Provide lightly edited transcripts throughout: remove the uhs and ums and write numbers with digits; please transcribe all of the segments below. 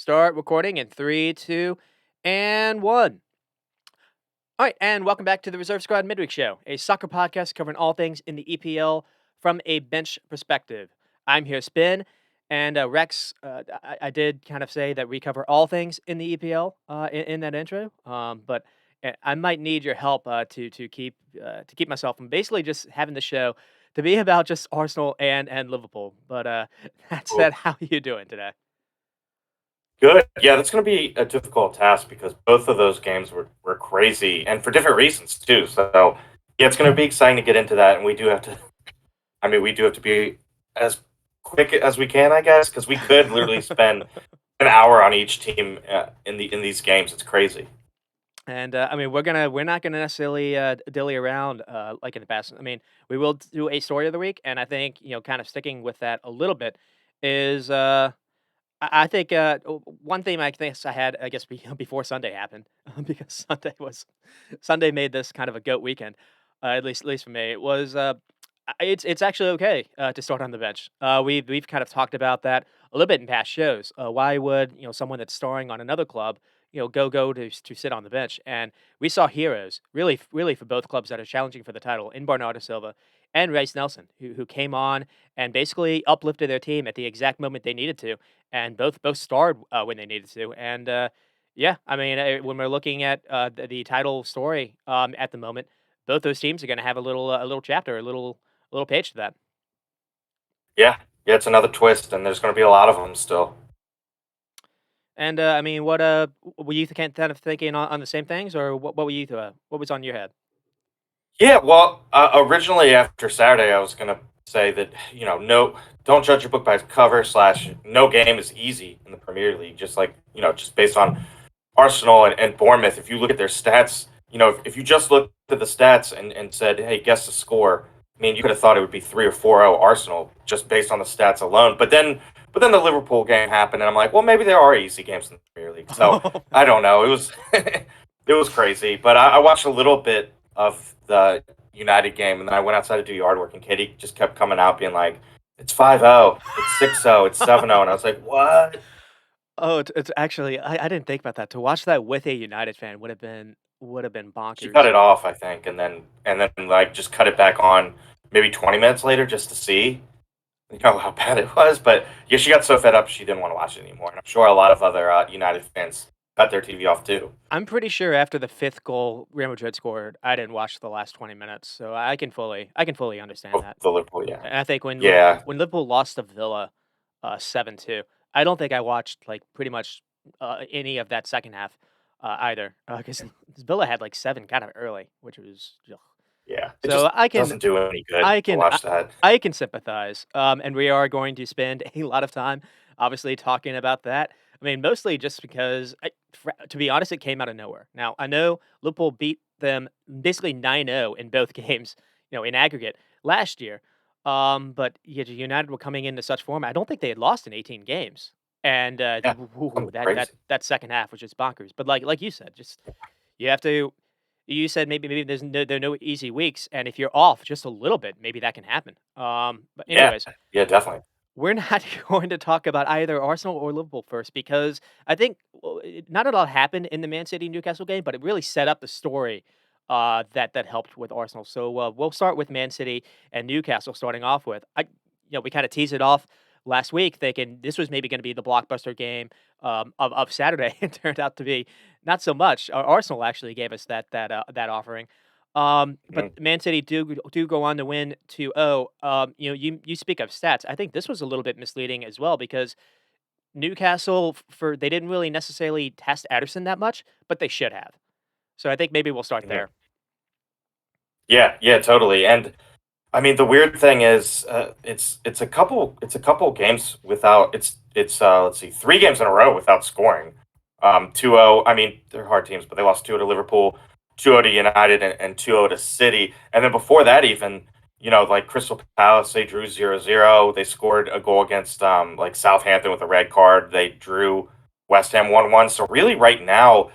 Start recording in three, two, and one. All right, and welcome back to the Reserve Squad Midweek Show, a soccer podcast covering all things in the EPL from a bench perspective. I'm here, Spin, and Rex. I did kind of say that we cover all things in the EPL in that intro, but I might need your help to keep myself from basically just having the show to be about just Arsenal and Liverpool. But that Cool. said, how are you doing today? Good. Yeah, that's going to be a difficult task because both of those games were crazy and for different reasons too. So, yeah, it's going to be exciting to get into that. And we do have to, we do have to be as quick as we can, I guess, because we could literally spend an hour on each team in these games. It's crazy. And we're not gonna necessarily dilly around like in the past. I mean, we will do a story of the week, and I think kind of sticking with that a little bit is I think one thing I guess I had I guess before Sunday happened because Sunday made this kind of a goat weekend, at least for me. It was it's actually okay to start on the bench. We've kind of talked about that a little bit in past shows. Why would someone that's starring on another club go to sit on the bench? And we saw heroes really for both clubs that are challenging for the title in Bernardo Silva and Rice Nelson, who came on and basically uplifted their team at the exact moment they needed to, and both starred when they needed to. And yeah, I mean, when we're looking at the title story at the moment, both those teams are going to have a little chapter, a little page to that. Yeah, yeah, it's another twist, and there's going to be a lot of them still. And I mean, what were you kind of thinking on the same things, or what were you what was on your head? Yeah, well, originally after Saturday, I was gonna say that no, don't judge a book by its cover. Slash, no game is easy in the Premier League. Just like just based on Arsenal and Bournemouth. If you look at their stats, if you just looked at the stats and said, "Hey, guess the score," I mean, you could have thought it would be 3 or 4-0 Arsenal just based on the stats alone. But then the Liverpool game happened, and I'm like, well, maybe there are easy games in the Premier League. So I don't know. It was it was crazy, but I watched a little bit of the United game, and then I went outside to do yard work, and Katie just kept coming out being like, "It's 5-0, it's 6-0, it's 7-0," and I was like, "What?" Oh, it's actually I didn't think about that. To watch that with a United fan would have been She cut bonkers. it off, I think, and then like just cut it back on maybe 20 minutes later just to see how bad it was. But yeah, she got so fed up she didn't want to watch it anymore, and I'm sure a lot of other United fans cut their TV off too. I'm pretty sure after the fifth goal Real Madrid scored, I didn't watch the last 20 minutes, so I can fully understand Oh, that. the Liverpool, yeah, And I think yeah, when Liverpool lost to Villa, 7-2, I don't think I watched, like, pretty much, any of that second half, either, because Villa had, like, 7 kind of early, which was ugh. yeah. It So just doesn't do any good I to can I watch that. I can sympathize, and we are going to spend a lot of time, obviously, talking about that. I mean, mostly just because, to be honest, it came out of nowhere. Now, I know Liverpool beat them basically 9-0 in both games, in aggregate last year, but yet United were coming into such form. I don't think they had lost in 18 games, and Yeah, something crazy. that second half was just bonkers. But like you said, just you have to. You said maybe there are no easy weeks, and if you're off just a little bit, maybe that can happen. But Yeah, anyways, yeah, definitely. we're not going to talk about either Arsenal or Liverpool first because I think not a lot happened in the Man City Newcastle game, but it really set up the story that helped with Arsenal. So we'll start with Man City and Newcastle starting off with. We kind of teased it off last week, thinking this was maybe going to be the blockbuster game of Saturday. It turned out to be not so much. Arsenal actually gave us that offering. But Mhm. Man City do go on to win 2-0. You speak of stats. I think this was a little bit misleading as well because Newcastle for they didn't really necessarily test Ederson that much, but they should have. So I think maybe we'll start Mhm. there. Yeah, yeah, totally. And I mean, the weird thing is, it's a couple games without it's let's see, 3 games in a row without scoring. 2-0. I mean, they're hard teams, but they lost 2-0 to Liverpool, 2-0 to United, and 2-0 to City. And then before that, even like Crystal Palace, they drew 0-0. They scored a goal against like Southampton with a red card. They drew West Ham 1-1. So really, right now,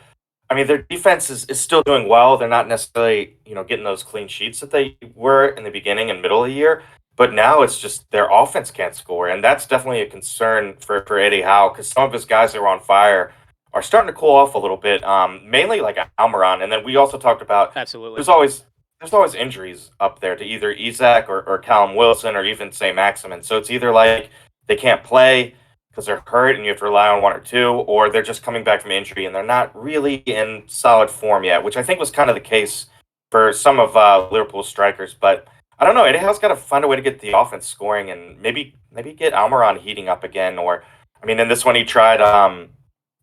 I mean, their defense is still doing well. They're not necessarily, getting those clean sheets that they were in the beginning and middle of the year, but now it's just their offense can't score, and that's definitely a concern for Eddie Howe because some of his guys that were on fire are starting to cool off a little bit. Mainly like Almiron, and then we also talked about Absolutely. there's always there's always injuries up there to either Isaac or Callum Wilson or even St. Maximin. So it's either like they can't play because they're hurt and you have to rely on one or two, or they're just coming back from injury and they're not really in solid form yet, which I think was kind of the case for some of Liverpool's strikers. But I don't know. Eddie Howe's got to find a way to get the offense scoring and maybe get Almiron heating up again. Or I mean, in this one he tried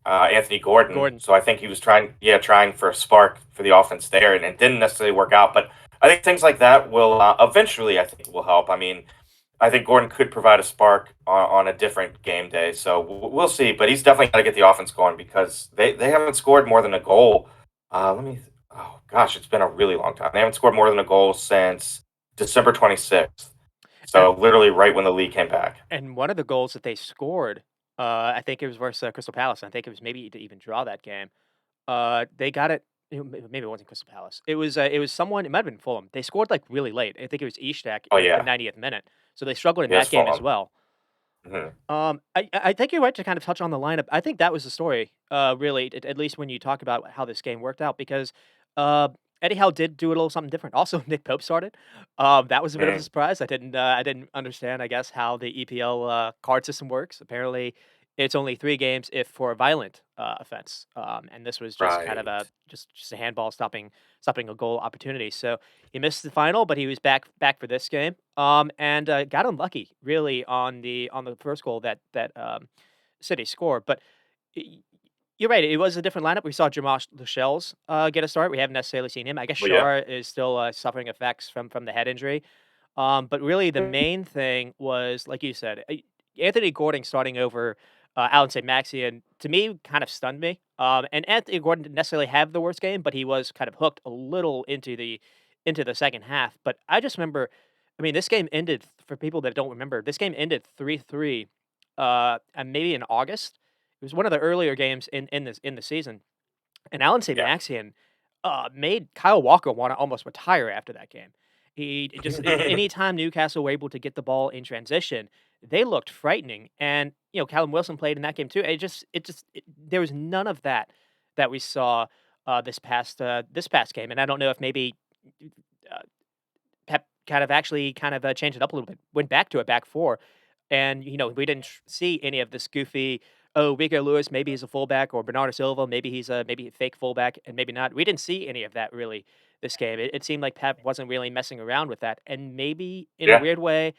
Anthony Gordon, Gordon. so I think he was trying for a spark for the offense there, and it didn't necessarily work out. But I think things like that will eventually, I think, will help. I mean, I think Gordon could provide a spark on a different game day, so we'll see. But he's definitely got to get the offense going because they haven't scored more than a goal. Let me. Oh gosh, it's been a really long time. They haven't scored more than a goal since December 26th. And So literally right when the league came back. and one of the goals that they scored, I think it was versus Crystal Palace. I think it was maybe to even draw that game. They got it. Maybe it wasn't Crystal Palace. It was someone. It might have been Fulham. They scored like really late. I think it was Ishak Oh in the yeah, 90th minute. So they struggled in yes, that game as Fulham. well. Mhm. I think you're right to kind of touch on the lineup. I think that was the story, really, at least when you talk about how this game worked out, because uh, Eddie Howe did do a little something different. Also, Nick Pope started. That was a bit of a Mhm. surprise. I didn't understand, I guess, how the EPL card system works. Apparently, it's only 3 games if for a violent offense, and this was just kind of Right. a handball stopping a goal opportunity. So he missed the final, but he was back for this game. And got unlucky really on the first goal that City scored. But y- you're right; it was a different lineup. We saw Jamash Lascelles get a start. We haven't necessarily seen him. I guess Well, yeah. Shara is still suffering effects from the head injury. But really, the main thing was, like you said, Anthony Gordon starting over Alan St. Maxian, to me, kind of stunned me. And Anthony Gordon didn't necessarily have the worst game, but he was kind of hooked a little into the second half. But I just remember, I mean, this game ended for people that don't remember. This game ended 3-3, and maybe in August. It was one of the earlier games in the season, and Alan St. Yeah. Maxian, made Kyle Walker wanna almost retire after that game. He it just anytime Newcastle were able to get the ball in transition, they looked frightening, and, Callum Wilson played in that game too. There was none of that we saw, this past game, and I don't know if maybe, uh, Pep kind of changed it up a little bit, went back to a back four, and, we didn't see any of this goofy, "Oh, Rico Lewis, maybe he's a fullback," or Bernardo Silva, maybe a fake fullback, and maybe not. We didn't see any of that really this game. It seemed like Pep wasn't really messing around with that, and maybe in a Yeah. weird way,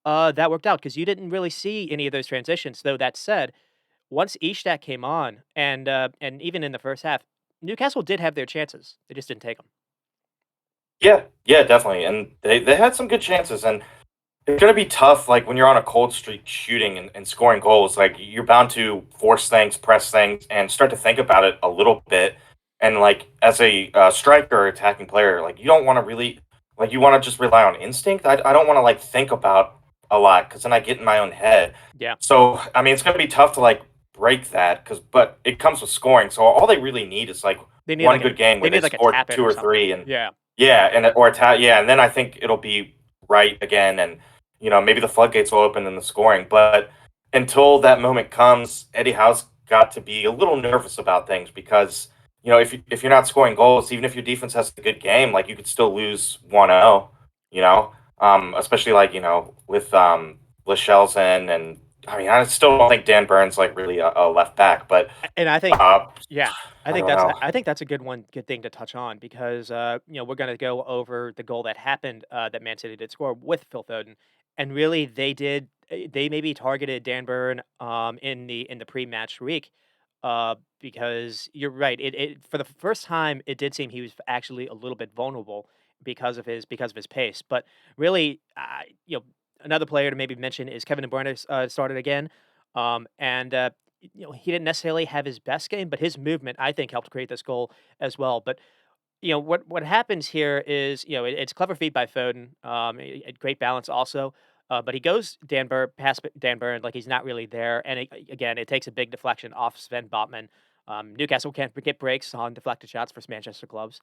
that worked out because you didn't really see any of those transitions. Though that said, once Ishak came on, and even in the first half, Newcastle did have their chances. They just didn't take them. Yeah. Yeah, definitely. And they had some good chances. And it's gonna be tough, like when you're on a cold streak shooting and scoring goals, like you're bound to force things, press things, and start to think about it a little bit. And like as a striker or attacking player, like you don't want to really like you want to just rely on instinct. I don't want to like think about a lot because then I get in my own head. Yeah, So I mean, it's gonna be tough to like break that because but it comes with scoring. So all they really need is like they need one like a good game they where they need like a score tap in two or or something. three and Yeah. yeah, and then I think it'll be right again, and maybe the floodgates will open in the scoring. But until that moment comes, Eddie Howe's got to be a little nervous about things because if you're not scoring goals, even if your defense has a good game, like you could still lose 1-0. You know, especially like with Lascelles in, and I mean I still don't think Dan Burns like really a left back, but And I think uh, yeah, I I think don't that's know. I think that's a good thing to touch on because, we're gonna go over the goal that happened, that Man City did score with Phil Foden, and really they maybe targeted Dan Burn, in the pre-match week, because you're right, it for the first time, it did seem he was actually a little bit vulnerable because of his pace, but really, another player to maybe mention is Kevin De Bruyne, started again, and, he didn't necessarily have his best game, but his movement, I think, helped create this goal as well. But what happens here is it's clever feed by Foden, great balance also. But he goes past Dan Burn like he's not really there, and again, it takes a big deflection off Sven Botman. Newcastle can't get breaks on deflected shots for Manchester clubs.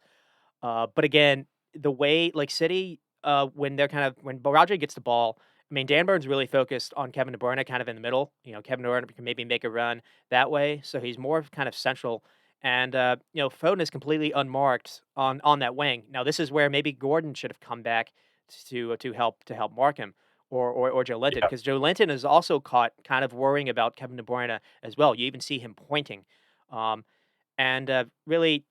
But again, the way like City, when Rodri gets the ball. I mean, Dan Burns really focused on Kevin De Bruyne kind of in the middle. Kevin De Bruyne can maybe make a run that way, so he's more of kind of central. And Foden is completely unmarked on that wing. Now, this is where maybe Gordon should have come back to help mark him, or Joe Linton, Yeah, because Joe Linton is also caught kind of worrying about Kevin De Bruyne as well. You even see him pointing. Um, and really,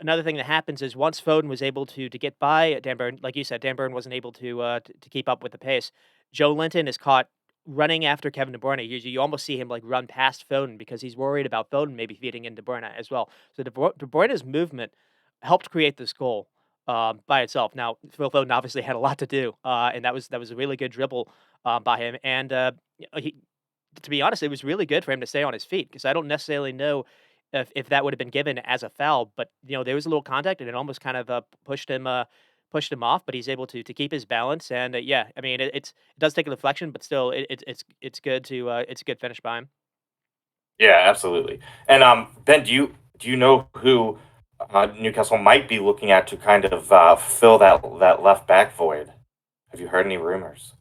another thing that happens is once Foden was able to get by Dan Burn, like you said, Dan Burn wasn't able to keep up with the pace. Joe Linton is caught running after Kevin De Bruyne. You almost see him like run past Foden because he's worried about Foden maybe feeding in De Bruyne as well. So De Bruyne's movement helped create this goal by itself. Now Phil Foden obviously had a lot to do, and that was a really good dribble by him. And he to be honest, it was really good for him to stay on his feet because I don't necessarily know if that would have been given as a foul, but there was a little contact and it almost kind of pushed him off, but he's able to keep his balance and yeah, I mean it does take a deflection, but still it's good to it's a good finish by him. yeah, absolutely. And Ben, do you know who Newcastle might be looking at to kind of fill that left back void? Have you heard any rumors?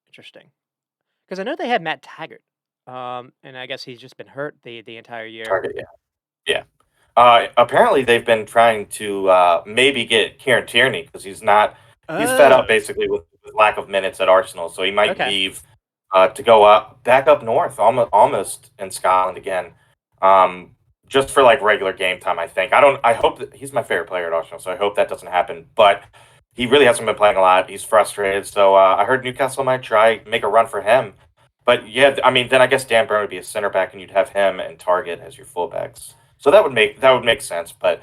Interesting, because I know they had Matt Taggart, and I guess he's just been hurt the entire year. Target, yeah. Yeah. Apparently, they've been trying to maybe get Kieran Tierney because he's fed up Oh, basically with lack of minutes at Arsenal, so he might okay. leave to go back up north, almost in Scotland again, um, just for like regular game time. I think. I don't. I hope that he's my favorite player at Arsenal, so I hope that doesn't happen. But he really hasn't been playing a lot. He's frustrated, so I heard Newcastle might try make a run for him. But yeah, I mean, then I guess Dan Burn would be a center back, and you'd have him and Target as your fullbacks. So that would make sense. But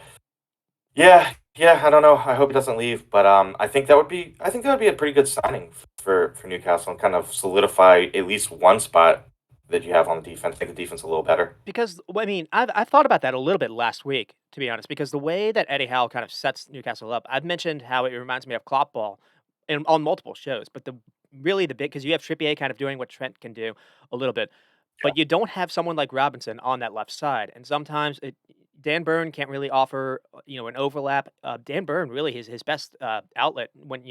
yeah, yeah, I don't know. I hope he doesn't leave. But I think that would be a pretty good signing for Newcastle and kind of solidify at least one spot that you have on the defense. Make the defense a little better. Because, well, I mean, I've thought about that a little bit last week, to be honest, because the way that Eddie Howe kind of sets Newcastle up, I've mentioned how it reminds me of Klopp ball on multiple shows, but the big because you have Trippier kind of doing what Trent can do a little bit, Yeah, but you don't have someone like Robinson on that left side, and sometimes Dan Burn can't really offer an overlap. Dan Burn really his best outlet when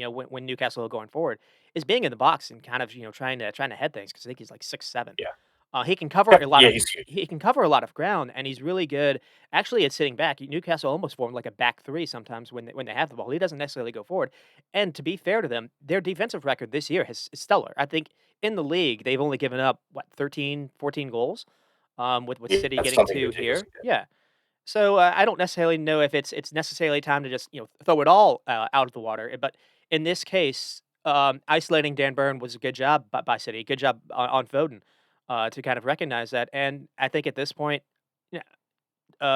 Newcastle are going forward is being in the box and kind of trying to head things because I think he's like 6'7". yeah, He can cover yeah, a lot yeah. of He's huge. he can cover a lot of ground, and he's really good actually at sitting back. Newcastle almost form like a back three sometimes when they have the ball. He doesn't necessarily go forward. And to be fair to them, their defensive record this year is stellar. I think in the league they've only given up 13, 14 goals, with Yeah, City that's getting something two ridiculous. here. Yeah. So I don't necessarily know if it's necessarily time to just throw it all out of the water. But in this case, isolating Dan Burn was a good job by City. Good job on Foden to kind of recognize that. And I think at this point, yeah,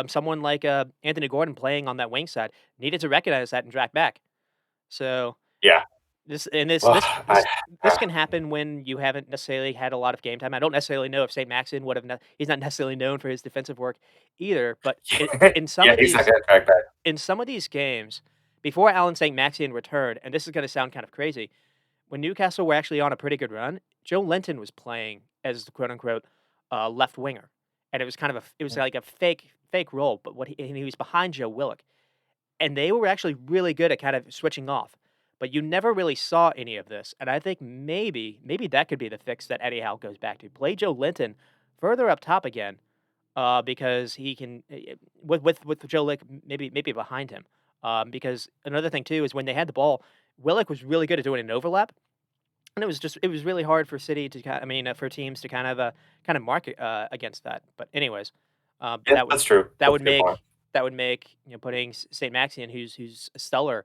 someone like Anthony Gordon playing on that wing side needed to recognize that and track back. So Yeah. this and this Well, this I. this this can happen when you haven't necessarily had a lot of game time. I don't necessarily know if St. Maxin would have. He's not necessarily known for his defensive work either. But in some Yeah, of he's not these gonna track back. in some of these games, before Alan St. Maximin returned, and this is going to sound kind of crazy, when Newcastle were actually on a pretty good run, Joe Linton was playing as the quote unquote left winger, and it was kind of it was like a fake role, but and he was behind Joe Willock, and they were actually really good at kind of switching off. But you never really saw any of this, and I think maybe that could be the fix that Eddie Howe goes back to. Play Joe Linton further up top again, because he can with Joe Lick maybe behind him. Because another thing too is when they had the ball, Willock was really good at doing an overlap, and it was really hard for City to for teams to kind of mark it, against that. But anyways, Yeah, that would that's true. that That's would a good point. make putting Saint Maxian, who's stellar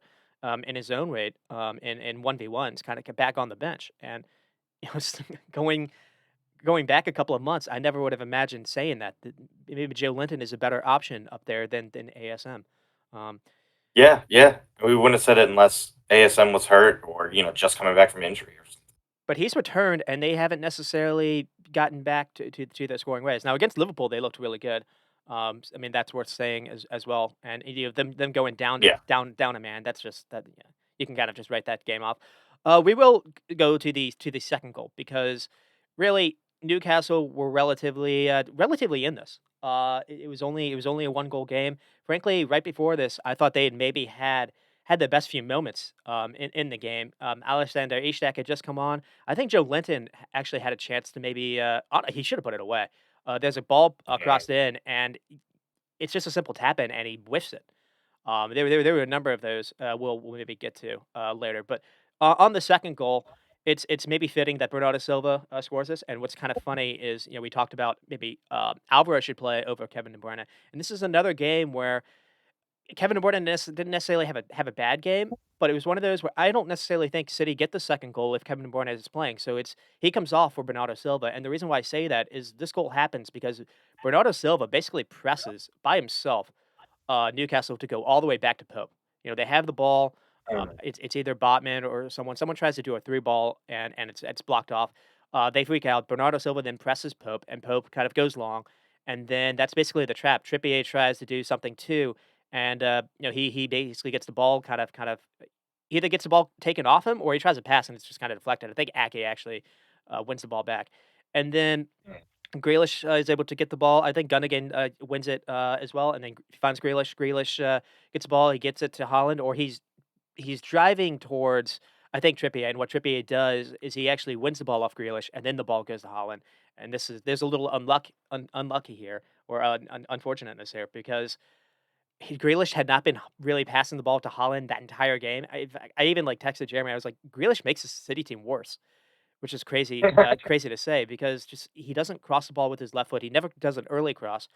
in his own right, in 1v1s, kind of back on the bench, and going going back a couple of months, I never would have imagined saying that maybe Joe Linton is a better option up there than ASM. Um, Yeah, yeah. We wouldn't have said it unless ASM was hurt or just coming back from injury or something. but he's returned, and they haven't necessarily gotten back to their scoring ways. Now against Liverpool, they looked really good. I mean that's worth saying as well. And them going Yeah, down a man. That's just that. Yeah, you can kind of just write that game off. We will go to the second goal because really Newcastle were relatively in this. It was only a one goal game. Frankly, right before this, I thought they had maybe had the best few moments in the game. Alexander Ishak had just come on. I think Joe Linton actually had a chance to maybe he should have put it away. There's a ball Mm. crossed in, and it's just a simple tap in, and he whiffs it. There were a number of those, we'll maybe get to, later, but, on the second goal, it's maybe fitting that Bernardo Silva, scores this, and what's kind of funny is, we talked about maybe, Alvarez should play over Kevin De Bruyne, and this is another game where Kevin De Bruyne didn't necessarily have a bad game, but it was one of those where I don't necessarily think City get the second goal if Kevin De Bruyne is playing, so he comes off for Bernardo Silva, and the reason why I say that is this goal happens because Bernardo Silva basically presses by himself Newcastle to go all the way back to Pope. They have the ball. Mm. It's either Botman or someone. Someone tries to do a three ball and it's blocked off. They freak out. Bernardo Silva then presses Pope, and Pope kind of goes long, and then that's basically the trap. Trippier tries to do something too, and he basically gets the ball kind of either gets the ball taken off him or he tries to pass and it's just kind of deflected. I think Ake actually wins the ball back, and then Mm. Grealish, is able to get the ball. I think Gundogan, wins it, as well, and then finds Grealish. Grealish, gets the ball. He gets it to Holland, or he's driving towards, I think, Trippier, and what Trippier does is he actually wins the ball off Grealish, and then the ball goes to Holland, and there's a little unlucky here, or unfortunateness here, because Grealish had not been really passing the ball to Holland that entire game. I even, like, texted Jeremy. I was like, "Grealish makes the City team worse." Which is crazy to say because just he doesn't cross the ball with his left foot. He never does an early cross.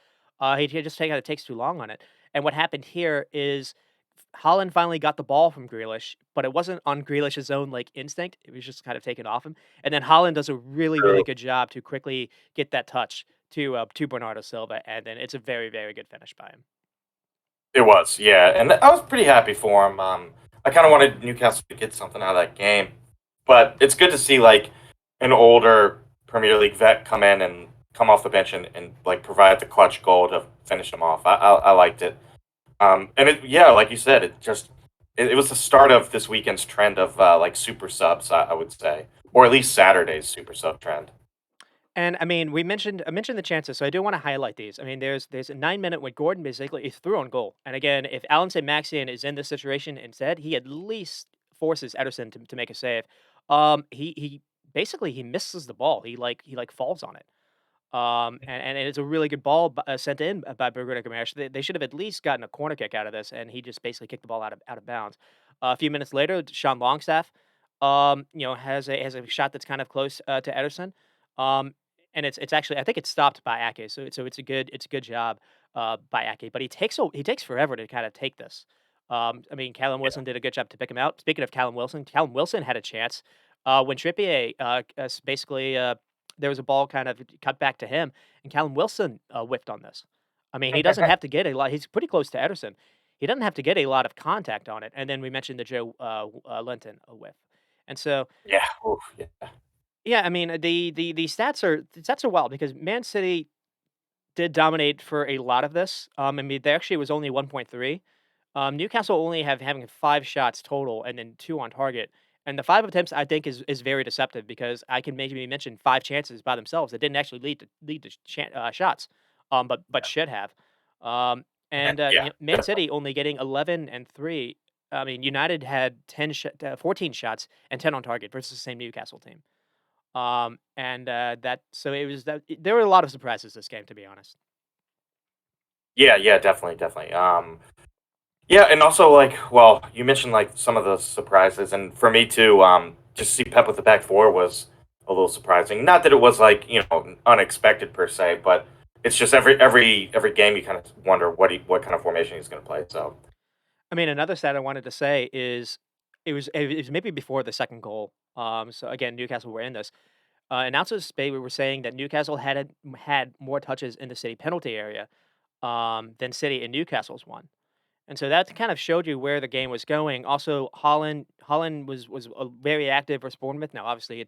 He just kinda takes too long on it. And what happened here is Holland finally got the ball from Grealish, but it wasn't on Grealish's own, like, instinct. It was just kind of taken off him. And then Holland does a really, really True. good job to quickly get that touch to Bernardo Silva, and then it's a very, very good finish by him. It was, yeah, and I was pretty happy for him. I kind of wanted Newcastle to get something out of that game, but it's good to see like an older Premier League vet come in and come off the bench and like provide the clutch goal to finish them off. I liked it, and yeah, like you said, it was the start of this weekend's trend of like super subs, I would say, or at least Saturday's super sub trend. And I mean, I mentioned the chances, so I do want to highlight these. I mean, there's a 9 minute when Gordon basically is through on goal. And again, if Alan St. Maxian is in this situation instead, he at least forces Ederson to make a save. He basically he misses the ball. He falls on it. And it's a really good ball sent in by Bruno Guimaraes. They should have at least gotten a corner kick out of this, and he just basically kicked the ball out of bounds. A few minutes later, Sean Longstaff, has a shot that's kind of close to Ederson, um, and it's actually I think it's stopped by Ake, so it's a good job by Ake, but he takes forever to kind of take this. I mean, Callum Wilson did a good job to pick him out. Speaking of Callum Wilson had a chance when Trippier basically there was a ball kind of cut back to him, and Callum Wilson, whiffed on this. I mean, he doesn't have to get a lot he's pretty close to Ederson. He doesn't have to get a lot of contact on it, and then we mentioned the Joe, Linton, whiff. And so, Yeah, oof, yeah, yeah, I mean, the stats are wild because Man City did dominate for a lot of this. I mean, there actually was only 1.3. Newcastle only having 5 shots total and then 2 on target. And the 5 attempts I think is very deceptive because I can maybe mention 5 chances by themselves that didn't actually lead to shots, but should have. And yeah, Man City only getting 11 and 3. I mean, United had 14 shots and 10 on target versus the same Newcastle team. And that so it was that there were a lot of surprises this game, to be honest. yeah, definitely, definitely. Yeah, and also like, well, you mentioned like some of the surprises, and for me too, just to see Pep with the back four was a little surprising. Not that it was like unexpected per se, but it's just every game you kind of wonder what kind of formation he's going to play. So I mean, another stat I wanted to say is it was maybe before the second goal. So again, Newcastle were in this. Announcers were saying that Newcastle had more touches in the City penalty area than City and Newcastle's one. And so that kind of showed you where the game was going. Also, Holland was very active versus Bournemouth. Now, obviously, a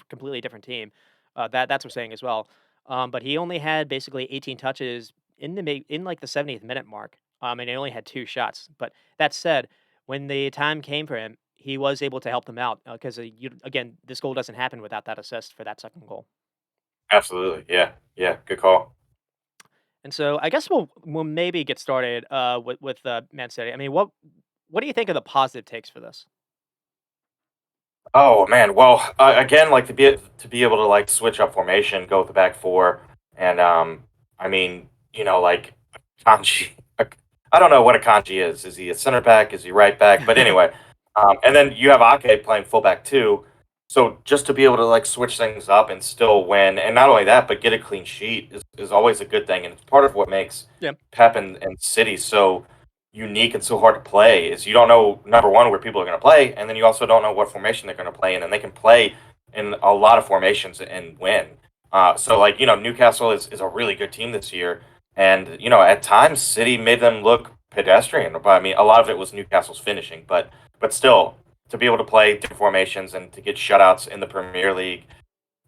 completely different team. That's what we're saying as well. But he only had basically 18 touches in like the 70th minute mark. And he only had 2 shots. But that said, when the time came for him, he was able to help them out because again, this goal doesn't happen without that assist for that second goal. absolutely, yeah, yeah, good call. And so I guess we'll maybe get started with Man City. I mean, what? What do you think of the positive takes for this? Oh man, well, again, like to be able to like switch up formation, go with the back four, and I mean, like Kanji. I don't know what a Kanji is. Is he a center back? Is he right back? But anyway, and then you have Ake playing fullback too. So just to be able to like switch things up and still win, and not only that, but get a clean sheet is always a good thing, and it's part of what makes Yeah. Pep and City so unique and so hard to play is you don't know number one where people are going to play, and then you also don't know what formation they're going to play in, and they can play in a lot of formations and win. So like Newcastle is a really good team this year, and at times City made them look pedestrian. But I mean, a lot of it was Newcastle's finishing, but still to be able to play different formations and to get shutouts in the Premier League,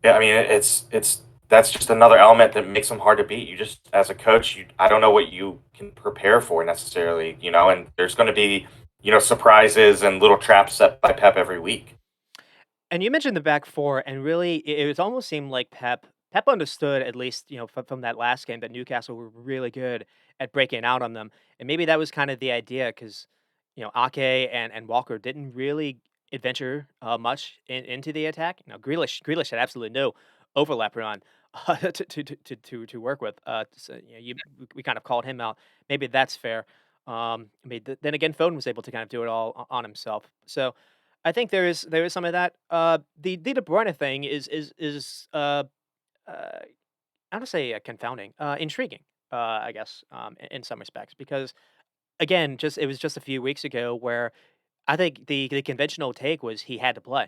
yeah, I mean, it's that's just another element that makes them hard to beat. You just, as a coach, I don't know what you can prepare for necessarily, and there's going to be, surprises and little traps set by Pep every week. And you mentioned the back four, and really, it was almost seemed like Pep understood, at least from that last game, that Newcastle were really good at breaking out on them, and maybe that was kind of the idea because Ake and Walker didn't really adventure much into the attack. Grealish had absolutely no overlap run to work with. So, we kind of called him out. Maybe that's fair. I mean, then again, Foden was able to kind of do it all on himself. So I think there is some of that. The De Bruyne thing is I don't say confounding, intriguing. I guess in some respects because again, just it was just a few weeks ago where I think the conventional take was he had to play.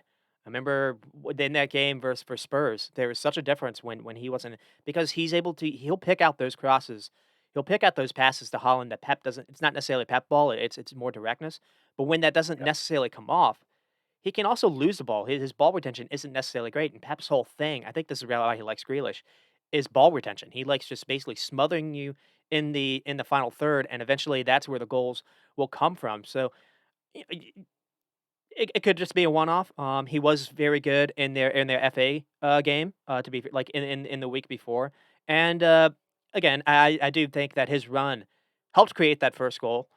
I remember in that game versus for Spurs, there was such a difference when he wasn't because he'll pick out those crosses. He'll pick out those passes to Holland that Pep doesn't. It's not necessarily Pep ball. It's more directness. But when that doesn't Yeah. necessarily come off, he can also lose the ball. His ball retention isn't necessarily great, and Pep's whole thing, I think this is really why he likes Grealish, is ball retention. He likes just basically smothering you in the final third, and eventually that's where the goals will come from. So y- y- it could just be a one-off. He was very good in their FA game, to be like in the week before, and again, I do think that his run helped create that first goal,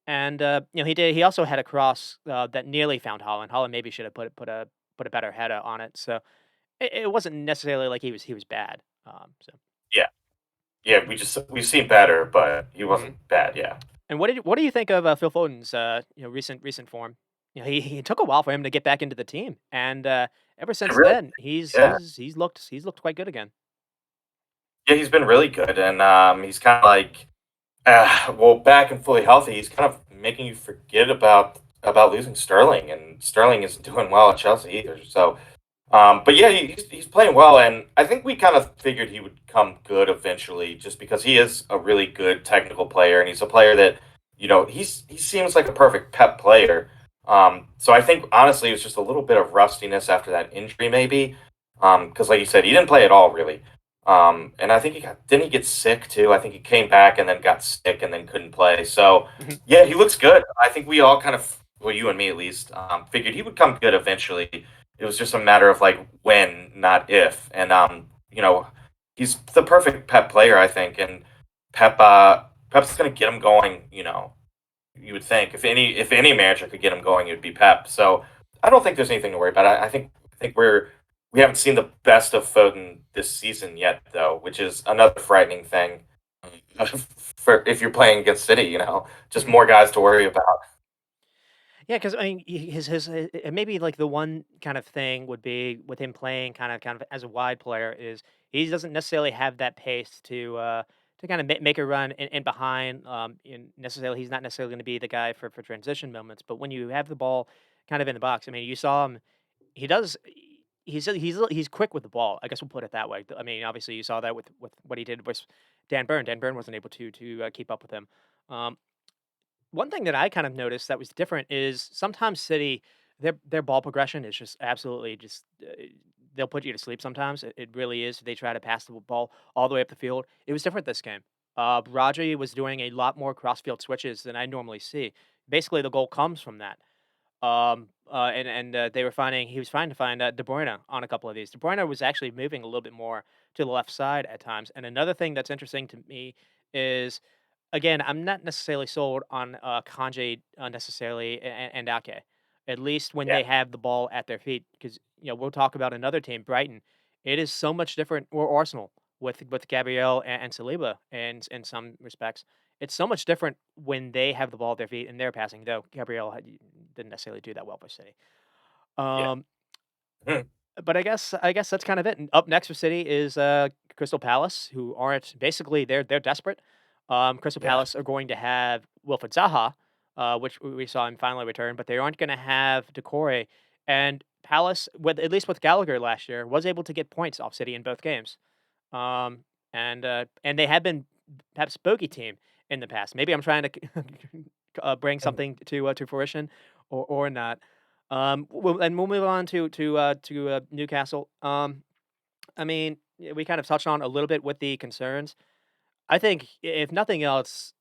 and he did. He also had a cross that nearly found Holland. Holland maybe should have put a better header on it. So it wasn't necessarily like he was bad. So. Yeah, yeah. We've seen better, but he Mhm. wasn't bad. Yeah, And what do you think of Phil Foden's recent form? He took a while for him to get back into the team, and ever it since really. then, he's Yeah, he's he's looked he's looked quite good again. yeah. He's been really good, and he's kind of like, well, back and fully healthy. He's kind of making you forget about losing Sterling, and Sterling isn't doing well at Chelsea either. So but yeah, he's playing well, and I think we kind of figured he would come good eventually, just because he is a really good technical player, and he's a player that he seems like a perfect Pep player. So I think honestly, it was just a little bit of rustiness after that injury, maybe, because like you said, he didn't play at all really. And I think didn't he get sick too? I think he came back and then got sick and then couldn't play. So Mhm. yeah, he looks good. I think we all kind of, well, you and me at least, figured he would come good eventually. It was just a matter of like when, not if. And he's the perfect Pep player, I think. And Pep's gonna get him going. You would think if any manager could get him going, it would be Pep. So I don't think there's anything to worry about. I think we haven't seen the best of Foden this season yet, though, which is another frightening thing for if you're playing against City. Just Mhm. more guys to worry about. Yeah, because I mean, maybe like the one kind of thing would be with him playing kind of as a wide player is he doesn't necessarily have that pace to kind of make a run in behind. Necessarily, he's not necessarily going to be the guy for transition moments. But when you have the ball kind of in the box, I mean, you saw him. He does. He's quick with the ball. I guess we'll put it that way. I mean, obviously, you saw that with what he did with Dan Burn. Dan Burn wasn't able to keep up with him. Um, One thing that I kind of noticed that was different is sometimes City, their ball progression is just absolutely just they'll put you to sleep sometimes. It really is. They try to pass the ball all the way up the field. It was different this game. Rodri was doing a lot more cross-field switches than I normally see. Basically, the goal comes from that. They were finding he was trying to find De Bruyne on a couple of these. De Bruyne was actually moving a little bit more to the left side at times. And another thing that's interesting to me is again, I'm not necessarily sold on Kanji necessarily and Ake. At least when Yeah, they have the ball at their feet, because we'll talk about another team, Brighton. It is so much different, or Arsenal with Gabriel and Saliba, and in some respects, it's so much different when they have the ball at their feet and they're passing. Though Gabriel didn't necessarily do that well for City. yeah. Um, Mhm. but I guess that's kind of it. And up next for City is Crystal Palace, who aren't basically they're desperate. Crystal Yeah, Palace are going to have Wilfred Zaha, which we saw him finally return, but they aren't going to have Decore. And Palace, with at least with Gallagher last year, was able to get points off City in both games. Um, and they have been perhaps bogey team in the past. Maybe I'm trying to bring Mhm. something to fruition, or not. And we'll move on to Newcastle. I mean, we kind of touched on a little bit with the concerns. I think if nothing else,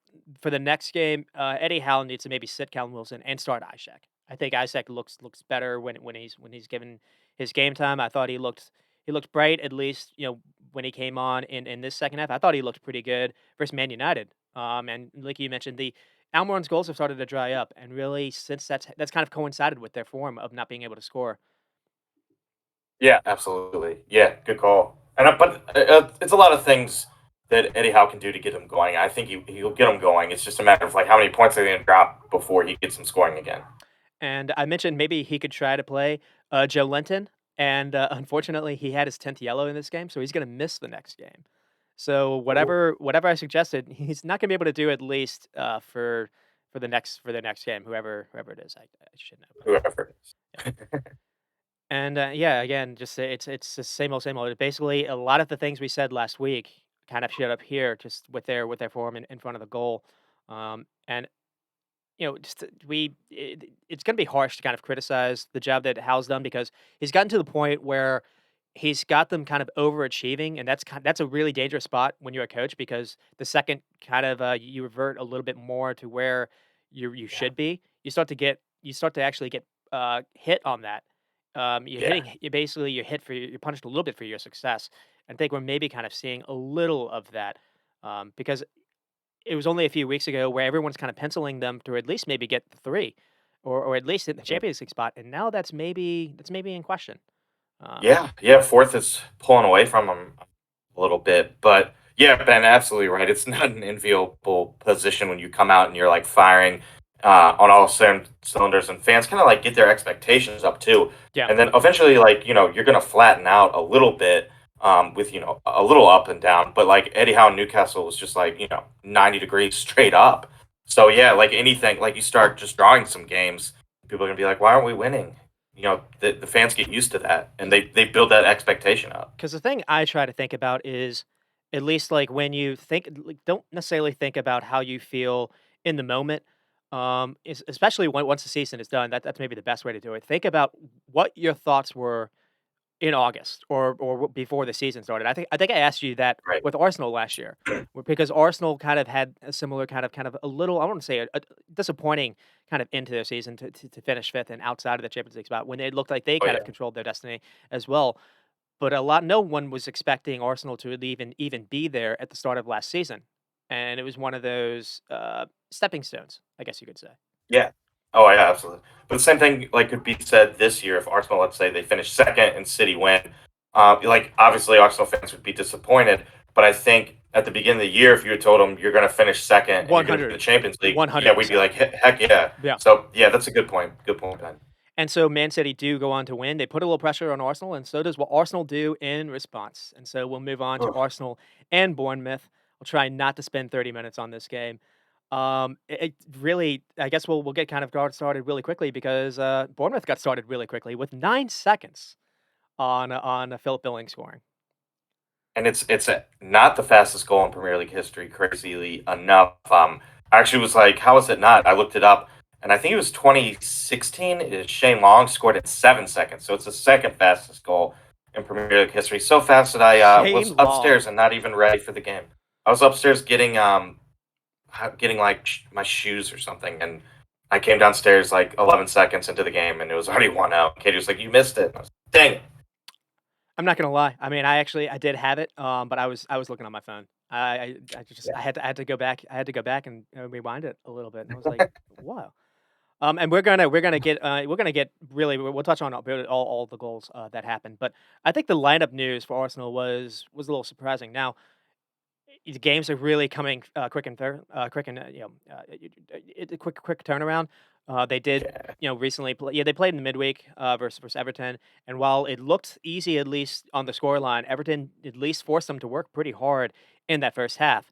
for the next game, Eddie Howe needs to maybe sit Callum Wilson and start Ishak. I think Isaac looks better when he's given his game time. I thought he looked bright, at least when he came on in this second half. I thought he looked pretty good versus Man United. And like you mentioned, the Almiron's goals have started to dry up, and really since that's kind of coincided with their form of not being able to score. yeah, absolutely. Yeah, good call. But it's a lot of things that Eddie Howe can do to get him going. I think he'll get him going. It's just a matter of like how many points are they going to drop before he gets him scoring again. And I mentioned maybe he could try to play Joe Linton, and unfortunately, he had his 10th yellow in this game, so he's going to miss the next game. So Ooh, whatever I suggested, he's not going to be able to do at least for the next game, whoever it is. I should know, but whoever it yeah. is. And yeah, again, just it's the same old, same old. Basically, a lot of the things we said last week kind of showed up here, just with their form in front of the goal. And just it's going to be harsh to kind of criticize the job that Hal's done because he's gotten to the point where he's got them kind of overachieving, and that's a really dangerous spot when you're a coach because the second kind of you revert a little bit more to where you Yeah, should be, you start to actually get hit on that. You're yeah, hitting you basically you're hit for you're punished a little bit for your success. I think we're maybe kind of seeing a little of that because it was only a few weeks ago where everyone's kind of penciling them to at least maybe get the 3 or at least hit the mhm. Champions League spot, and now that's maybe in question. Um, Yeah, yeah. Fourth is pulling away from him a little bit, but yeah, Ben, absolutely right. It's not an enviable position when you come out and you're like firing on all cylinders, and fans kind of like get their expectations up too, yeah, and then eventually, like you're gonna flatten out a little bit with a little up and down, but like Eddie Howe in Newcastle was just like 90 degrees straight up. So yeah, like anything, like you start just drawing some games, people are gonna be like, why aren't we winning? The fans get used to that, and they build that expectation up. because the thing I try to think about is at least like when you think, like, don't necessarily think about how you feel in the moment. Especially once the season is done, that's maybe the best way to do it. Think about what your thoughts were in August or before the season started. I think I asked you that Right. with Arsenal last year, because Arsenal kind of had a similar kind of a little, I wouldn't say a disappointing kind of into their season to finish 5th and outside of the Champions League spot when it looked like they Oh kind of yeah. controlled their destiny as well. But no one was expecting Arsenal to even be there at the start of last season, and it was one of those stepping stones, I guess you could say. Yeah. Oh yeah, absolutely. But the same thing like could be said this year if Arsenal, let's say they finish second and City win. Like obviously Arsenal fans would be disappointed, but I think at the beginning of the year, if you had told them you're going to finish second and you're going to be in 100, the Champions League, yeah, we'd be 100%. like, Heck yeah. Yeah. So yeah, that's a good point. Good point, Ben. And so Man City do go on to win. They put a little pressure on Arsenal, and so does what Arsenal do in response. And so we'll move on to Ugh. Arsenal and Bournemouth. I'll try not to spend 30 minutes on this game. It really, I guess we'll get kind of got started really quickly because Bournemouth got started really quickly with 9 seconds on Philip Billing scoring. And not the fastest goal in Premier League history, crazily enough. I actually was like, how is it not? I looked it up, and I think it was 2016. Shane Long scored in 7 seconds, so it's the second fastest goal in Premier League history. So fast that I was Shane Long. upstairs and not even ready for the game. I was upstairs getting like my shoes or something, and I came downstairs like 11 seconds into the game, and it was already 1-0. Katie was like, "You missed it." And I was like, dang it. I'm not gonna lie. I mean, I did have it, but I was looking on my phone. I had to go back. I had to go back and rewind it a little bit, and I was like, "Wow." And we're gonna get really we'll touch on all the goals that happened, but I think the lineup news for Arsenal was a little surprising. Now, the games are really coming quick and a quick turnaround. They did Yeah, recently play, yeah, they played in the midweek versus Everton, and while it looked easy at least on the scoreline, Everton at least forced them to work pretty hard in that first half.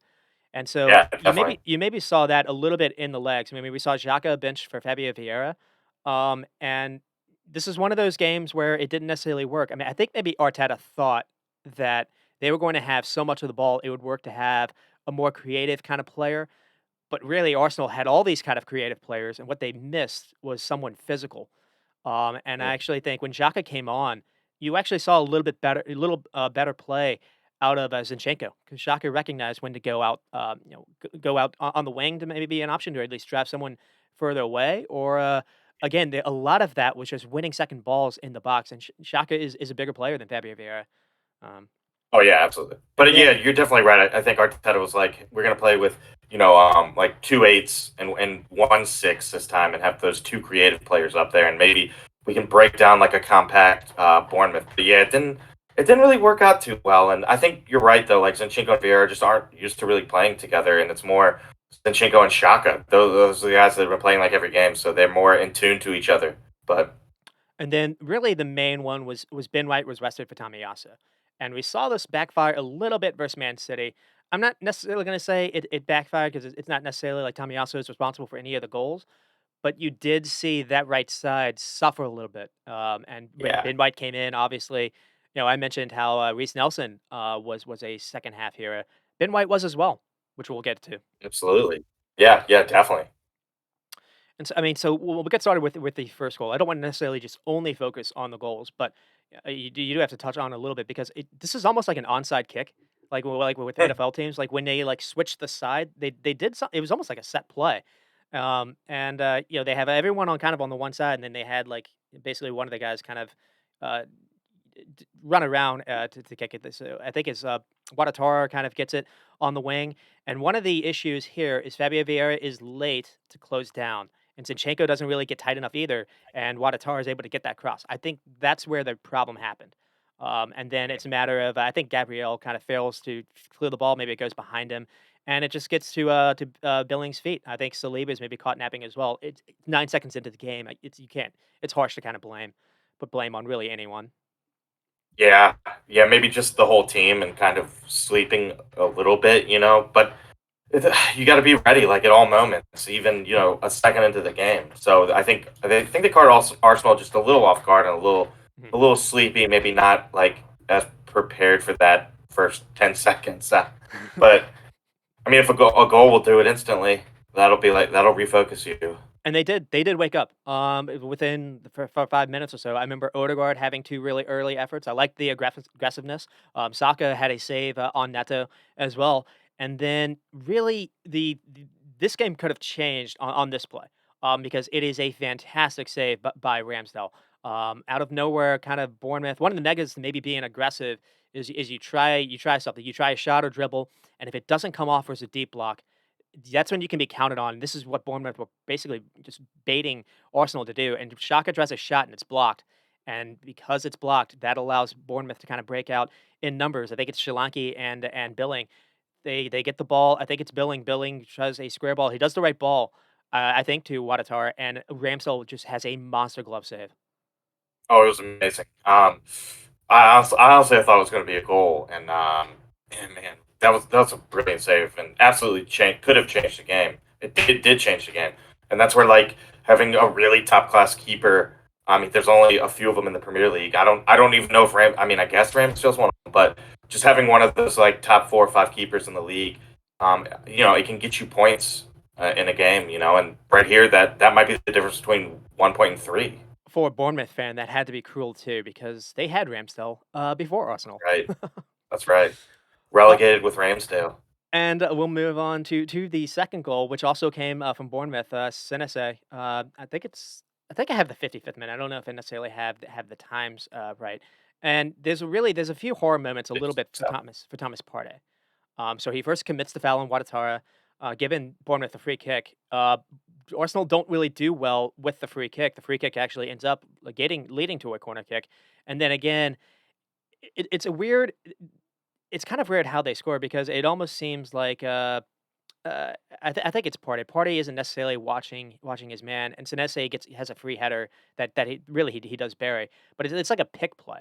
And so yeah, definitely. you maybe saw that a little bit in the legs. I mean, we saw Xhaka bench for Fabio Vieira, and this is one of those games where it didn't necessarily work. I mean, I think maybe Arteta thought that they were going to have so much of the ball, it would work to have a more creative kind of player. But really, Arsenal had all these kind of creative players, and what they missed was someone physical. And I Mm. actually think when Xhaka came on, you actually saw a little better play out of Zinchenko because Xhaka recognized when to go out, go out on the wing to maybe be an option to at least drive someone further away. Or again, a lot of that was just winning second balls in the box. And Xhaka is a bigger player than Fabio Vieira. Um, Oh yeah, absolutely. and But then yeah, you're definitely right. I think Arteta was like, we're gonna play with like two eights and one six this time, and have those two creative players up there, and maybe we can break down like a compact Bournemouth. But yeah, it didn't really work out too well. And I think you're right though. Like Zinchenko and Vieira just aren't used to really playing together, and it's more Zinchenko and Shaka. Those are the guys that have been playing like every game, so they're more in tune to each other. But And then really the main one was Ben White was rested for Tomiyasa. And we saw this backfire a little bit versus Man City. I'm not necessarily going to say it backfired because it's not necessarily like Tomiyasa is responsible for any of the goals, but you did see that right side suffer a little bit. And when yeah, Ben White came in, obviously, I mentioned how Reece Nelson was a second half hero. Ben White was as well, which we'll get to. absolutely. Yeah, yeah, definitely. And so, I mean, so we'll get started with the first goal. I don't want to necessarily just only focus on the goals, but you do have to touch on a little bit because this is almost like an onside kick, like with Hmm. NFL teams. Like when they like switch the side, they did something. It was almost like a set play, and they have everyone on kind of on the one side, and then they had like basically one of the guys kind of uh, run around to kick it. This I think is Watatara kind of gets it on the wing, and one of the issues here is Fabio Vieira is late to close down, and Zinchenko doesn't really get tight enough either, and Watatara is able to get that cross. I think that's where the problem happened. And then it's a matter of I think Gabriel kind of fails to clear the ball. Maybe it goes behind him, and it just gets to Billings' feet. I think Saliba is maybe caught napping as well. It's 9 seconds into the game. It's you can't. It's harsh to kind of put blame on really anyone. Yeah, yeah, maybe just the whole team and kind of sleeping a little bit, but you got to be ready, like at all moments, even a second into the game. So I think they caught Arsenal just a little off guard and a little sleepy, maybe not like as prepared for that first 10 seconds. But I mean, if a goal will do it instantly, that'll refocus you. And they did wake up, within for 5 minutes or so. I remember Odegaard having 2 really early efforts. I liked the aggressiveness. Saka had a save, on Neto as well, and then really this game could have changed on this play, because it is a fantastic save by Ramsdale. Out of nowhere, kind of Bournemouth one of the negatives to maybe being aggressive is you try something, you try a shot or dribble, and if it doesn't come off as a deep block, that's when you can be counted on. This is what Bournemouth were basically just baiting Arsenal to do. And Xhaka tries a shot and it's blocked. And because it's blocked, that allows Bournemouth to kind of break out in numbers. I think it's Shalanki and Billing. They get the ball. I think it's Billing. Billing tries a square ball. He does the right ball, I think, to Watatar. And Ramsdale just has a monster glove save. Oh, it was amazing. I honestly thought it was going to be a goal, and man, that was a brilliant save, and absolutely could have changed the game. It did change the game, and that's where like having a really top class keeper. I mean, there's only a few of them in the Premier League. I don't even know if I mean, I guess Ramsdale's one of them, but just having one of those like top 4 or 5 keepers in the league, it can get you points in a game. And right here, that might be the difference between 1 point and three. For a Bournemouth fan, that had to be cruel too because they had Ramsdale before Arsenal. Right. That's right. Uh, Relegated with Ramsdale. And we'll move on to the second goal, which also came from Bournemouth. Senese. I think I have the 55th minute. I don't know if I necessarily have the times right. And there's a few horror moments a little bit for So, Thomas Partey. So he first commits the foul on Watatara, giving Bournemouth a free kick. Arsenal don't really do well with the free kick. The free kick actually ends up leading to a corner kick, and then again, it's a weird. It's kind of weird how they score because it almost seems like uh, I think it's Partey. Partey isn't necessarily watching his man, and Senesi has a free header that he does bury, but it's like a pick play,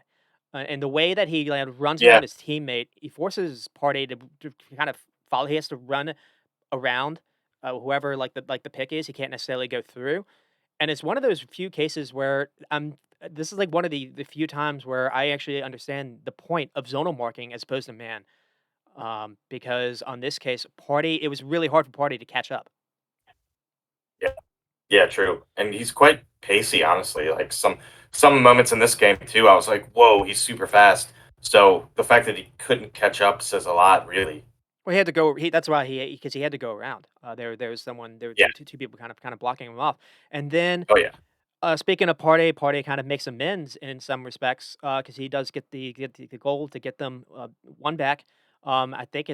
and the way that he runs around Yeah, his teammate, he forces Partey to kind of follow. He has to run around whoever like the pick is. He can't necessarily go through, and it's one of those few cases where This is like one of the few times where I actually understand the point of zonal marking as opposed to man. Because on this case, Party it was really hard for Party to catch up. yeah, yeah, true. And he's quite pacey, honestly. Like some moments in this game too, I was like, whoa, he's super fast. So the fact that he couldn't catch up says a lot, really. Well, he had to go. That's why because he had to go around. There was someone. There Yeah. were two people kind of blocking him off. And then Oh yeah. speaking of Party, Party kind of makes amends in some respects because he does get the goal to get them one back. I think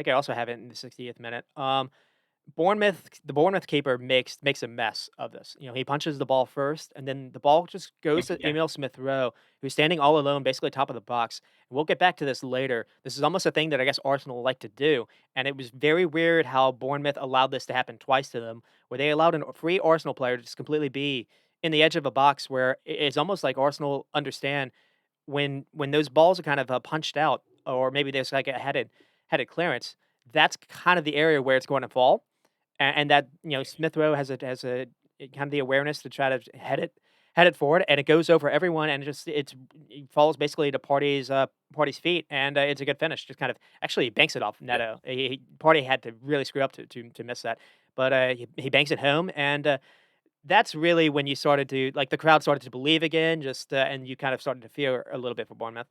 I also have it in the 60th minute. The Bournemouth keeper makes a mess of this. He punches the ball first, and then the ball just goes to Yeah. Emil Smith Rowe, who's standing all alone, basically top of the box. And we'll get back to this later. This is almost a thing that I guess Arsenal like to do, and it was very weird how Bournemouth allowed this to happen twice to them, where they allowed a free Arsenal player to just completely be in the edge of a box, where it's almost like Arsenal understand when those balls are kind of punched out, or maybe there's like a headed clearance. That's kind of the area where it's going to fall and that Smith Rowe kind of the awareness to try to head it forward, and it goes over everyone, and it falls basically to Party's feet, and it's a good finish. Just kind of actually he banks it off Yeah. Neto. Party had to really screw up to miss that, but he banks it home, and that's really when you started to like the crowd started to believe again, and you kind of started to fear a little bit for Bournemouth.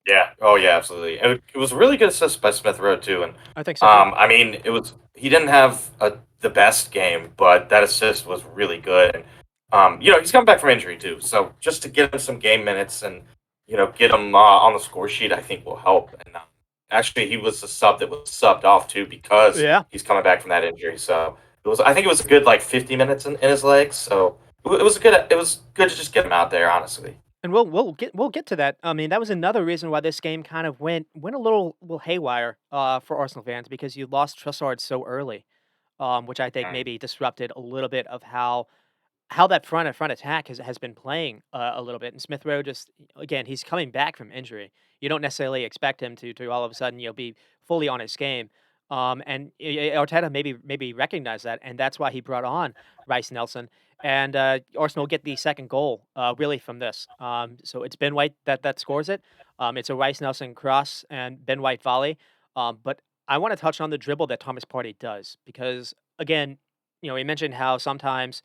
Yeah. Oh, yeah, absolutely. And it was a really good assist by Smith Rowe too. And I think so too. I mean, it was he didn't have the best game, but that assist was really good. And he's coming back from injury too, so just to get him some game minutes and get him on the score sheet, I think will help. And actually, he was the sub that was subbed off too because Yeah. he's coming back from that injury. So I think it was a good like 50 minutes in his legs. So it was good to just get him out there, honestly. And we'll get to that. I mean, that was another reason why this game kind of went a little haywire for Arsenal fans because you lost Trossard so early, which I think Mm. maybe disrupted a little bit of how that front attack has been playing a little bit. And Smith Rowe just again, he's coming back from injury. You don't necessarily expect him to all of a sudden be fully on his game. And Arteta maybe recognized that, and that's why he brought on Rice Nelson. And Arsenal get the second goal really from this. So it's Ben White that scores it. It's a Rice Nelson cross and Ben White volley. But I want to touch on the dribble that Thomas Partey does because again, he mentioned how sometimes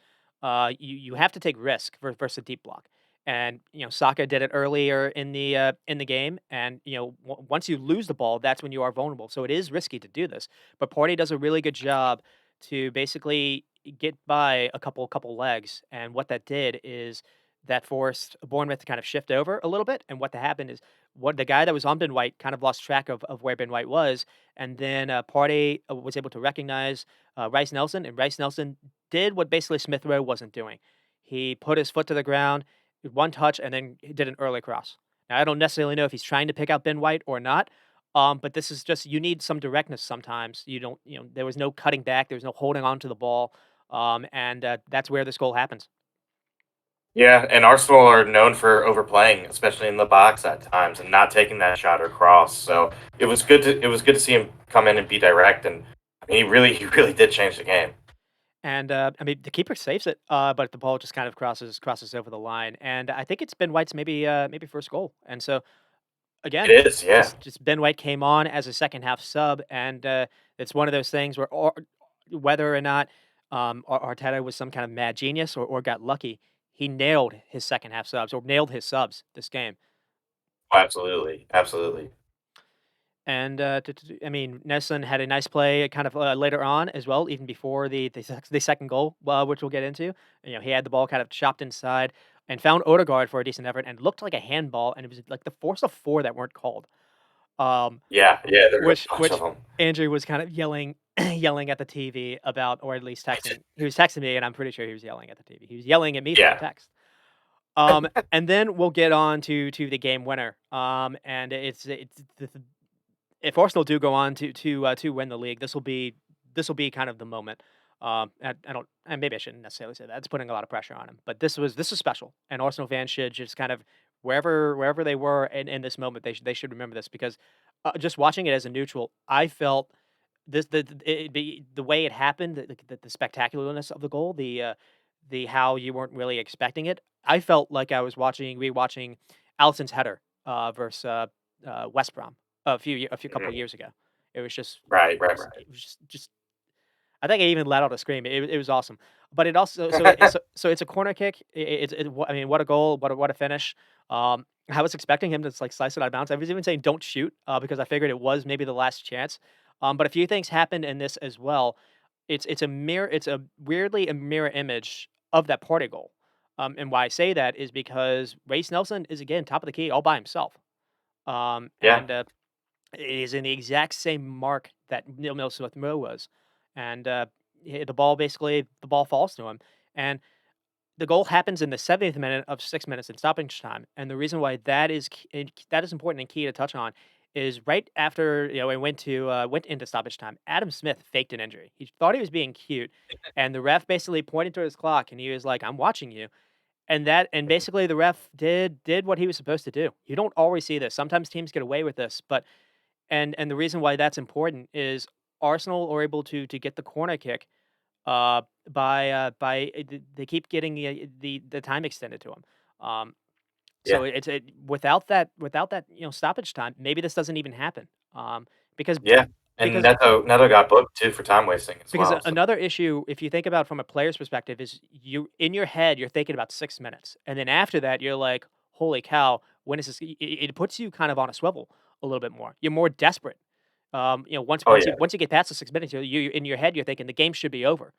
you have to take risk versus a deep block. And Saka did it earlier in the game, and once you lose the ball, that's when you are vulnerable. So it is risky to do this, but Partey does a really good job to basically get by a couple legs. And what that did is that forced Bournemouth to kind of shift over a little bit. And what happened is what the guy that was on Ben White kind of lost track of where Ben White was, and then Partey was able to recognize Rice Nelson, and Rice Nelson did what basically Smith Rowe wasn't doing. He put his foot to the ground, one touch, and then he did an early cross. Now, I don't necessarily know if he's trying to pick out Ben White or not, but this is just you need some directness sometimes. You don't, there was no cutting back, there was no holding on to the ball, and that's where this goal happens. Yeah, and Arsenal are known for overplaying, especially in the box at times, and not taking that shot or cross. So it was good to see him come in and be direct, and I mean, he really did change the game. And I mean, the keeper saves it, but the ball just kind of crosses over the line, and I think it's Ben White's maybe first goal. And so again, It is, yeah. just Ben White came on as a second half sub, and it's one of those things where whether or not Arteta was some kind of mad genius or got lucky, he nailed his second half subs or nailed his subs this game. Oh, absolutely, absolutely. And I mean, Nelson had a nice play kind of later on as well, even before the second goal, which we'll get into. He had the ball kind of chopped inside and found Odegaard for a decent effort and looked like a handball, and it was like the force of four that weren't called. um, Yeah, yeah, there's a bunch of which them. Andrew was kind of yelling yelling at the TV about, or at least texting. He was texting me, and I'm pretty sure he was yelling at the TV. He was yelling at me through a Yeah. text. And then we'll get on to the game winner. And it's if Arsenal do go on to win the league, this will be kind of the moment. I don't, and maybe I shouldn't necessarily say that. It's putting a lot of pressure on him, but this is special, and Arsenal fans should just kind of wherever they were in this moment, they should remember this because just watching it as a neutral, I felt this the way it happened, the spectacularness of the goal, the how you weren't really expecting it. I felt like I was rewatching Allison's header versus West Brom a few couple Mhm. years ago. It was just Right, right, right. it was just I think I even let out a scream. It was awesome. But it also so it's a corner kick. I mean, what a goal! What a finish! I was expecting him to like slice it out of bounds. I was even saying don't shoot because I figured it was maybe the last chance. But a few things happened in this as well. It's a mirror. It's a weirdly a mirror image of that party goal. And why I say that is because Race Nelson is again top of the key all by himself. Yeah, And it is in the exact same mark that Neil Smith Rowe was, and the ball falls to him, and the goal happens in the 70th minute of 6 minutes in stoppage time. And the reason why that is important and key to touch on is right after it went into stoppage time. Adam Smith faked an injury. He thought he was being cute, and the ref basically pointed to his clock, and he was like, "I'm watching you." And basically the ref did what he was supposed to do. You don't always see this. Sometimes teams get away with this, but and the reason why that's important is Arsenal are able to get the corner kick, they keep getting the time extended to them. So yeah, without that, stoppage time, maybe this doesn't even happen. Because yeah. And because Neto got booked too for time wasting as well. So another issue, if you think about from a player's perspective, is you in your head you're thinking about 6 minutes, and then after that you're like, "Holy cow! When is this?" It puts you kind of on a swivel a little bit more. You're more desperate. oh yeah, Once you get past the 6 minutes, you in your head you're thinking the game should be over.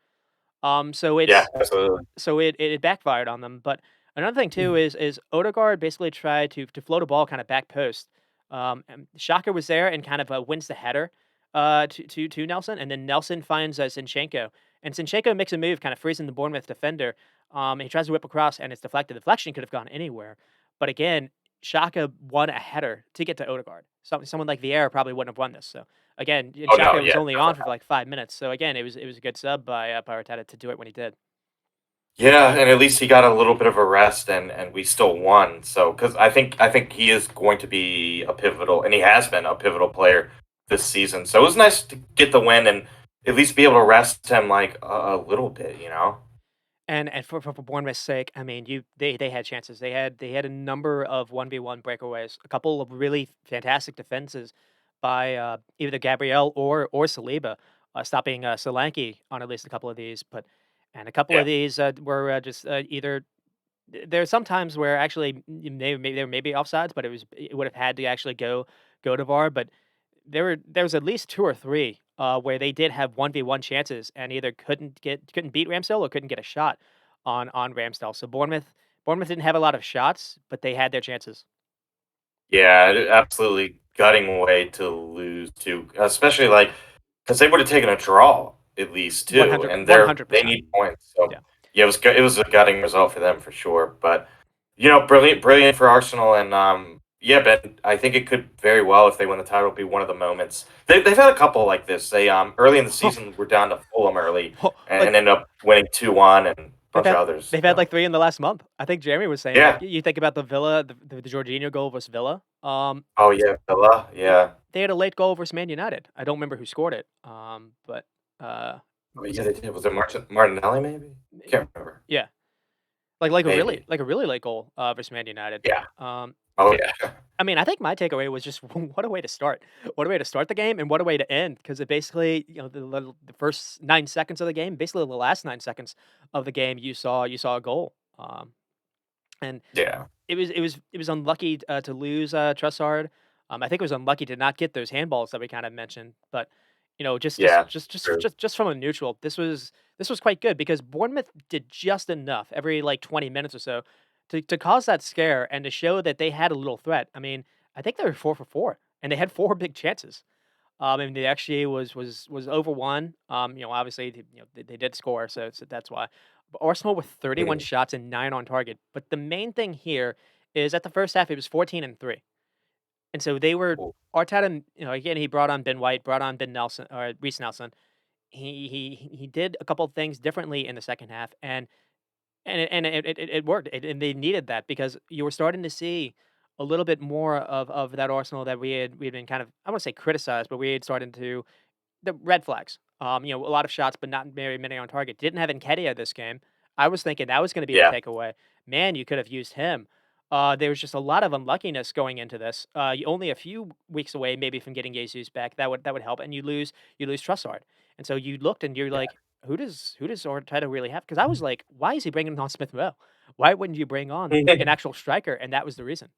So yeah, absolutely. it backfired on them. But another thing too is Odegaard basically tried to float a ball kind of back post. And Shaka was there and kind of wins the header to Nelson, and then Nelson finds Zinchenko, and Zinchenko makes a move, kind of freezing the Bournemouth defender. He tries to whip across, and it's deflected. The deflection could have gone anywhere, but again, Shaka won a header to get to Odegaard. Someone like Vieira probably wouldn't have won this. So again, and Oh no, Xhaka was yeah, only on for definitely. like 5 minutes. So again, it was a good sub by Arteta to do it when he did. Yeah, and at least he got a little bit of a rest, and we still won. So because I think he is going to be a pivotal, and he has been a pivotal player this season. So it was nice to get the win and at least be able to rest him like a little bit, you know. And for Bournemouth's sake, I mean, they had chances. They had a number of 1v1 breakaways, a couple of really fantastic defenses by either Gabriel or Saliba, stopping Solanke on at least a couple of these. But and a couple Yeah, of these were just either there are some times where actually there may be offsides, but it would have had to actually go to VAR. But there was at least 2 or 3, where they did have 1v1 chances and either couldn't beat Ramsdale or couldn't get a shot on Ramsdale. So Bournemouth didn't have a lot of shots, but they had their chances. yeah, absolutely gutting way to lose to, especially like because they would have taken a draw at least too, 100 and they 100%. need points. So Yeah. yeah, it was good. It was a gutting result for them for sure. But brilliant for Arsenal, and yeah, Ben, I think it could very well if they win the title be one of the moments. They've had a couple like this. They early in the season were down to Fulham early Like and ended up winning 2-1 and a they've bunch of had others. they've had like 3 in the last month. I think Jeremy was saying like Yeah. you think about the Villa, the Jorginho goal versus Villa. Oh yeah, Villa. They Yeah. they had a late goal versus Man United. I don't remember who scored it. But Oh was yeah, it? they did. Was it Martinelli? Maybe. Can't remember. Yeah, Maybe. like a really late goal versus Man United. Yeah. Um, Oh yeah. I mean, I think my takeaway was just what a way to start. What a way to start the game and what a way to end because it basically, the first 9 seconds of the game, basically the last 9 seconds of the game, you saw a goal. And Yeah. it was unlucky to lose Trussard. I think it was unlucky to not get those handballs that we kind of mentioned, but Yeah. True. just from a neutral, this was quite good because Bournemouth did just enough every like 20 minutes or so to cause that scare and to show that they had a little threat. I mean, I think they were 4 for 4 and they had 4 big chances. And the XG was over 1. Obviously, they did score, so that's why. But Arsenal with 31 Mhm. shots and 9 on target. But the main thing here is at the first half, it was 14 and 3. And so they were Cool. Arteta, again, he brought on Ben White, brought on Ben Nelson or Reece Nelson. He did a couple of things differently in the second half, and it worked, and they needed that because you were starting to see a little bit more of that Arsenal that we had been kind of, I wouldn't say criticized, but we had started to the red flags. A lot of shots, but not very many on target. Didn't have Nketiah this game. I was thinking that was going to be the Yeah. takeaway. Man, you could have used him. There was just a lot of unluckiness going into this. You only a few weeks away, maybe from getting Jesus back. That would help, and you lose Trussard. And so you looked and you're like, who does Arteta really have? Because I was like, why is he bringing on Smith Rowe? Why wouldn't you bring on an Yeah. actual striker? And that was the reason.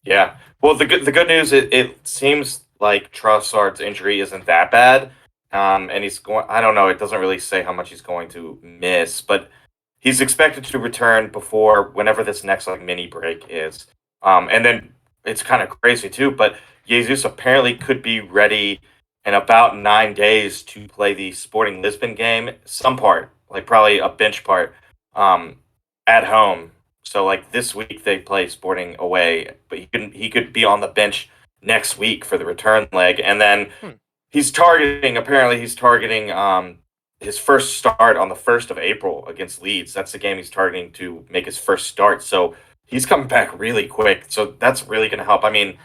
Yeah. Well, the good news, it seems like Trossard's injury isn't that bad. And he's going. I don't know. It doesn't really say how much he's going to miss, but he's expected to return before whenever this next like mini break is. And then it's kind of crazy too. But Jesus apparently could be ready in about 9 days to play the Sporting Lisbon game. Some part, like probably a bench part, um, at home. So like this week they play Sporting away, but he could be on the bench next week for the return leg, and then Hmm. he's targeting his first start on the 1st of April against Leeds. That's the game he's targeting to make his first start. So he's coming back really quick. So that's really going to help. I mean,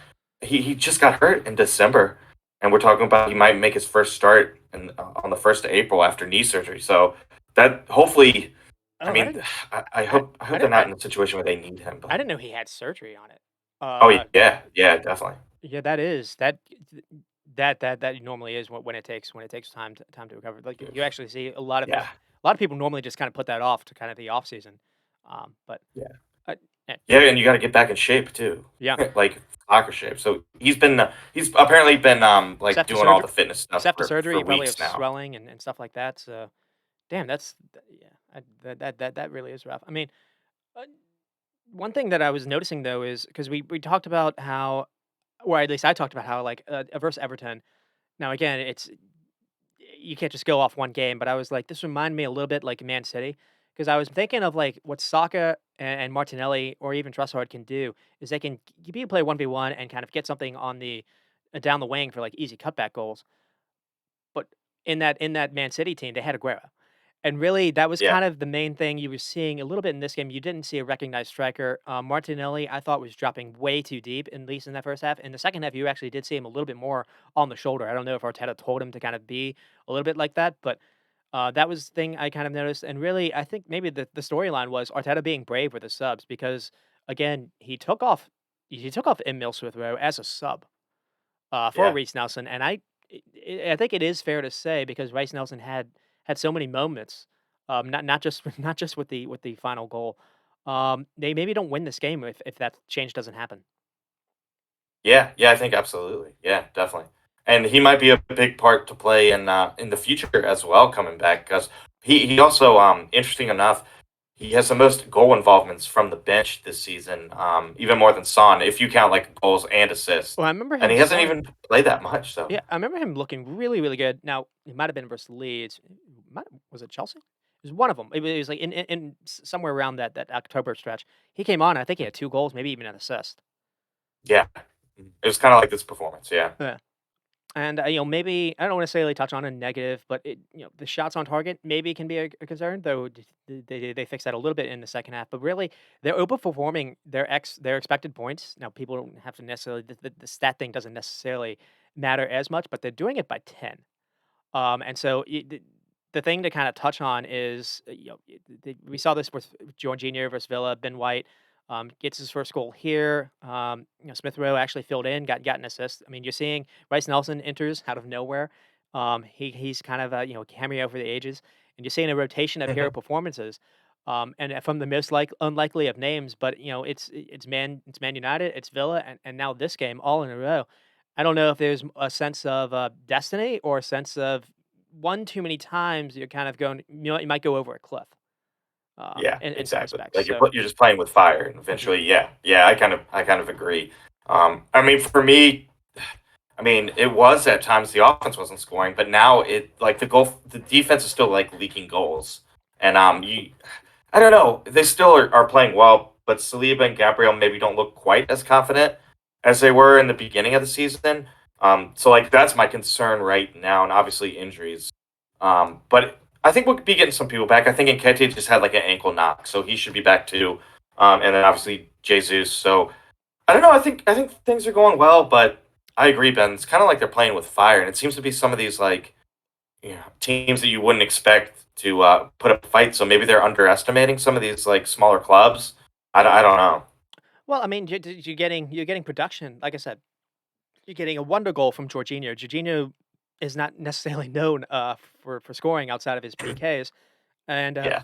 he just got hurt in December, and we're talking about he might make his first start on the 1st of April after knee surgery. So that hopefully, I Oh, I mean, didn't. I I hope I I hope they're didn't. not in a situation where they need him. I But didn't know he had surgery on it. oh Uh, yeah, yeah, definitely. yeah, that normally is when it takes time to recover. Like you actually see Yeah, a lot of people normally just kind of put that off to kind of the off season. But yeah. uh, eh, Yeah, and you got to get back in shape too, yeah, like soccer shape. So he's apparently been like except the doing all surgery, the fitness stuff except the for surgery, you probably have weeks now. swelling and stuff like that. So damn, yeah, that really is rough. I mean, uh, one thing that I was noticing though is because we talked about how, or at least I talked about how like versus Everton. Now again, it's you can't just go off one game, but I was like, this reminded me a little bit like Man City because I was thinking of like what Saka and Martinelli or even Trossard can do is they can you play 1v1 and kind of get something on the down the wing for like easy cutback goals. But in that Man City team, they had Aguero. And really, that was Yeah, kind of the main thing you were seeing a little bit in this game. You didn't see a recognized striker. Martinelli, I thought, was dropping way too deep, at least in that first half. In the second half, you actually did see him a little bit more on the shoulder. I don't know if Arteta told him to kind of be a little bit like that, but that was the thing I kind of noticed. And really, I think maybe the storyline was Arteta being brave with the subs because, again, he took off Emil Smith Rowe as a sub for yeah, Reece Nelson, and I think it is fair to say because Rice Nelson had so many moments, not just not just with the final goal. They maybe don't win this game if that change doesn't happen. yeah, yeah. I think absolutely. Yeah, definitely. And he might be a big part to play in the future as well, coming back because he also interesting enough. He has the most goal involvements from the bench this season, even more than Son, if you count like goals and assists. Well, I remember And him he hasn't scoring. even played that much, so Yeah, I remember him looking really, really good. Now it might have been versus Leeds. Was it Chelsea? It was one of them. It was like in somewhere around that October stretch. He came on. I think he had 2 goals, maybe even an assist. yeah. It was kind of like this performance, yeah. Yeah. And, maybe I don't necessarily touch on a negative, but the shots on target maybe can be a concern, though they fixed that a little bit in the second half. But really, they're overperforming their expected points. Now, people don't have to necessarily the stat thing doesn't necessarily matter as much, but they're doing it by 10. And so the thing to kind of touch on is, we saw this with Jorginho versus Villa. Ben White gets his first goal here. Smith Rowe actually filled in, got an assist. I mean, you're seeing Rice Nelson enters out of nowhere. He's kind of a cameo for the ages, and you're seeing a rotation of hero performances. And from the most unlikely of names, but it's Man United, it's Villa, and now this game all in a row. I don't know if there's a sense of, destiny or a sense of one too many times you're kind of going you might go over a cliff, Yeah, in some exactly. respects, Like so you're just playing with fire, and mhm. eventually, yeah, yeah. I kind of agree. I mean, for me, I mean, it was at times the offense wasn't scoring, but now the defense is still like leaking goals, and I don't know, they still are playing well, but Saliba and Gabriel maybe don't look quite as confident as they were in the beginning of the season. So like that's my concern right now, and obviously injuries. But I think we'll be getting some people back. I think Nketiah just had like an ankle knock, so he should be back too. And then obviously Jesus. So I don't know. I think things are going well, but I agree, Ben. It's kind of like they're playing with fire, and it seems to be some of these like teams that you wouldn't expect to put up a fight. So maybe they're underestimating some of these like smaller clubs. I don't know. Well, I mean, you're getting production. Like I said, you're getting a wonder goal from Jorginho. Jorginho is not necessarily known for scoring outside of his PKs, and Yeah,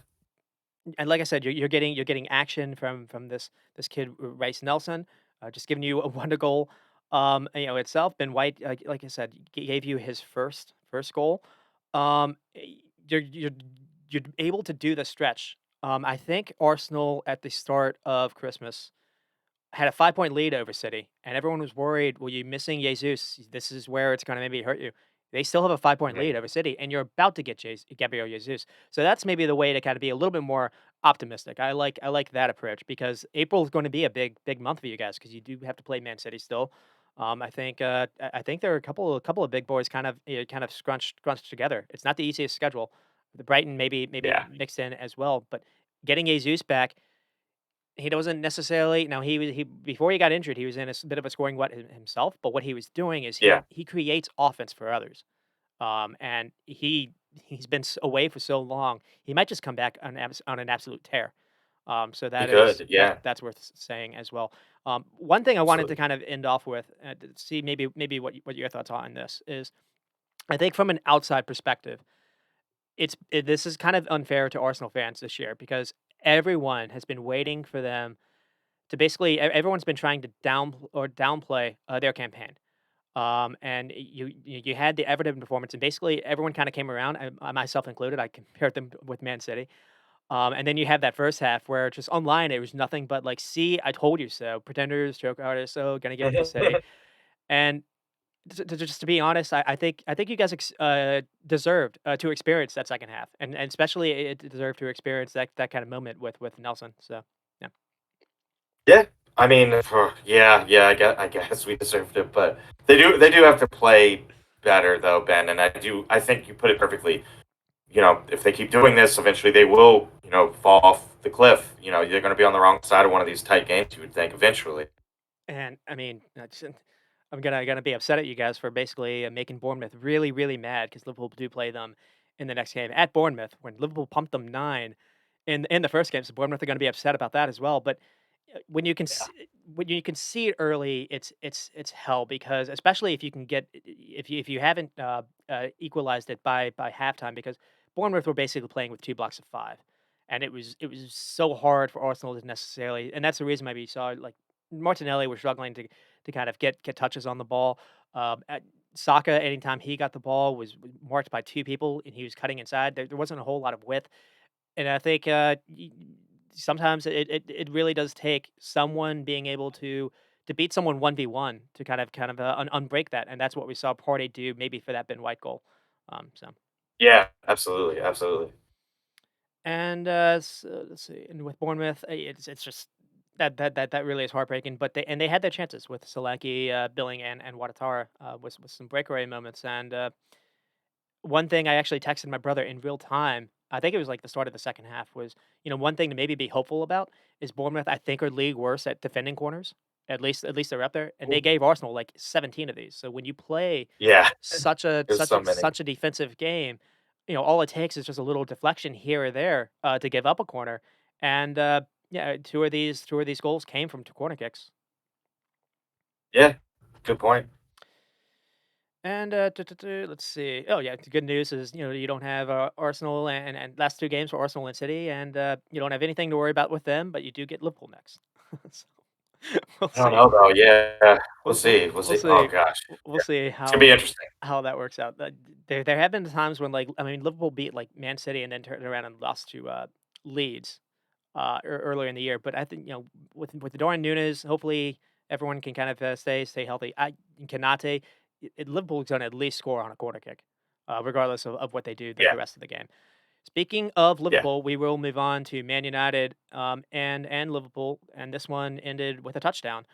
like I said, you're getting action from this kid Rice Nelson, just giving you a wonder goal. Itself. Ben White, like I said, gave you his first goal. You're able to do the stretch. I think Arsenal at the start of Christmas had a 5-point lead over City, and everyone was worried, "Well, you're missing Jesus. This is where it's gonna maybe hurt you." They still have a 5-point mhm, lead over City, and you're about to get Gabriel Jesus. So that's maybe the way to kinda be a little bit more optimistic. I like that approach because April is gonna be a big month for you guys because you do have to play Man City still. I think there are a couple of big boys kind of scrunched together. It's not the easiest schedule. The Brighton maybe yeah, mixed in as well, but getting Jesus back he doesn't necessarily now he before he got injured, he was in bit of a scoring rut himself, but what he was doing is he yeah. he creates offense for others. And he's been away for so long, he might just come back on an absolute tear. So He that is could. that Yeah, that's worth saying as well. One thing I wanted to absolutely. kind of end off with, to see maybe what your thoughts are on this is, I think from an outside perspective, this is kind of unfair to Arsenal fans this year because everyone has been waiting for them to basically everyone's been trying to downplay their campaign. And you had the Everton performance, and basically everyone kind of came around, I myself included. I compared them with Man City, and then you have that first half where just online it was nothing but like, "See, I told you so." Pretenders, joke artists, oh, gonna give it to City. And just to be honest, I think you guys deserved to experience that second half, and especially it deserved to experience that kind of moment with Nelson. So yeah. Yeah, I mean, yeah. I guess we deserved it, but they do have to play better though, Ben. And I think you put it perfectly. If they keep doing this, eventually they will, fall off the cliff. They're going to be on the wrong side of one of these tight games. You would think eventually. And I mean, I'm gonna be upset at you guys for basically making Bournemouth really, really mad because Liverpool do play them in the next game at Bournemouth when Liverpool pumped them 9 in the first game. So Bournemouth are gonna be upset about that as well. But Yeah. when you can see it early, it's hell because especially if you can get if you haven't equalized it by halftime because Bournemouth were basically playing with 2 blocks of 5. And it was so hard for Arsenal to necessarily, and that's the reason maybe you saw like Martinelli was struggling to kind of get touches on the ball. At Saka, anytime he got the ball, was marked by 2 people, and he was cutting inside. There wasn't a whole lot of width, and I think, sometimes it really does take someone being able to beat someone 1v1 to kind of unbreak that, and that's what we saw Partey do maybe for that Ben White goal. So Yeah, absolutely, absolutely. let's see, and with Bournemouth, it's just that really is heartbreaking. But they had their chances with Solanke, Billing, and Watatara, with some breakaway moments. And one thing I actually texted my brother in real time, I think it was like the start of the second half, was one thing to maybe be hopeful about is Bournemouth. I think are league worst at defending corners. At least they're up there, and they Ooh. gave Arsenal like 17 of these. So when you play Yeah, such a there's such so a many. such a defensive game, all it takes is just a little deflection here or there, to give up a corner, and, yeah, two of these goals came from 2 corner kicks. Yeah, good point. And, let's see. Oh, yeah, the good news is, you don't have, Arsenal and last 2 games for Arsenal and City, and, you don't have anything to worry about with them, but you do get Liverpool next. So, we'll I don't see. know though. Yeah, we'll We'll see. We'll we'll see. Oh see. gosh, We'll yeah, see it's gonna be how interesting. that works out. There have been times when, like, I mean, Liverpool beat, like, Man City and then turned around and lost to, Leeds, earlier in the year, but I think, with Darwin Núñez, hopefully everyone can kind of, stay healthy. Konate, Liverpool's gonna at least score on a corner kick, regardless of what they do the Yeah, rest of the game. Speaking of yeah. Liverpool, we will move on to Man United, and Liverpool, and this one ended with a touchdown.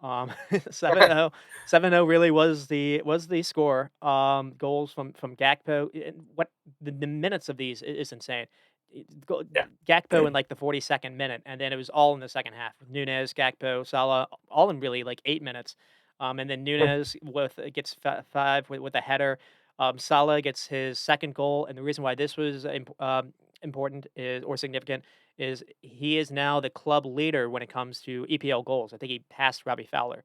Um, 7-0. 7-0 really was the score. Goals from Gakpo. And what the minutes of these is insane. Yeah. Gakpo in like the 42nd minute, and then it was all in the second half. Nunez, Gakpo, Salah, all in really like 8 minutes. And then Nunez gets five with a header. Salah gets his second goal, and the reason why this was important is or significant is he is now the club leader when it comes to EPL goals. I think he passed Robbie Fowler,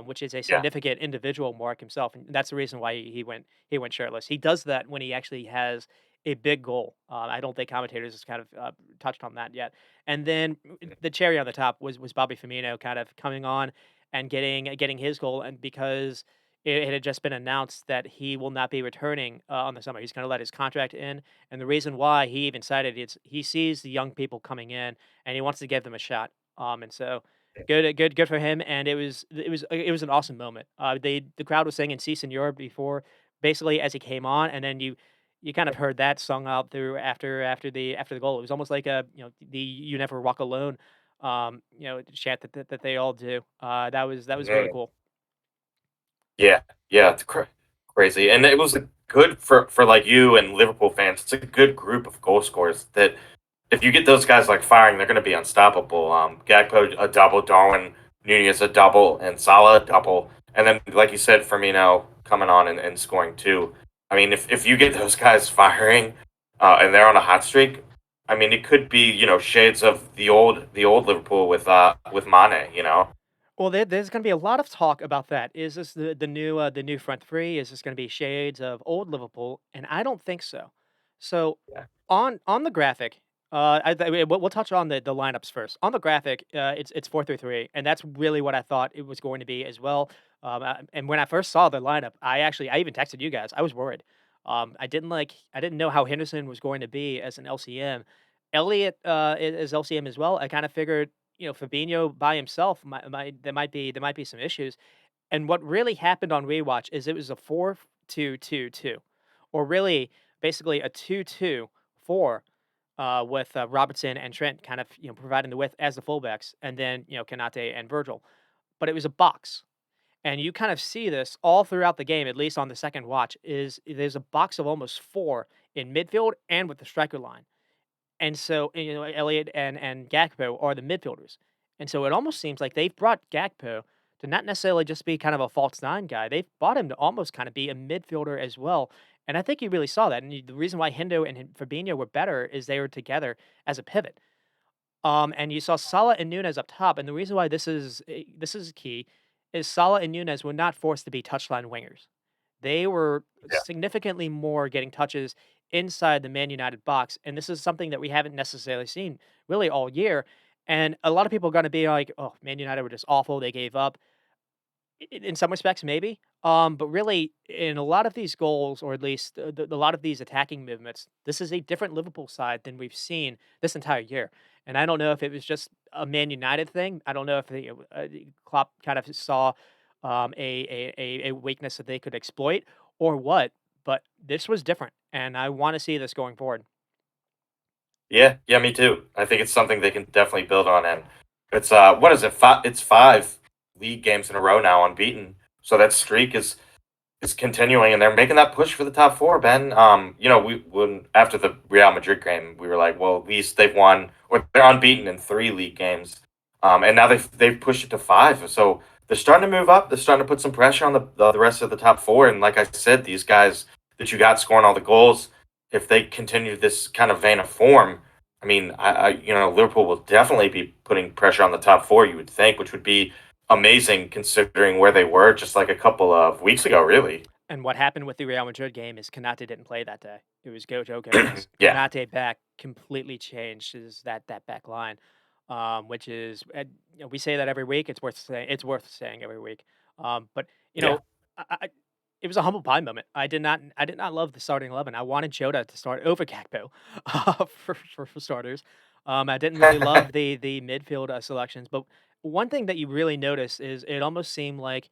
which is a Yeah. significant individual mark himself, and that's the reason why he went shirtless. He does that when he actually has a big goal. I don't think commentators has kind of touched on that yet. And then the cherry on the top was Bobby Firmino kind of coming on and getting his goal, and because it had just been announced that he will not be returning on the summer. He's going to let his contract in, and the reason why he even cited it's he sees the young people coming in and he wants to give them a shot. And so good for him. And it was an awesome moment. The crowd was singing "Si Senor" before, basically as he came on, and then you kind of heard that sung out through after the goal. It was almost like the "You Never Walk Alone" chant that they all do. That was really Mhm. cool. Yeah, yeah, it's crazy, and it was a good for like you and Liverpool fans. It's a good group of goal scorers that if you get those guys like firing, they're going to be unstoppable. Gakpo a double, Darwin Nunez a double, and Salah a double, and then like you said, Firmino coming on and scoring two. I mean, if you get those guys firing, and they're on a hot streak, I mean, it could be shades of the old Liverpool with Mane. Well, there's going to be a lot of talk about that. Is this the new front three? Is this going to be shades of old Liverpool? And I don't think so. So Yeah, on the graphic, we'll touch on the lineups first. On the graphic, it's 4-3-3, and that's really what I thought it was going to be as well. And when I first saw the lineup, I even texted you guys. I was worried. I didn't know how Henderson was going to be as an LCM. Elliot is LCM as well. I kind of figured Fabinho by himself there might be some issues. And what really happened on rewatch is it was a 4-2-2-2, or really basically a 2-2-4 with Robertson and Trent kind of providing the width as the fullbacks, and then Kanate and Virgil. But it was a box, and you kind of see this all throughout the game. At least on the second watch, is there's a box of almost four in midfield and with the striker line. And so, Elliott and Gakpo are the midfielders. And so it almost seems like they've brought Gakpo to not necessarily just be kind of a false nine guy. They've brought him to almost kind of be a midfielder as well. And I think you really saw that. And the reason why Hendo and Fabinho were better is they were together as a pivot. And you saw Salah and Nunez up top. And the reason why this is key is Salah and Nunez were not forced to be touchline wingers. They were yeah, significantly more getting touches inside the Man United box, and this is something that we haven't necessarily seen really all year. And a lot of people are going to be like, "Oh, Man United were just awful. They gave up." In some respects, maybe. But really, in a lot of these goals, or at least a lot of these attacking movements, this is a different Liverpool side than we've seen this entire year. And I don't know if it was just a Man United thing. I don't know if Klopp kind of saw a weakness that they could exploit or what. But this was different, and I want to see this going forward. yeah, yeah. Me too. I think it's something they can definitely build on, and it's what is it? It's five league games in a row now unbeaten. So that streak is continuing, and they're making that push for the top four. Ben, we when after the Real Madrid game, we were like, well, at least they've won or they're unbeaten in three league games, and now they've pushed it to five. So they're starting to move up. They're starting to put some pressure on the rest of the top four. And like I said, these guys that you got scoring all the goals, if they continue this kind of vein of form, I mean, Liverpool will definitely be putting pressure on the top four. You would think, which would be amazing considering where they were just like a couple of weeks ago, really. And what happened with the Real Madrid game is Kanate didn't play that day. It was Gojo Gomez. Yeah, Kanate back completely changed that back line, which is we say that every week. It's worth saying. It's worth saying every week. But you yeah. know, I, it was a humble pie moment. I did not love the starting 11. I wanted Jota to start over Gakpo for starters. I didn't really love the midfield selections, but one thing that you really notice is it almost seemed like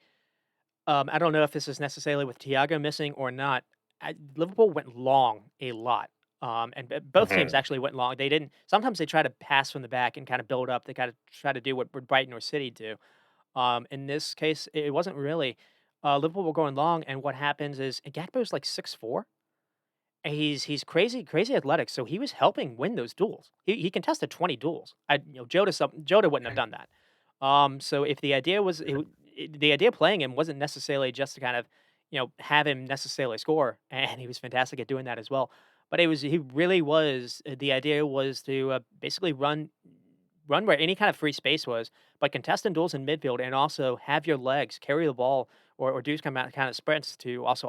I don't know if this is necessarily with Thiago missing or not. Liverpool went long a lot, and both teams Mhm. actually went long. They didn't. Sometimes they try to pass from the back and kind of build up. They kind of try to do what Brighton or City do. In this case, it wasn't really. Liverpool were going long, and what happens is Gakpo's like 6'4". And he's crazy athletic, so he was helping win those duels. He contested 20 duels. Jota wouldn't have done that. So if the idea was the idea of playing him wasn't necessarily just to kind of, have him necessarily score, and he was fantastic at doing that as well. But he really was the idea was to basically run where any kind of free space was, but contest in duels in midfield and also have your legs carry the ball or do kind of sprints to also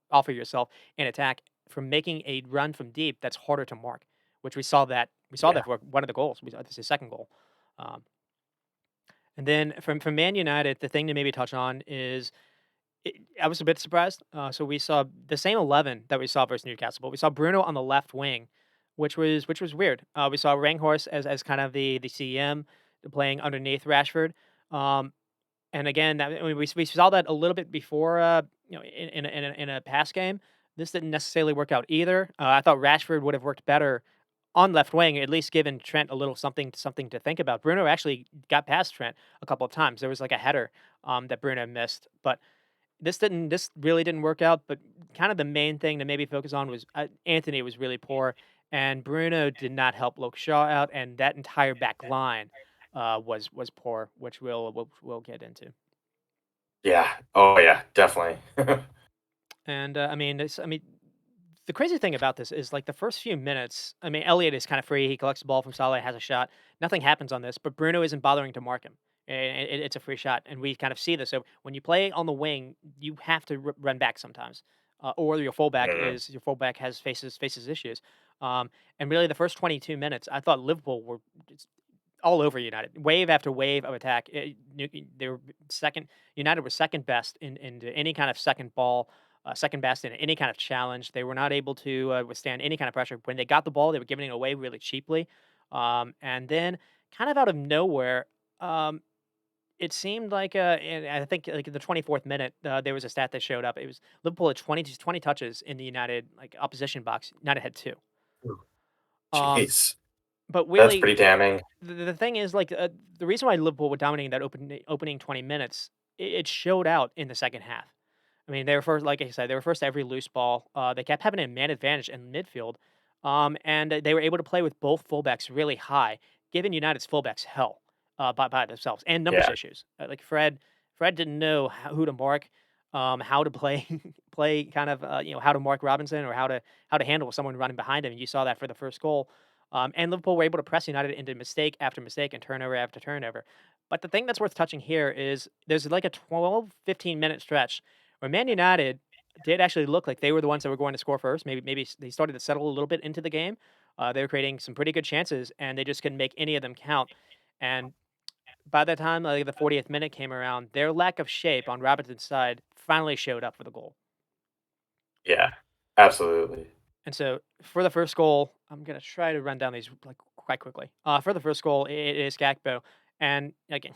offer yourself an attack from making a run from deep that's harder to mark, which we saw that Yeah. for one of the goals. This is the second goal. Um, and then from Man United, the thing to maybe touch on is I was a bit surprised. So we saw the same 11 that we saw versus Newcastle, but we saw Bruno on the left wing, which was weird. We saw Ranghorst as kind of the CM playing underneath Rashford. Um, and again, that I mean, we saw that a little bit before, in a pass game. This didn't necessarily work out either. I thought Rashford would have worked better on left wing, at least given Trent a little something to think about. Bruno actually got past Trent a couple of times. There was like a header that Bruno missed, but this really didn't work out. But kind of the main thing to maybe focus on was Anthony was really poor, and Bruno did not help Luke Shaw out, and that entire back line was poor, which we'll get into. Yeah. Oh yeah, definitely. And the crazy thing about this is like the first few minutes. I mean, Elliott is kind of free. He collects the ball from Salah, has a shot. Nothing happens on this, but Bruno isn't bothering to mark him. It's a free shot, and we kind of see this. So when you play on the wing, you have to run back sometimes, or Mhm. your fullback has faces issues. Um, and really, the first 22 minutes, I thought Liverpool were just all over United, wave after wave of attack. They were second. United was second best in any kind of second ball, second best in any kind of challenge. They were not able to withstand any kind of pressure. When they got the ball, they were giving it away really cheaply. And then, kind of out of nowhere, um, it seemed like, and I think like in the 24th minute, there was a stat that showed up. It was Liverpool had 20 touches in the United like opposition box. United had two. Ooh, Um, jeez. but That's really, pretty damning. the thing is, like, the reason why Liverpool were dominating that opening 20 minutes, it showed out in the second half. I mean, they were first, like I said, they were first to every loose ball. They kept having a man advantage in midfield, and they were able to play with both fullbacks really high, giving United's fullbacks hell by themselves and numbers Yeah. issues. Like Fred didn't know who to mark, how to play play kind of how to mark Robinson or how to handle someone running behind him. And you saw that for the first goal. And Liverpool were able to press United into mistake after mistake and turnover after turnover. But the thing that's worth touching here is there's like a 12-15 minute stretch where Man United did actually look like they were the ones that were going to score first. Maybe they started to settle a little bit into the game. They were creating some pretty good chances, and they just couldn't make any of them count. And by the time the 40th minute came around, their lack of shape on Robinson's side finally showed up for the goal. Yeah. Absolutely. And so for the first goal, I'm gonna try to run down these like quite quickly. For the first goal, it is Gakpo, and again,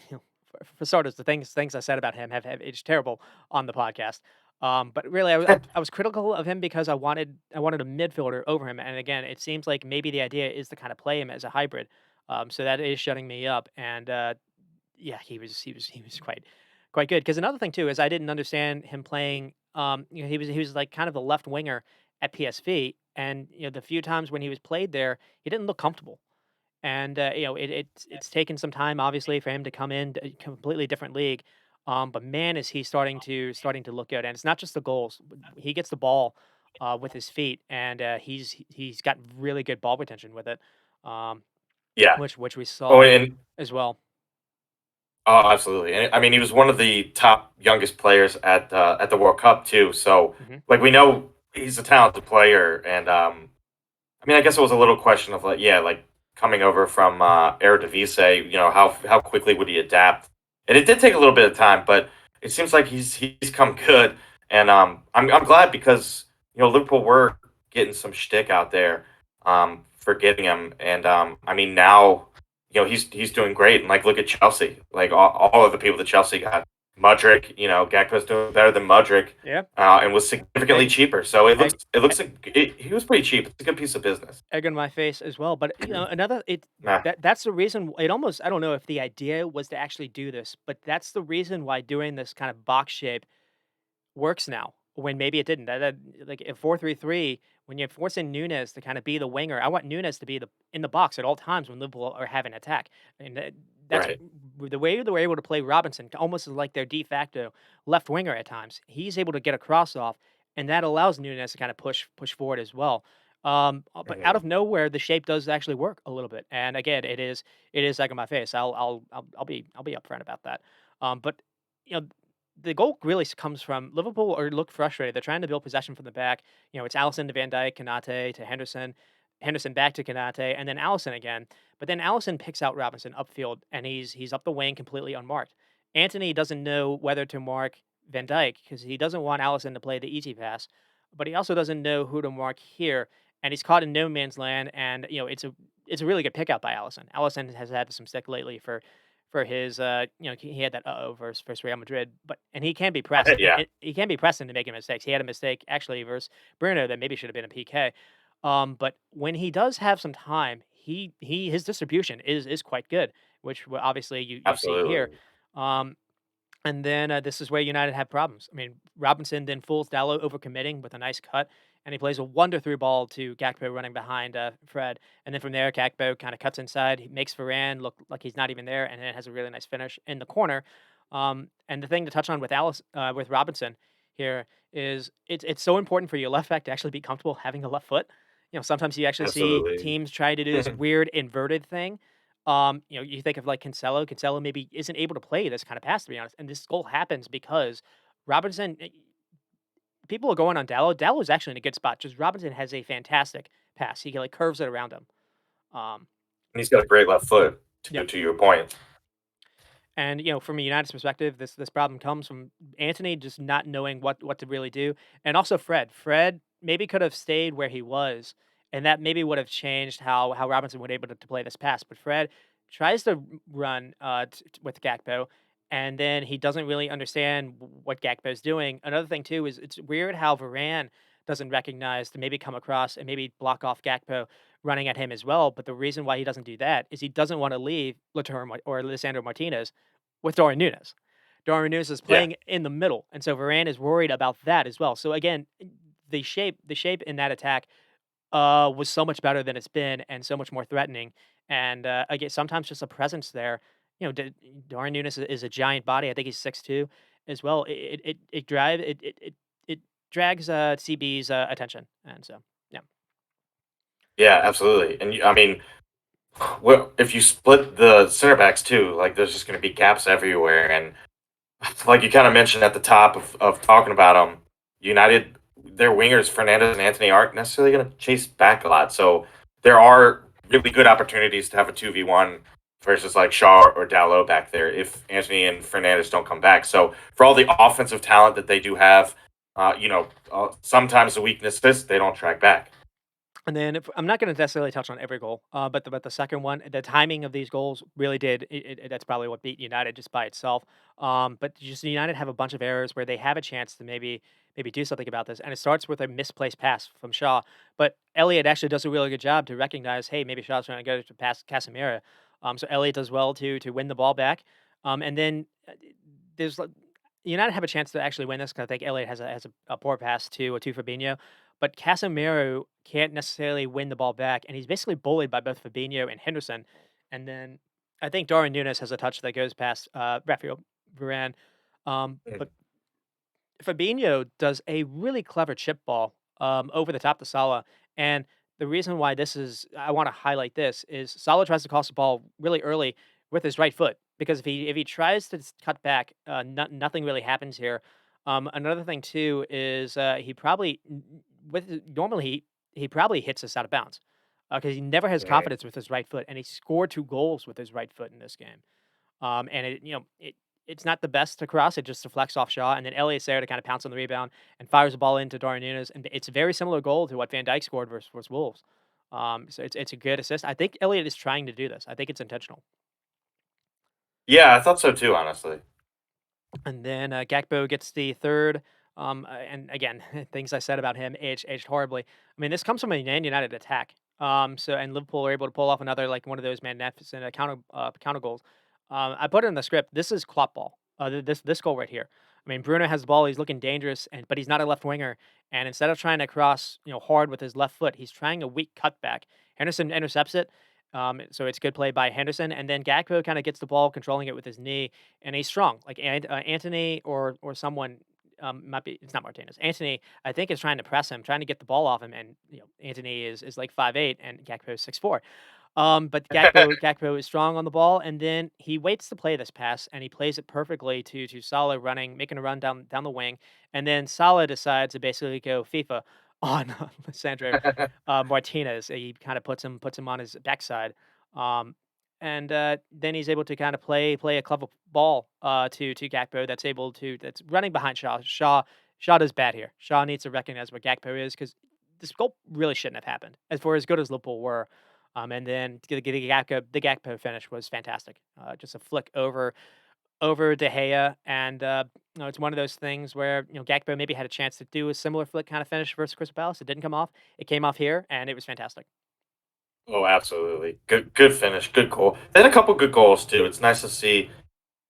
for starters, the things I said about him have aged terrible on the podcast. But really, I was critical of him because I wanted a midfielder over him, and again, it seems like maybe the idea is to kind of play him as a hybrid. So that is shutting me up, and yeah, he was quite good. Because another thing too is I didn't understand him playing. He was like kind of the left winger at PSV, and the few times when he was played there, he didn't look comfortable. And it's taken some time, obviously, for him to come in to a completely different league. But man, is he starting to look good, and it's not just the goals. He gets the ball with his feet, and he's got really good ball retention with it, um, Yeah. which we Oh, saw and as well. oh, absolutely. And I mean, he was one of the top youngest players at the World Cup too. So, Hmm. like, we know he's a talented player, and I mean, I guess it was a little question of like, yeah, like coming over from Eredivisie, how quickly would he adapt? And it did take a little bit of time, but it seems like he's come good, and I'm glad because Liverpool were getting some shtick out there for getting him, and I mean now he's doing great, and like look at Chelsea, like all of the people that Chelsea got. Mudrick, Gakpo's doing better than Mudrick, Yeah. and was significantly Egg, cheaper. So egg, it looks like he was pretty cheap. It's a good piece of business. egg on my face as well. But another Nah, that's the reason. It almost I don't know if the idea was to actually do this, but that's the reason why doing this kind of box shape works now when maybe it didn't. That like in 4-3-3, when you're forcing Nunes to kind of be the winger, I want Nunes to be in the box at all times when Liverpool are having attack. And that's right. the way they were able to play Robinson almost as like their de facto left winger at times. He's able to get a cross off, and that allows Nunes to kind of push forward as well. But out Mhm. of nowhere, the shape does actually work a little bit. And again, it is like in my face. I'll be upfront about that. But you know the goal really comes from Liverpool or look frustrated. They're trying to build possession from the back. It's Allison to Van Dijk, Kanate to Henderson, Henderson back to Kanate, and then Allison again. But then Allison picks out Robinson upfield, and he's up the wing completely unmarked. Anthony doesn't know whether to mark Van Dijk because he doesn't want Allison to play the easy pass, but he also doesn't know who to mark here, and he's caught in no man's land. And it's a really good pick out by Allison. Allison has had some stick lately for his, he had that versus Real Madrid, and he can be pressed, Yeah, and he can be pressed into making mistakes. He had a mistake actually versus Bruno that maybe should have been a PK. But when he does have some time, his distribution is quite good, which obviously you see here. absolutely. Um, and then this is where United have problems. I mean, Robinson then fools Dallo overcommitting with a nice cut, and he plays a wonder through ball to Gakpo running behind Fred. And then from there, Gakpo kind of cuts inside, he makes Varane look like he's not even there, and then it has a really nice finish in the corner. And the thing to touch on with with Robinson here is it's so important for your left back to actually be comfortable having a left foot. Sometimes you actually see Absolutely. teams try to do this weird inverted thing you think of like Cancelo. Cancelo maybe isn't able to play this kind of pass, to be honest. And this goal happens because Robinson. People are going on Dallo. Dallo is actually in a good spot. Just Robinson has a fantastic pass. He like curves it around him. Um, And he's got a great left foot, yeah. to your point. And from a United's perspective, this problem comes from Anthony just not knowing what to really do, and also Fred. Fred maybe could have stayed where he was, and that maybe would have changed how Robinson would able to play this pass. But Fred tries to run with Gakpo, and then he doesn't really understand what Gakpo's doing. Another thing too is it's weird how Varane doesn't recognize to maybe come across and maybe block off Gakpo running at him as well. But the reason why he doesn't do that is he doesn't want to leave Latour or Lisandro Martinez with Darwin Nunes. Darwin Nunes is Yeah. playing in the middle, and so Varane is worried about that as well. So again, the shape in that attack was so much better than it's been, and so much more threatening. And again, sometimes just a presence there. Darwin Nunes is a giant body. I think he's 6'2" as well. It drags CB's attention, and so yeah. Yeah, absolutely. And I mean, well, if you split the center backs too, like there's just going to be gaps everywhere. And like you kind of mentioned at the top of talking about them, United, their wingers, Fernandez and Anthony, aren't necessarily going to chase back a lot. So there are really good opportunities to have a 2v1 versus like Shaw or Dalot back there if Anthony and Fernandez don't come back. So for all the offensive talent that they do have, sometimes the weakness is they don't track back. And then I'm not going to necessarily touch on every goal, but the second one, the timing of these goals really did. That's probably what beat United just by itself. But just United have a bunch of errors where they have a chance to maybe do something about this, and it starts with a misplaced pass from Shaw. But Elliott actually does a really good job to recognize, hey, maybe Shaw's trying to go to pass Casemiro. So Elliott does well to win the ball back. And then there's United have a chance to actually win this because I think Elliott has a poor pass to Fabinho, but Casemiro can't necessarily win the ball back, and he's basically bullied by both Fabinho and Henderson. And then I think Darwin Núñez has a touch that goes past Rafael Varane, but Mhm. Fabinho does a really clever chip ball over the top to Salah, and the reason why this is I want to highlight this is Salah tries to cross the ball really early with his right foot because if he tries to cut back, nothing really happens here. Another thing too is he probably normally he probably hits us out of bounds because he never has Mhm. confidence with his right foot, and he scored 2 goals with his right foot in this game. And it's not the best to cross. It just deflects off Shaw, and then Elliott's there to kind of pounce on the rebound and fires the ball into Darwin Núñez, and it's a very similar goal to what Van Dijk scored versus Wolves. So it's a good assist. I think Elliott is trying to do this. I think it's intentional. Yeah, I thought so too, honestly. And then Gakpo gets the third. And again, things I said about him aged horribly. I mean, this comes from a Man United attack. And Liverpool are able to pull off another like one of those magnificent counter goals. I put it in the script. This is Klopp ball. This goal right here. I mean, Bruno has the ball. He's looking dangerous, but he's not a left winger. And instead of trying to cross, hard with his left foot, he's trying a weak cutback. Henderson intercepts it. So it's good play by Henderson, and then Gakpo kind of gets the ball, controlling it with his knee, and he's strong. Like Anthony or someone might be. It's not Martinez. Anthony, I think, is trying to press him, trying to get the ball off him, and Anthony is like 5'8", and Gakpo is 6'4". But Gakpo is strong on the ball, and then he waits to play this pass, and he plays it perfectly to Salah running, making a run down the wing, and then Salah decides to basically go FIFA on Sandro Martinez. He kind of puts him on his backside, um, and then he's able to kind of play a clever ball to Gakpo that's running behind Shaw. Shaw does bad here. Shaw needs to recognize what Gakpo is because this goal really shouldn't have happened. As for as good as Liverpool were, and then the Gakpo finish was fantastic. Just a flick over De Gea, and it's one of those things where Gakpo maybe had a chance to do a similar flick kind of finish versus Crystal Palace. It didn't come off. It came off here, and it was fantastic. Oh, absolutely. Good finish. Good goal. They had a couple good goals too. It's nice to see,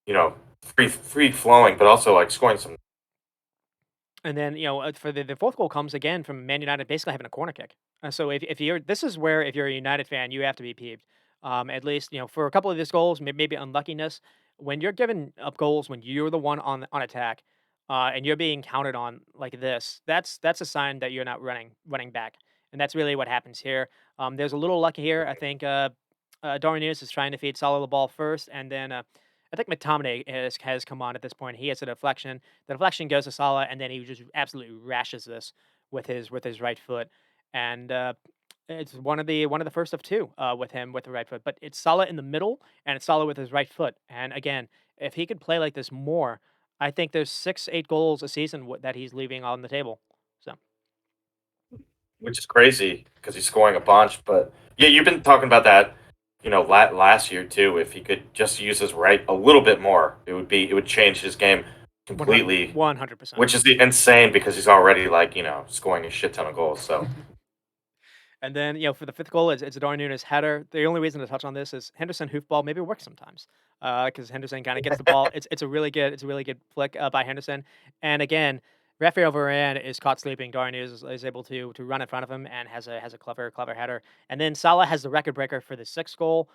you know, free flowing, but also like scoring some. And then, for the fourth goal comes again from Man United basically having a corner kick. So if you're this is where if you're a United fan, you have to be peeved. At least, for a couple of these goals, maybe unluckiness. When you're giving up goals when you're the one on attack, and you're being counted on like this, that's a sign that you're not running back. And that's really what happens here. There's a little luck here. I think Darwin Núñez is trying to feed Salah the ball first, and then I think McTominay has come on at this point. He has a deflection. The deflection goes to Salah, and then he just absolutely rashes this with his right foot. And it's one of the first of two with him with the right foot. But it's Salah in the middle, and it's Salah with his right foot. And again, if he could play like this more, I think there's 6, 8 goals a season that he's leaving on the table. So Which is crazy because he's scoring a bunch. But yeah, you've been talking about that, last year too. If he could just use his right a little bit more, it would change his game 100 completely. 100%. Which is insane because he's already like scoring a shit ton of goals. So And then, for the fifth goal, it's a Darwin Núñez header. The only reason to touch on this is Henderson hoofball maybe works sometimes, because Henderson kind of gets the ball. It's a really good flick by Henderson. And again, Rafael Varane is caught sleeping. Darwin Núñez is able to run in front of him and has a clever header. And then Salah has the record breaker for the sixth goal.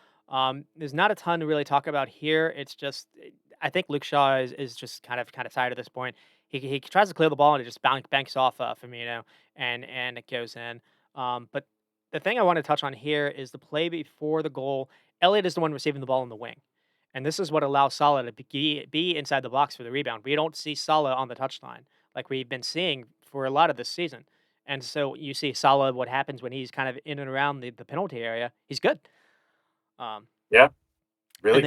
There's not a ton to really talk about here. It's just I think Luke Shaw is just kind of tired at this point. He tries to clear the ball and it just banks off Firmino and it goes in. But the thing I want to touch on here is the play before the goal. Elliott is the one receiving the ball in the wing. And this is what allows Salah to be inside the box for the rebound. We don't see Salah on the touchline like we've been seeing for a lot of this season. And so you see Salah, what happens when he's kind of in and around the penalty area. He's good. Um, yeah, really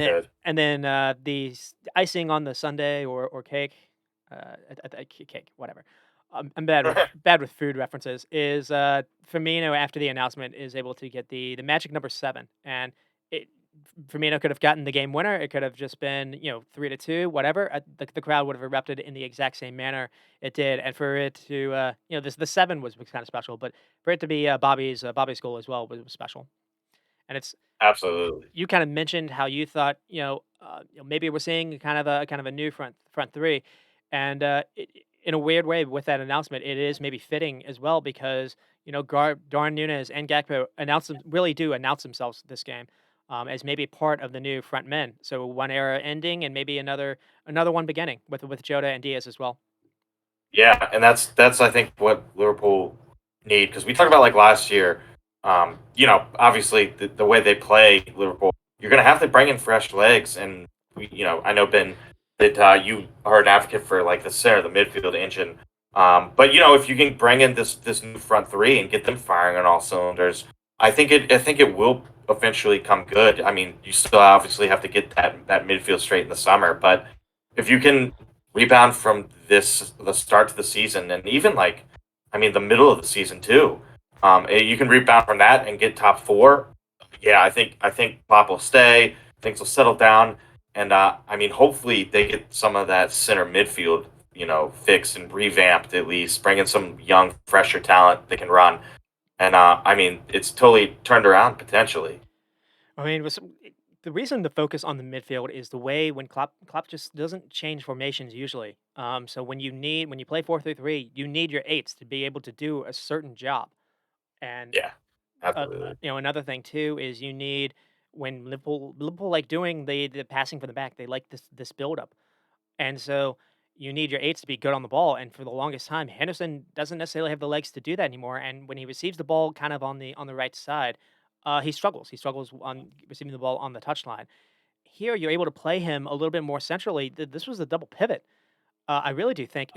and then good. the icing on the sundae or cake, cake, whatever. I'm bad with food references. Is Firmino after the announcement is able to get the magic number 7, and it Firmino could have gotten the game winner. It could have just been 3-2, whatever. The crowd would have erupted in the exact same manner it did, and for it to this the 7 was kind of special, but for it to be Bobby's goal as well was special, and it's Absolutely. you kind of mentioned how you thought, maybe we're seeing kind of a new front three, and in a weird way with that announcement, it is maybe fitting as well because Darwin Núñez and Gakpo really do announce themselves this game as maybe part of the new front men. So one era ending and maybe another one beginning with Jota and Diaz as well. Yeah, and that's I think what Liverpool need because we talked about like last year. Obviously the way they play Liverpool, you're gonna have to bring in fresh legs, and I know Ben that you are an advocate for like the center, the midfield engine. But if you can bring in this new front three and get them firing on all cylinders, I think it will eventually come good. I mean, you still obviously have to get that midfield straight in the summer, but if you can rebound from the start to the season and even like I mean the middle of the season too. You can rebound from that and get top four. Yeah, I think Klopp will stay. Things will settle down. And I mean, hopefully they get some of that center midfield, fixed and revamped at least, bring in some young, fresher talent that can run. And I mean, it's totally turned around potentially. I mean, the reason to focus on the midfield is the way when Klopp just doesn't change formations usually. So when you play 4-3-3, you need your eights to be able to do a certain job. And Yeah, absolutely. another thing too is you need when Liverpool like doing the passing from the back. They like this build up. And so you need your eights to be good on the ball. And for the longest time, Henderson doesn't necessarily have the legs to do that anymore. And when he receives the ball kind of on the right side, he struggles. He struggles on receiving the ball on the touchline. Here, you're able to play him a little bit more centrally. This was a double pivot. I really do think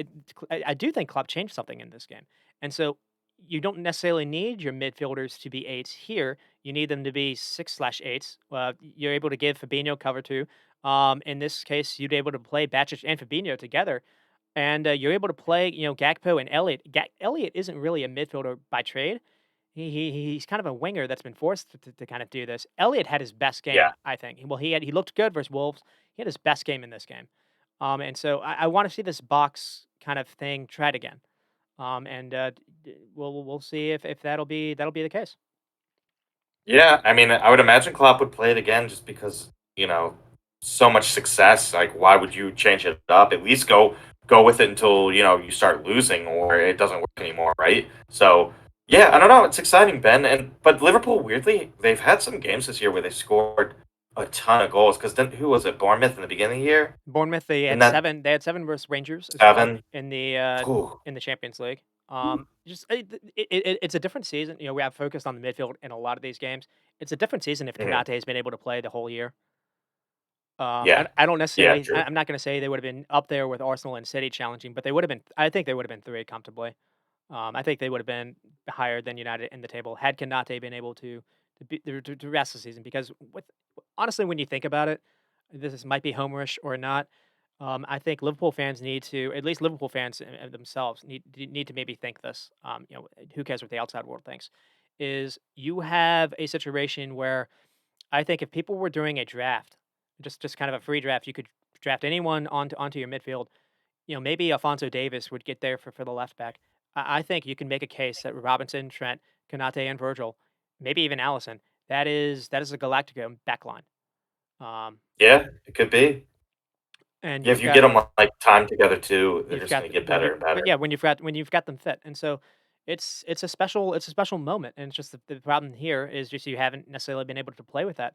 I do think Klopp changed something in this game, and so you don't necessarily need your midfielders to be eights here. You need them to be 6/8s. You're able to give Fabinho cover too. In this case, you'd be able to play Bacic and Fabinho together, and you're able to play Gakpo and Elliot. Elliot isn't really a midfielder by trade. He's kind of a winger that's been forced to kind of do this. Elliot had his best Yeah. game, I think. Well, he looked good versus Wolves. He had his best game in this game. And so I want to see this box kind of thing tried again. And we'll see if that'll be the case. Yeah, I mean, I would imagine Klopp would play it again just because, so much success. Like, why would you change it up? At least go with it until, you start losing or it doesn't work anymore, right? So, yeah, I don't know. It's exciting, Ben. And but Liverpool, weirdly, they've had some games this year where they scored a ton of goals. Because then who was it? Bournemouth in the beginning of the year, Bournemouth they and had that seven. They had seven versus Rangers as well 7. Whew. in the Champions League. Just it's a different season. We have focused on the midfield in a lot of these games. It's a different season if Mhm. Kanate has been able to play the whole year. Yeah, I don't yeah, necessarily. true. I'm not going to say they would have been up there with Arsenal and City challenging, but they would have been. I think they would have been three comfortably. I think they would have been higher than United in the table had Kanate been able to rest the season. Because honestly, when you think about it, might be homerish or not. I think Liverpool fans need to, at least Liverpool fans themselves, need to maybe think this. Who cares what the outside world thinks? Is you have a situation where I think if people were doing a draft, just kind of a free draft, you could draft anyone onto your midfield. Maybe Alfonso Davis would get there for the left back. I think you can make a case that Robinson, Trent, Kanate, and Virgil, maybe even Allison, that is a Galactico backline. Um, Yeah, it could be. and Yeah, if you've you get got them like time together too, they're You've just got gonna get when you better and but better. yeah, when you've got them fit, and so it's a special moment, and it's just the problem here is just you haven't necessarily been able to play with that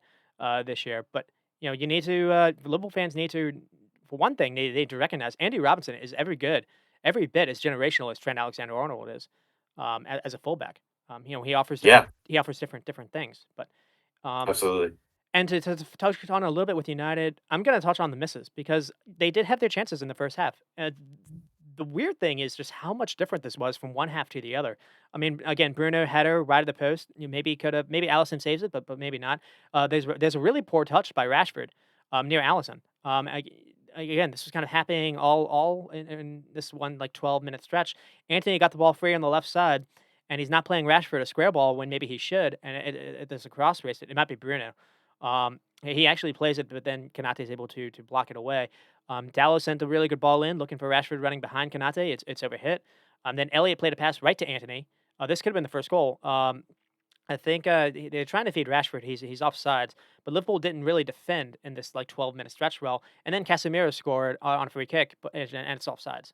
this year. But you need to Liverpool fans need to, for one thing, they need to recognize Andy Robinson is every bit as generational as Trent Alexander-Arnold is as a fullback. Yeah, He offers different things, but um, absolutely. and to touch on a little bit with United, I'm gonna touch on the misses because they did have their chances in the first half. The weird thing is just how much different this was from one half to the other. I mean, again, Bruno header right at the post. Maybe could have, maybe Allison saves it, but maybe not. There's a really poor touch by Rashford near Allison. Again, this was kind of happening all in this one like 12-minute stretch. Anthony got the ball free on the left side, and he's not playing Rashford a square ball when maybe he should. And there's a cross race. It might be Bruno. He actually plays it, but then Kanate is able to block it away. Dallo sent a really good ball in, looking for Rashford running behind Kanate. It's overhit. Then Elliott played a pass right to Anthony. This could have been the first goal. I think they're trying to feed Rashford. He's offsides, but Liverpool didn't really defend in this like 12-minute stretch well. And then Casemiro scored on a free kick, and it's offsides.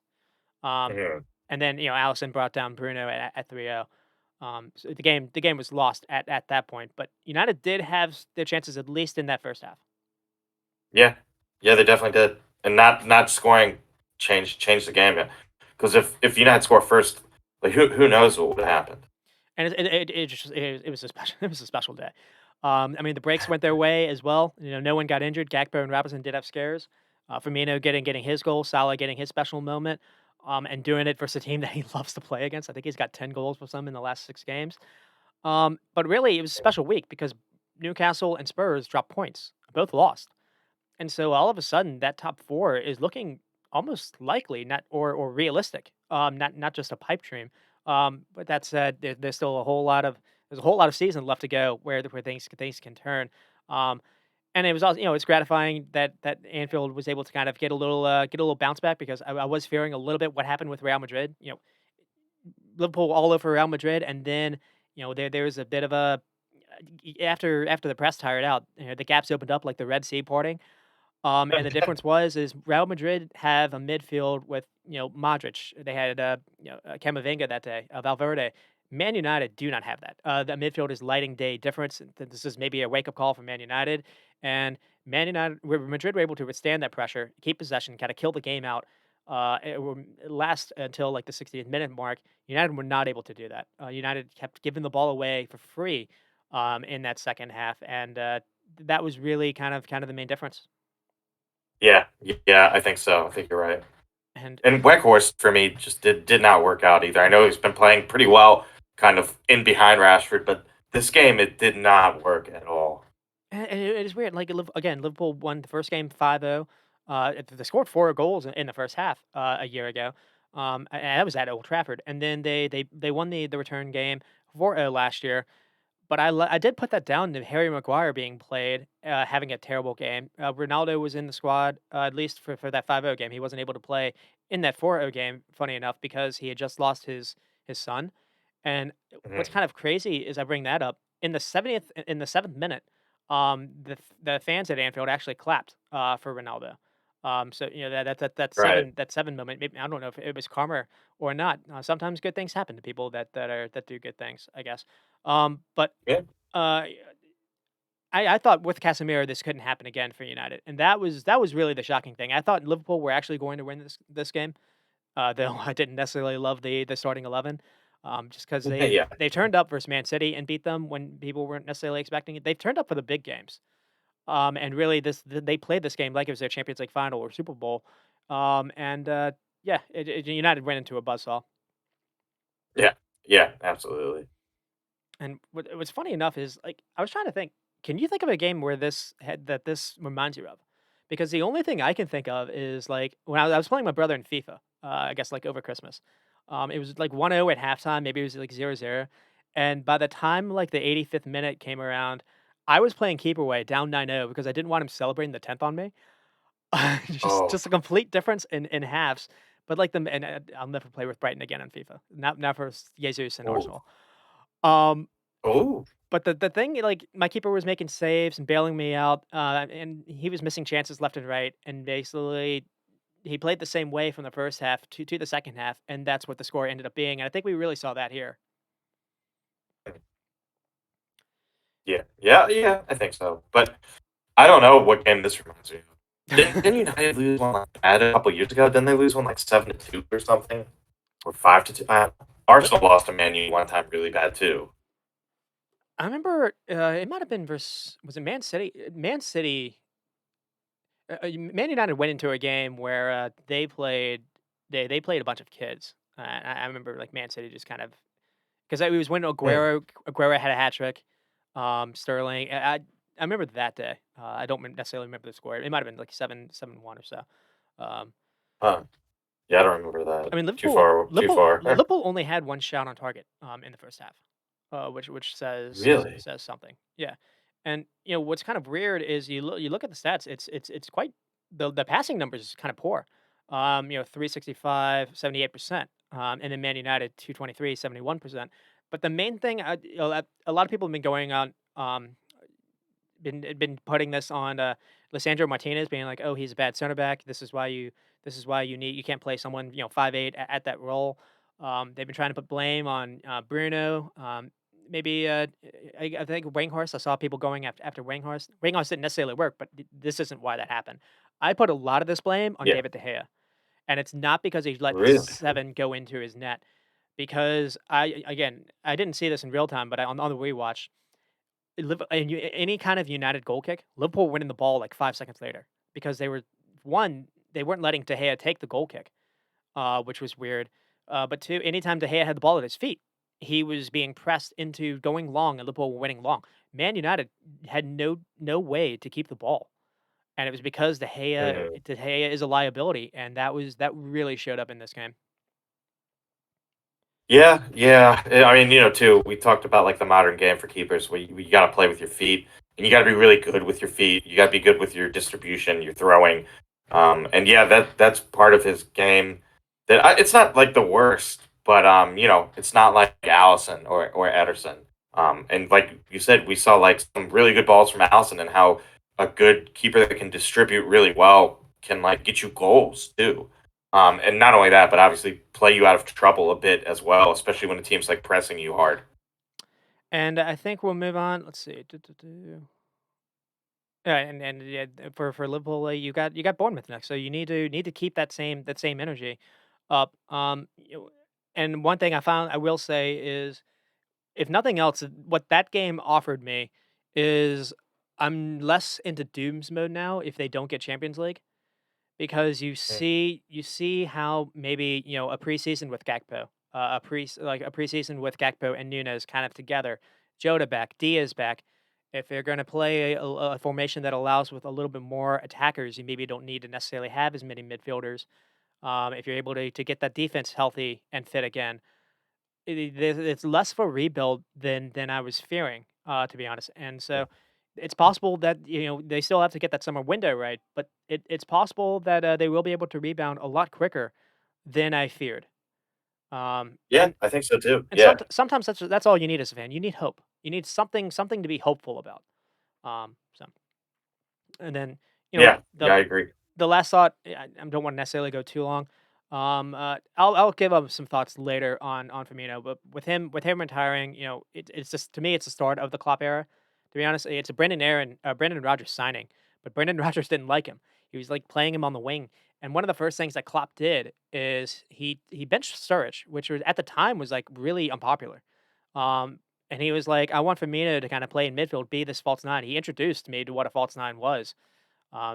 Um, Mhm. and then Allison brought down Bruno at 3-0. So the game was lost at that point. But United did have their chances at least in that first half. Yeah, yeah, they definitely did, and not scoring changed the game. Because if United score first, like who knows what would have happened? And it was a special it was a special day. I mean, the breaks went their way as well. No one got injured. Gakpo and Robinson did have scares. Firmino getting his goal, Salah getting his special moment, and doing it versus a team that he loves to play against. I think he's got 10 goals for some in the last 6 games. But really, it was a special week because Newcastle and Spurs dropped points, both lost. And so all of a sudden, that top four is looking almost likely, not or realistic. Not just a pipe dream. But that said, there's still a whole lot of season left to go where things can turn. Um, And it was also, it's gratifying that Anfield was able to kind of get a little bounce back because I was fearing a little bit what happened with Real Madrid. Liverpool all over Real Madrid, and then there was a bit of a after the press tired out, the gaps opened up like the Red Sea parting. And the difference is Real Madrid have a midfield with Modric. They had Camavinga that day, Valverde. Man United do not have that. The midfield is lighting day difference. This is maybe a wake up call for Man United, and Madrid were able to withstand that pressure, keep possession, kind of kill the game out. It will last until like the 60th minute mark. United were not able to do that. United kept giving the ball away for free in that second half, and that was really kind of the main difference. Yeah, yeah, I think so. I think you're right. And And Weghorst for me just did not work out either. I know he's been playing pretty well, kind of in behind Rashford, but this game it did not work at all. it is weird. Like again, Liverpool won the first game 5-0. They scored 4 goals in the first half a year ago. And that was at Old Trafford. And then they won the return game 4-0 last year. But I did put that down to Harry Maguire being played, having a terrible game. Ronaldo was in the squad, at least for that 5-0 game. He wasn't able to play in that 4-0 game, funny enough, because he had just lost his son. And what's Mhm. kind of crazy is I bring that up in the 7th minute, the fans at Anfield actually clapped for Ronaldo. So Right. that 7 moment. Maybe, I don't know if it was karma or not. Sometimes good things happen to people that do good things, I guess. But Yeah. uh, I thought with Casemiro this couldn't happen again for United, and that was really the shocking thing. I thought Liverpool were actually going to win this game, though I didn't necessarily love the starting 11, just because Yeah. they turned up versus Man City and beat them when people weren't necessarily expecting it. They've turned up for the big games, and really they played this game like it was their Champions League final or Super Bowl, and yeah, United went into a buzzsaw. Yeah. Yeah, absolutely. And what's funny enough is, like, I was trying to think, can you think of a game where this reminds you of? Because the only thing I can think of is, like, when I was playing my brother in FIFA, I guess, like, over Christmas. It was, like, 1-0 at halftime, maybe it was, like, 0-0, and by the time, like, the 85th minute came around, I was playing keeper away, down 9-0 because I didn't want him celebrating the 10th on me. Oh. Just a complete difference in halves, but, like, I'll never play with Brighton again on FIFA, not for Jesus and Oh. Arsenal. Um Oh. but the thing, like, my keeper was making saves and bailing me out, and he was missing chances left and right, and basically, he played the same way from the first half to the second half, and that's what the score ended up being, and I think we really saw that here. Yeah. Yeah, yeah, I think so. But I don't know what game this reminds me of. Didn't United lose one like that a couple years ago? Didn't they lose one like 7-2 or something? Or 5-2? Li Arsenal lost to Man U one time really bad too. I remember, it might have been versus was it Man City? Man City Man United went into a game where, they played a bunch of kids. I remember, like, Man City just kind of 'cause it was when Mm. Aguero had a hat trick, Sterling. I remember that day. I don't necessarily remember the score. It might have been like 7-1 or so. Um, Huh. Yeah, I don't remember that. I mean, Too far, too far. Liverpool only had 1 shot on target, in the first half, which Really? says something. Yeah, and, what's kind of weird is you look at the stats, it's quite the passing numbers is kinda poor. 365, 78%, and then Man United 223, 71%. But the main thing, a lot of people have been going on, been putting this on, Lisandro Martinez being like, "Oh, he's a bad center back. This is why you can't play someone, 5'8" at that role." They've been trying to put blame on, Bruno, maybe, I think Weghorst. I saw people going after Weghorst. Weghorst didn't necessarily work, but this isn't why that happened. I put a lot of this blame on Yeah. David De Gea, and it's not because he let the Really? 7 go into his net, because I didn't see this in real time, but on the rewatch, any kind of United goal kick, Liverpool winning the ball like 5 seconds later because they weren't letting De Gea take the goal kick, which was weird. But two, anytime De Gea had the ball at his feet, he was being pressed into going long, and Liverpool were winning long. Man United had no way to keep the ball, and it was because Mhm. De Gea is a liability, and that really showed up in this game. Yeah, yeah. I mean, too, we talked about like the modern game for keepers. We got to play with your feet. and you got to be really good with your feet. You got to be good with your distribution, your throwing, and yeah, that's part of his game. It's not like the worst, but it's not like Allison or Ederson. And like you said, we saw like some really good balls from Allison, and how a good keeper that can distribute really well can like get you goals too. And not only that, but obviously play you out of trouble a bit as well, especially when the team's like pressing you hard. And I think we'll move on. Let's see. Yeah, and yeah, for Liverpool, you got Bournemouth next, so you need to keep that same energy up. And one thing I will say is, if nothing else, what that game offered me is I'm less into dooms mode now if they don't get Champions League, because Mm. you see how maybe, a preseason with Gakpo, a preseason with Gakpo and Nunes kind of together, Jota back, Diaz back. If they're going to play a formation that allows with a little bit more attackers, you maybe don't need to necessarily have as many midfielders. If you're able to get that defense healthy and fit again, it's less of a rebuild than I was fearing, to be honest. And so it's possible that they still have to get that summer window right, but it's possible that they will be able to rebound a lot quicker than I feared. Um, Yeah, and I think so too. and Yeah, sometimes that's all you need as a fan. You need hope. You need something to be hopeful about. So and then yeah, the yeah. I agree. the last thought, I don't want to necessarily go too long. I'll give up some thoughts later on Firmino, but with him retiring, it's just, to me, it's the start of the Klopp era. To be honest, it's a Brendan Rodgers signing, but Brendan Rodgers didn't like him. He was like playing him on the wing, and one of the first things that Klopp did is he benched Sturridge, which was at the time was like really unpopular. Um, and he was like, I want Firmino to kind of play in midfield, be this false nine. He introduced me to what a false nine was.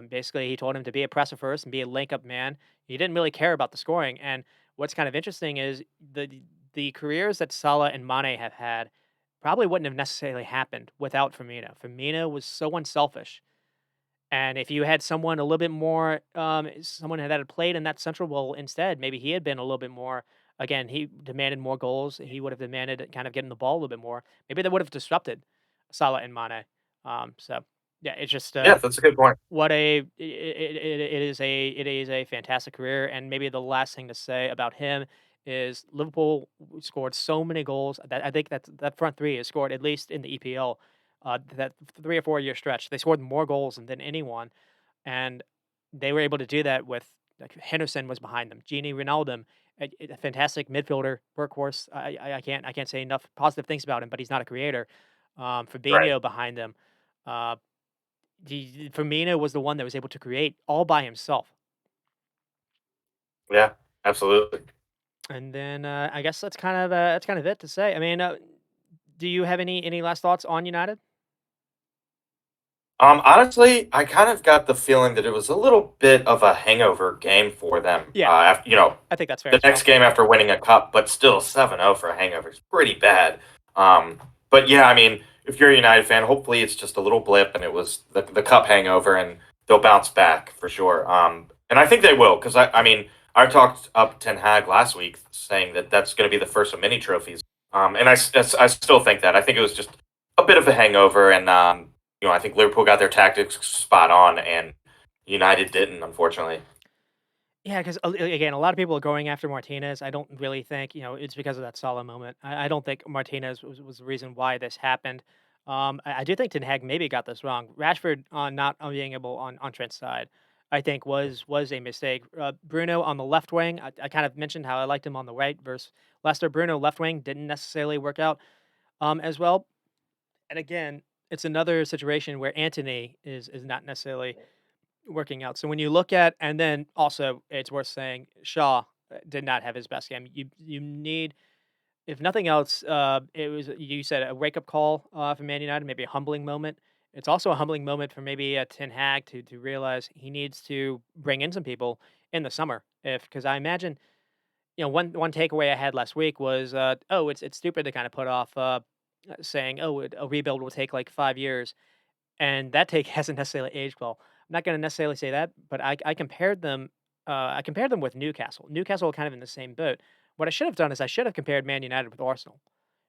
Basically, he told him to be a presser first and be a link up man. He didn't really care about the scoring. And what's kind of interesting is the careers that Salah and Mane have had probably wouldn't have necessarily happened without Firmino. Firmino was so unselfish, and if you had someone a little bit more, someone that had played in that central role instead, maybe he had been a little bit more. Again, he demanded more goals. He would have demanded kind of getting the ball a little bit more. Maybe that would have disrupted Salah and Mane. So yeah, it's just Yeah, that's a good point. what a it is a fantastic career, and maybe the last thing to say about him is Liverpool scored so many goals that I think that front three has scored, at least in the EPL, that 3 or 4 year stretch. They scored more goals than anyone, and they were able to do that with, like, Henderson was behind them, Gini Wijnaldum, a fantastic midfielder, workhorse. I can't say enough positive things about him, but he's not a creator. Right. Fabinho behind them. Uh, Firmino was the one that was able to create all by himself. Yeah, absolutely. And then, I guess that's kind of it to say. I mean, do you have any last thoughts on United? Honestly, I kind of got the feeling that it was a little bit of a hangover game for them. Yeah, After I think that's fair the as next well. game after winning a cup, but still 7-0 for a hangover is pretty bad. But yeah, I mean, if you're a United fan, hopefully it's just a little blip and it was the cup hangover, and they'll bounce back for sure. And I think they will, because I mean, I talked up Ten Hag last week saying that that's going to be the first of many trophies. And I still think that. I think it was just a bit of a hangover, and I think Liverpool got their tactics spot on, and United didn't, unfortunately. Yeah, because again, a lot of people are going after Martinez. I don't really think it's because of that Salah moment. I don't think Martinez was the reason why this happened. I do think Ten Hag maybe got this wrong. Rashford on not on being able on Trent's side, I think was a mistake. Bruno on the left wing, I kind of mentioned how I liked him on the right versus Leicester. Bruno left wing didn't necessarily work out as well. And again, it's another situation where Anthony is not necessarily working out. So when you look at, and then also it's worth saying Shaw did not have his best game. You need, if nothing else, it was, you said, a wake up call for Man United, maybe a humbling moment. It's also a humbling moment for maybe Ten Hag to realize he needs to bring in some people in the summer. If Because I imagine, one takeaway I had last week was, oh, it's stupid to kind of put off, saying, oh, a rebuild will take like 5 years, and that take hasn't necessarily aged well. I'm not gonna necessarily say that, but I compared them with Newcastle. Newcastle are kind of in the same boat. What I should have done is I should have compared Man United with Arsenal,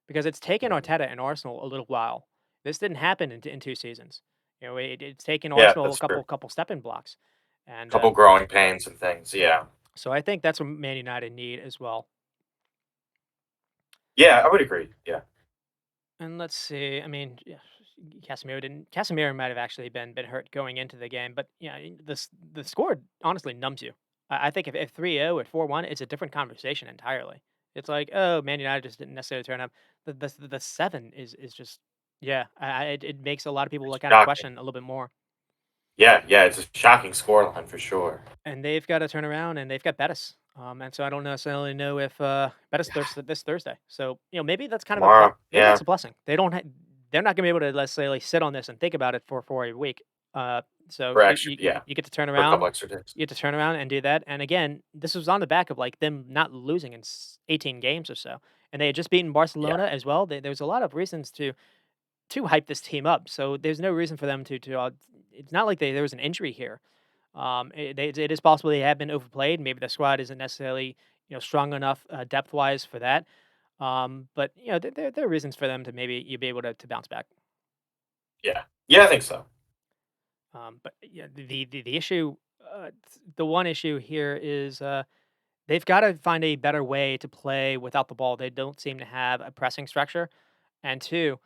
because it's taken Arteta and Arsenal a little while. This didn't happen in 2 seasons. It's taken Yeah, Arsenal a that's true. couple stepping blocks, and, Couple growing pains and things. Yeah. so I think that's what Man United need as well. Yeah, I would agree. Yeah. And let's see, I mean, yeah, Casemiro might have actually been hurt going into the game, but, yeah, the score honestly numbs you. I think if 3-0 or 4-1, it's a different conversation entirely. It's like, "Oh, Man United just didn't necessarily turn up." The 7 is just yeah, it makes a lot of people, It's like, kinda shocking. question a little bit more. Yeah, yeah, it's a shocking scoreline for sure. And they've gotta turn around, and they've got Bettis. And so I don't necessarily know if, Bettis Yeah. starts this Thursday. So, maybe that's kind of Tomorrow. maybe Yeah. that's a blessing. They're not gonna be able to, let's say, like, sit on this and think about it for a week. So For extra, yeah. you get to turn For a couple around extra days. you get to turn around and do that, and again, this was on the back of, like, them not losing in 18 games or so, and they had just beaten Yeah. Barcelona as well. There was a lot of reasons to hype this team up, so there's no reason for them it's not like there was an injury here. It is possible they have been overplayed. Maybe the squad isn't necessarily strong enough depth wise for that. But there are reasons for them to maybe you be able to bounce back. Yeah. Yeah, I think so. But yeah, the issue, the one issue here is they've got to find a better way to play without the ball. They don't seem to have a pressing structure, and two,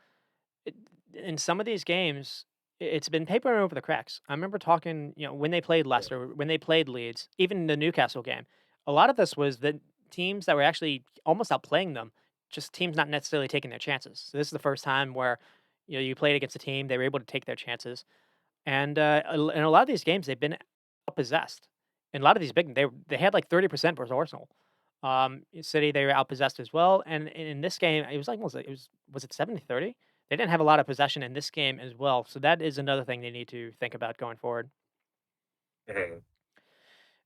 it, in some of these games, it's been papering over the cracks. I remember talking, when they played Yeah. Leicester, when they played Leeds, even the Newcastle game. A lot of this was the teams that were actually almost outplaying them, just teams not necessarily taking their chances. So this is the first time where you played against a team they were able to take their chances, and in a lot of these games they've been outpossessed. In a lot of these big, they had like 30% versus Arsenal. City, they were outpossessed as well, and in this game, it was like was it 70-30? They didn't have a lot of possession in this game as well, so that is another thing they need to think about going forward. Mhm.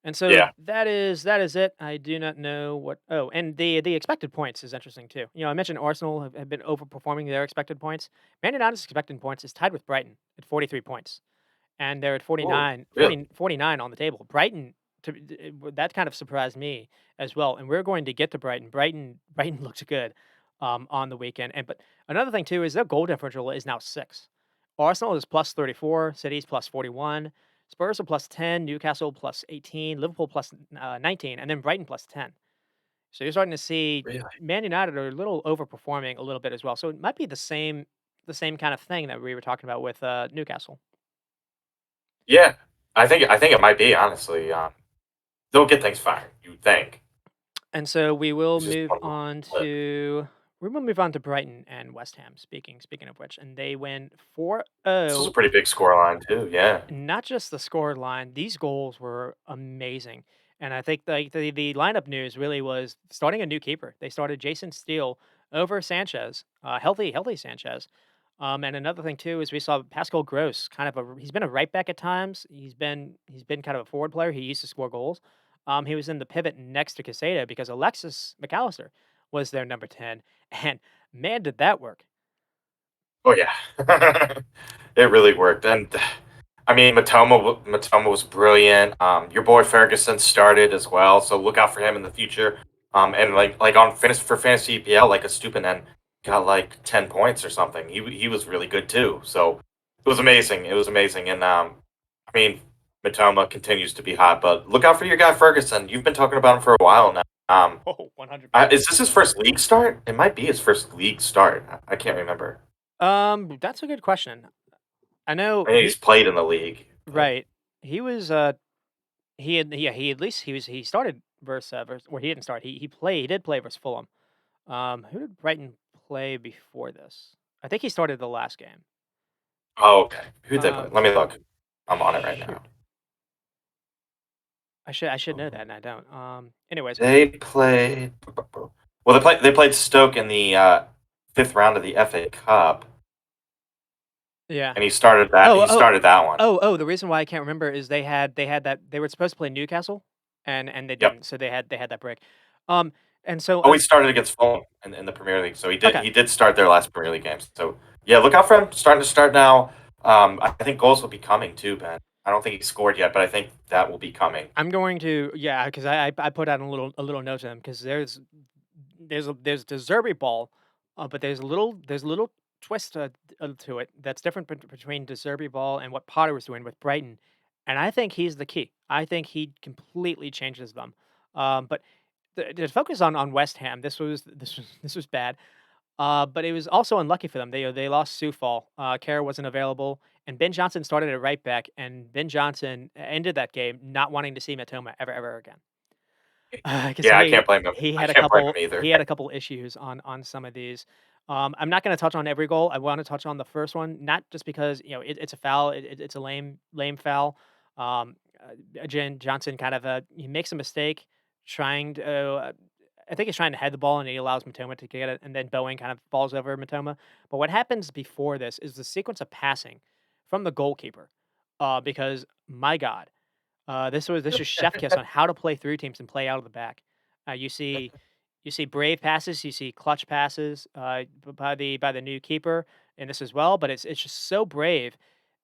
And so Yeah. that is it. I do not know what. Oh, and the expected points is interesting too. I mentioned Arsenal have been overperforming their expected points. Man United's expected points is tied with Brighton at 43 points, and they're at Oh, 49, really? 49 on the table. Brighton, that kind of surprised me as well. And we're going to get to Brighton. Brighton looks good on the weekend. And but another thing too is their goal differential is now 6. Arsenal is plus 34, City's plus 41, Spurs are plus 10, Newcastle plus 18, Liverpool plus 19, and then Brighton plus 10. So you're starting to see Really? Man United are a little overperforming a little bit as well. So it might be the same kind of thing that we were talking about with Newcastle. Yeah. I think it might be, honestly. They'll get things fired, you would think. And so It's just one more blip. we will move on to Brighton and West Ham. Speaking of which, and they win This was a 4-0. pretty big scoreline too, yeah. Not just the score line; these goals were amazing. And I think the lineup news really was starting a new keeper. They started Jason Steele over Sanchez, healthy Sanchez. And another thing too is we saw Pascal Gross, he's been a right back at times. He's been kind of a forward player. He used to score goals. He was in the pivot next to Casado because Alexis McAllister was their number 10, and man, did that work! Oh, yeah. It really worked, and, I mean, Matoma was brilliant, your boy Ferguson started as well, so look out for him in the future, and, on fantasy EPL, like, a Estupiñán got, like, 10 points or something. He was really good too, so it was amazing, and, I mean, Matoma continues to be hot, but look out for your guy Ferguson. You've been talking about him for a while now. Oh, 100%. Is this his first league start? It might be his first league start. I can't remember. That's a good question. I know I know he's played in the league, but right. He was he had yeah, he at least he started versus or he didn't start. He did play versus Fulham. Who did Brighton play before this? I think he started the last game. oh, okay. Who'd they play? Um Let me look. I'm on it right shoot. now. I should know that Um, and I don't. Anyways, They played. Well, they played Stoke in the fifth round of the FA Cup, yeah. and he started that. Oh, He oh, started that one. the reason why I can't remember is they had that they were supposed to play Newcastle and they Yep. didn't. So they had that break. Um and so Oh, he started against Fulham in the Premier League, so he did okay. he did start their last Premier League games. So yeah, look out for him. Starting to start now. I think goals will be coming too, Ben. I don't think he scored yet, but I think that will be coming. I'm going to yeah, because I put out a little note to him because there's the Zerbi ball, but there's a little twist to it that's different between De Zerbi ball and what Potter was doing with Brighton, and I think he's the key. I think he completely changes them. But the focus on West Ham, this was bad. But it was also unlucky for them. They lost Sufal. Kara wasn't available, and Ben Johnson started at right back, and Ben Johnson ended that game not wanting to see Matoma ever again. 'Cause Yeah, I can't blame him. he I had a can't blame him couple either. he had a couple issues on some of these. I'm not gonna touch on every goal. I wanna touch on the first one, not just because, it's a foul, it's a lame foul. Jen Johnson kind of, he makes a mistake trying to, I think he's trying to head the ball, and he allows Matoma to get it, and then Bowen kind of falls over Matoma. But what happens before this is the sequence of passing from the goalkeeper, because my god, this is chef kiss on how to play through teams and play out of the back. You see brave passes, you see clutch passes by the new keeper in this as well, but it's just so brave,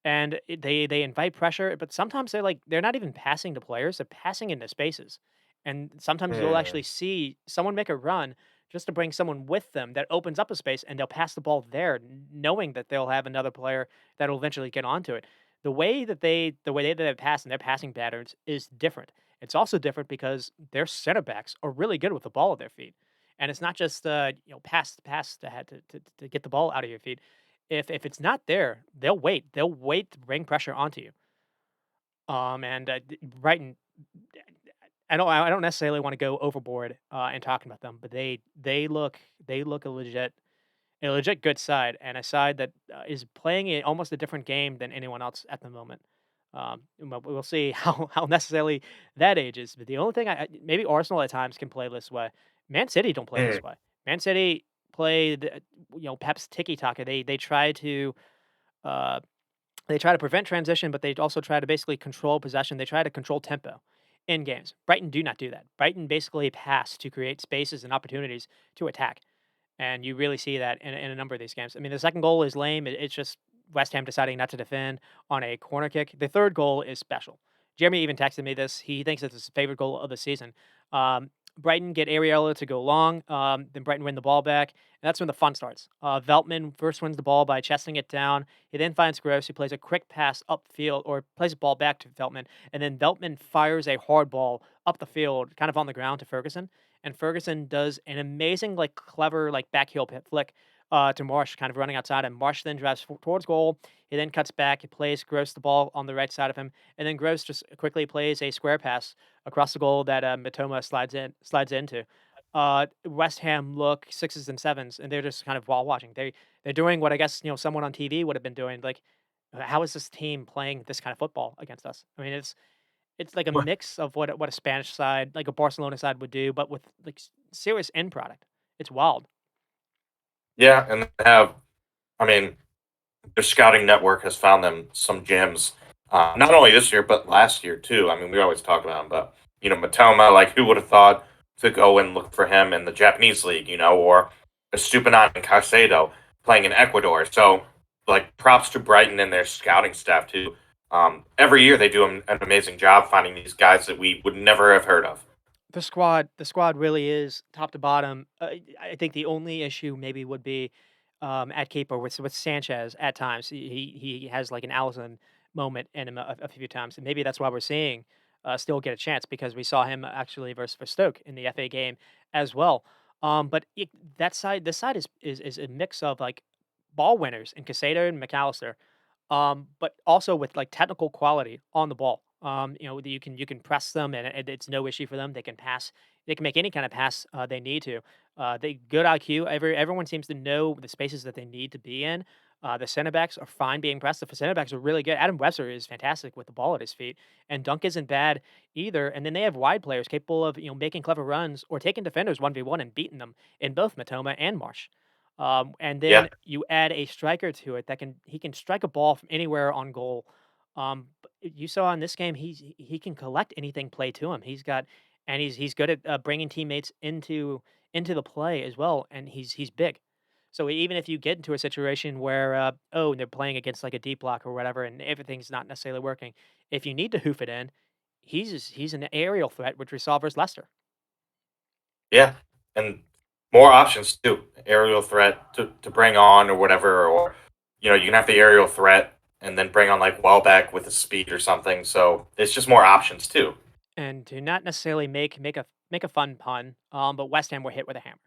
and they invite pressure, but sometimes they're not even passing to players, they're passing into spaces, and sometimes you'll Hmm. actually see someone make a run just to bring someone with them that opens up a space, and they'll pass the ball there, knowing that they'll have another player that'll eventually get onto it. The way that they pass and their passing patterns is different. It's also different because their center backs are really good with the ball at their feet, and it's not just pass to get the ball out of your feet. If it's not there, they'll wait. They'll wait to bring pressure onto you. And Brighton, I don't necessarily want to go overboard in talking about them, but they look a legit good side, and a side that is playing almost a different game than anyone else at the moment. We'll see how necessarily that ages. But the only thing maybe Arsenal at times can play this way. Man City don't play Hmm. this way. Man City play Pep's tiki taka. Uh, they try to prevent transition, but they also try to basically control possession. They try to control tempo in games. Brighton do not do that. Brighton basically pass to create spaces and opportunities to attack. And you really see that in a number of these games. I mean, the second goal is lame. It's just West Ham deciding not to defend on a corner kick. The third goal is special. Jeremy even texted me this. He thinks it's his favorite goal of the season. Brighton get Ariella to go long. Then Brighton win the ball back. And that's when the fun starts. Veltman first wins the ball by chesting it down. He then finds Gross, who plays a quick pass upfield or plays a ball back to Veltman. And then Veltman fires a hard ball up the field, kind of on the ground to Ferguson, and Ferguson does an amazing, clever, back heel flick to Marsh, kind of running outside, and Marsh then drives towards goal. He then cuts back, he plays Gross the ball on the right side of him, and then Gross just quickly plays a square pass across the goal that Matoma slides into. West Ham look sixes and sevens, and they're just kind of wall watching. They're doing what I guess someone on TV would have been doing. Like, how is this team playing this kind of football against us? I mean, it's like a Well, mix of what a Spanish side, like a Barcelona side would do, but with, serious end product. It's wild. yeah, and they have. I mean, their scouting network has found them some gems. Not only this year, but last year too. I mean, we always talk about him, but Matoma, like who would have thought to go and look for him in the Japanese league, or Estupinan and Caicedo playing in Ecuador. So, like, props to Brighton and their scouting staff too. Every year they do an amazing job finding these guys that we would never have heard of. The squad really is top to bottom. I think the only issue maybe would be at keeper with Sanchez at times. He has like an Allison moment in him a few times, and maybe that's why we're seeing still get a chance because we saw him actually versus for Stoke in the FA game as well. But this side is a mix of like ball winners in Casado and McAllister, but also with like technical quality on the ball. That you can press them and it's no issue for them. They can pass. They can make any kind of pass they need to. They good IQ. Everyone seems to know the spaces that they need to be in. The center backs are fine being pressed. The center backs are really good. Adam Webster is fantastic with the ball at his feet, and Dunk isn't bad either. And then they have wide players capable of making clever runs or taking defenders 1v1 and beating them in both Matoma and Marsh. And Yeah, then you add a striker to it that he can strike a ball from anywhere on goal. You saw in this game he can collect anything played to him. He's good at bringing teammates into the play as well, and he's big. So even if you get into a situation where they're playing against like a deep block or whatever, and everything's not necessarily working, if you need to hoof it in, he's an aerial threat, which we saw versus Leicester. yeah, and more options too. Aerial threat to bring on or whatever, or you can have the aerial threat and then bring on like Welbeck with his speed or something. So it's just more options too. And to not necessarily make a fun pun, but West Ham were hit with a hammer.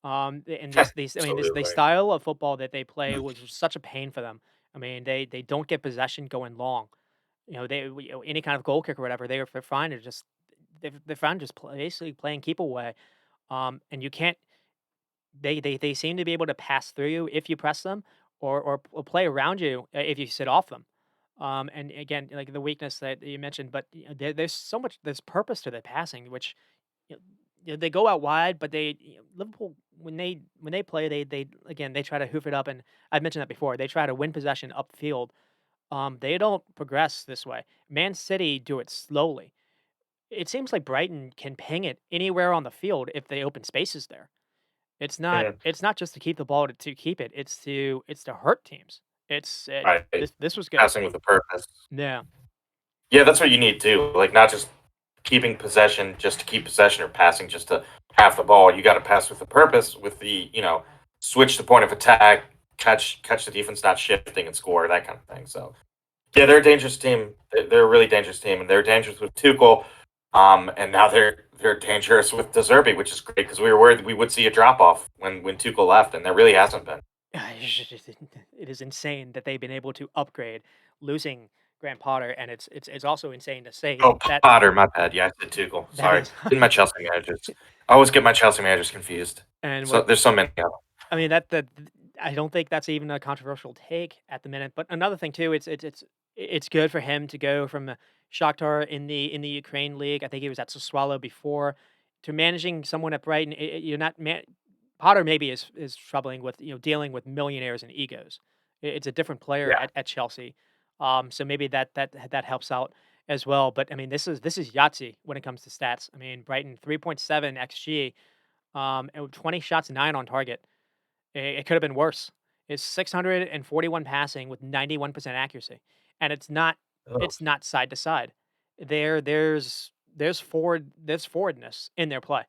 And these I mean this the Absolutely. style of football that they play was just such a pain for them. I mean they don't get possession going long. Any kind of goal kick or whatever they're fine to just they're fine just basically playing keep away. And you can't they seem to be able to pass through you if you press them or play around you if you sit off them. And again, like the weakness that you mentioned, but there's so much there's purpose to their passing, which you know, they go out wide, but Liverpool when they play, they again they try to hoof it up, and I've mentioned that before. They try to win possession upfield. They don't progress this way. Man City do it slowly. It seems like Brighton can ping it anywhere on the field if they open spaces there. Mm, It's not just to keep the ball to keep it. It's to hurt teams. right. This was good. Passing with a purpose. Yeah. Yeah, that's what you need too. Like not just keeping possession just to keep possession or passing just to have the ball. You got to pass with a purpose, with the switch the point of attack, catch the defense not shifting and score that kind of thing. So yeah, they're a dangerous team. They're a really dangerous team, and they're dangerous with Tuchel. And now they're dangerous with De Zerbi, which is great because we were worried we would see a drop off when Tuchel left, and there really hasn't been. It is insane that they've been able to upgrade losing Grant Potter, and it's also insane to say Oh, that Potter, my bad. Yeah, I said Tuchel. that Sorry, is didn't my Chelsea managers? I always get my Chelsea managers confused. and So what there's so many of them. I mean, that I don't think that's even a controversial take at the minute. But another thing too, it's good for him to go from Shakhtar in the Ukraine league. I think he was at Sassuolo before to managing someone at Brighton. You're not Potter maybe is troubling with dealing with millionaires and egos. It's a different player Yeah. at Chelsea. So maybe that helps out as well. But I mean, this is Yahtzee when it comes to stats. I mean, Brighton 3.7 xG, and 20 shots, 9 on target. It could have been worse. It's 641 passing with 91% accuracy, and Oh, it's not side to side. There's forwardness in their play.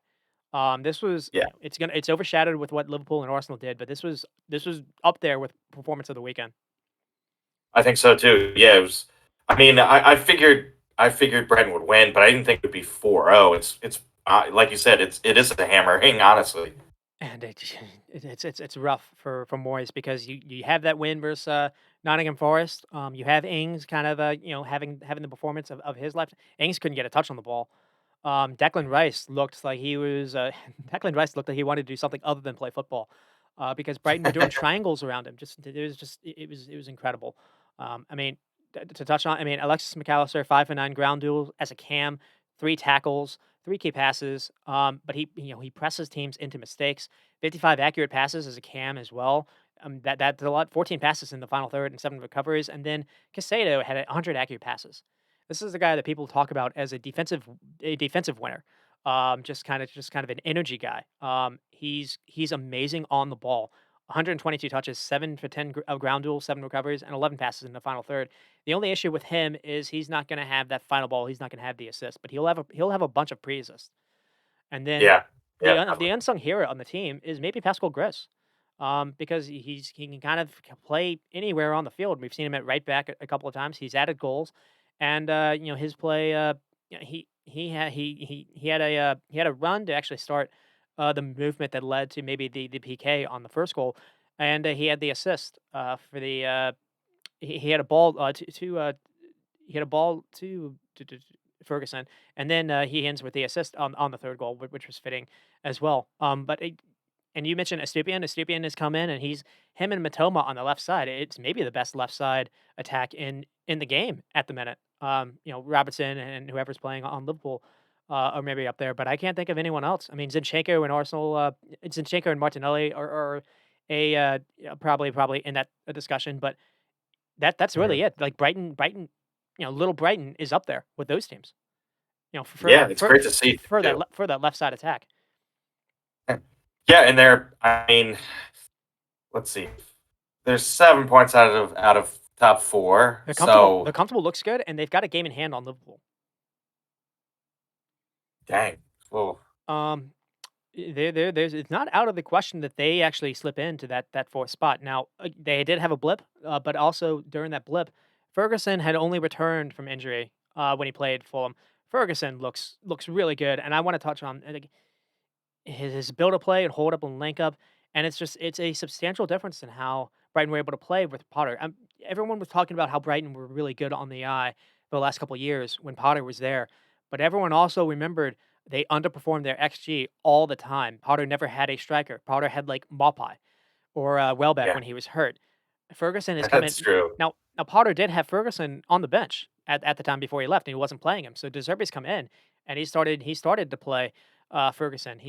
This was yeah, it's overshadowed with what Liverpool and Arsenal did, but this was up there with performance of the weekend. I think so too. Yeah, it was. I mean, I figured Brighton would win, but I didn't think it would be 4-0. It's like you said, it is a hammering, honestly. And it's rough for Moyes because you have that win versus Nottingham Forest. You have Ings kind of having the performance of his life. Ings couldn't get a touch on the ball. Declan Rice looked like he was Declan Rice looked like he wanted to do something other than play football, because Brighton were doing triangles around him. It was incredible. I mean, to touch on, I mean, Alexis McAllister 5 for 9 ground duels as a cam, 3 tackles, 3 key passes. But he presses teams into mistakes. 55 accurate passes as a cam as well. That's a lot. 14 passes in the final third and 7 recoveries, and then Casado had 100 accurate passes. This is the guy that people talk about as a defensive winner. Just kind of an energy guy. He's amazing on the ball. 122 touches, 7 for 10 ground duels, 7 recoveries, and 11 passes in the final third. The only issue with him is he's not going to have that final ball. He's not going to have the assist, but he'll have a bunch of pre-assists. And then Yeah, yeah, the definitely. unsung hero on the team is maybe Pascal Griss, because he can kind of play anywhere on the field. We've seen him at right back a couple of times. He's added goals, and his play. He had a run to actually start the movement that led to maybe the PK on the first goal, and he had the assist for the. He had a ball he had a ball to Ferguson, and then he ends with the assist on the third goal, which was fitting as well. And you mentioned Estupiñan. Estupiñan has come in, and he's him and Matoma on the left side. It's maybe the best left side attack in the game at the minute. Robertson and whoever's playing on Liverpool are maybe up there, but I can't think of anyone else. I mean, Zinchenko and Arsenal, Zinchenko and Martinelli are probably in that discussion, but that's Mhm. really it. Like Brighton, little Brighton is up there with those teams. For Yeah, that it's great to see too. for that left side attack. Yeah, and I mean, let's see. There's 7 points out of top four. They're comfortable. So They're comfortable. Looks good, and they've got a game in hand on Liverpool. dang. Well, Um, There's it's not out of the question that they actually slip into that 4th spot. Now, they did have a blip, but also during that blip, Ferguson had only returned from injury, when he played Fulham. Ferguson looks really good, and I wanna touch on, like, his build up play and hold up and link up, and it's a substantial difference in how Brighton were able to play with Potter. Everyone was talking about how Brighton were really good on the eye the last couple of years when Potter was there, but everyone also remembered they underperformed their XG all the time. Potter never had a striker. Potter had like Maupay or Welbeck Yeah, when he was hurt. Ferguson is that's coming true. now. Now Potter did have Ferguson on the bench at the time before he left, and he wasn't playing him. So De Zerbi's come in, and he started to play Ferguson.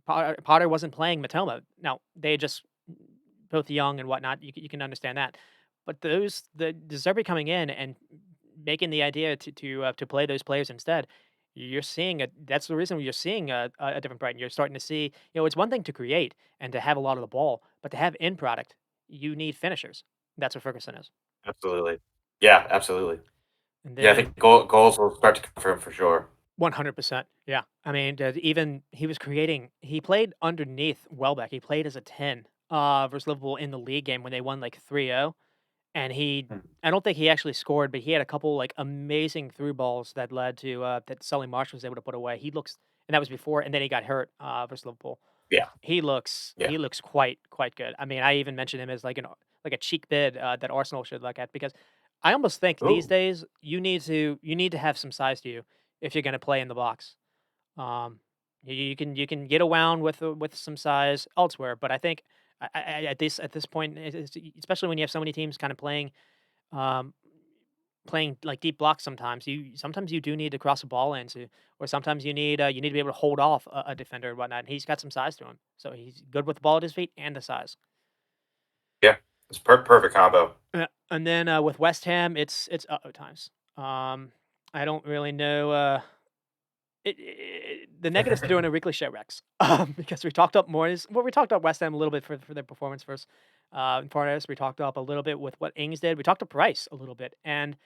Potter wasn't playing Matoma. Now they just both young and whatnot. You can understand that, but the De Zerbi coming in and making the idea to play those players instead. You're seeing a that's the reason you're seeing a different Brighton. You're starting to see, it's one thing to create and to have a lot of the ball, but to have end product, you need finishers. That's what Ferguson is. Absolutely. Yeah, absolutely. And Yeah, I then think goals will start to come for him for sure. 100%. Yeah. I mean, even he was creating, he played underneath Welbeck. He played as a 10 versus Liverpool in the league game when they won like 3-0. And Hmm. I don't think he actually scored, but he had a couple like amazing through balls that led to that Sully Marsh was able to put away. And that was before, and then he got hurt versus Liverpool. Yeah, He yeah. looks quite good. I mean, I even mentioned him as like a cheap bid that Arsenal should look at because I almost think these Ooh, days you need to have some size to you if you're going to play in the box. Um, you can get around with some size elsewhere, but I think at this point, especially when you have so many teams kind of um, playing like deep blocks, sometimes you do need to cross a ball into, or sometimes you need to be able to hold off a defender and whatnot. And he's got some size to him, so he's good with the ball at his feet and the size. yeah. It's perfect combo. And then with West Ham, it's times. I don't really know. The negatives to doing a weekly show, Rex, because we talked up West Ham a little bit for their performance first. In part of this, we talked up a little bit with what Ings did. We talked up Price a little bit, and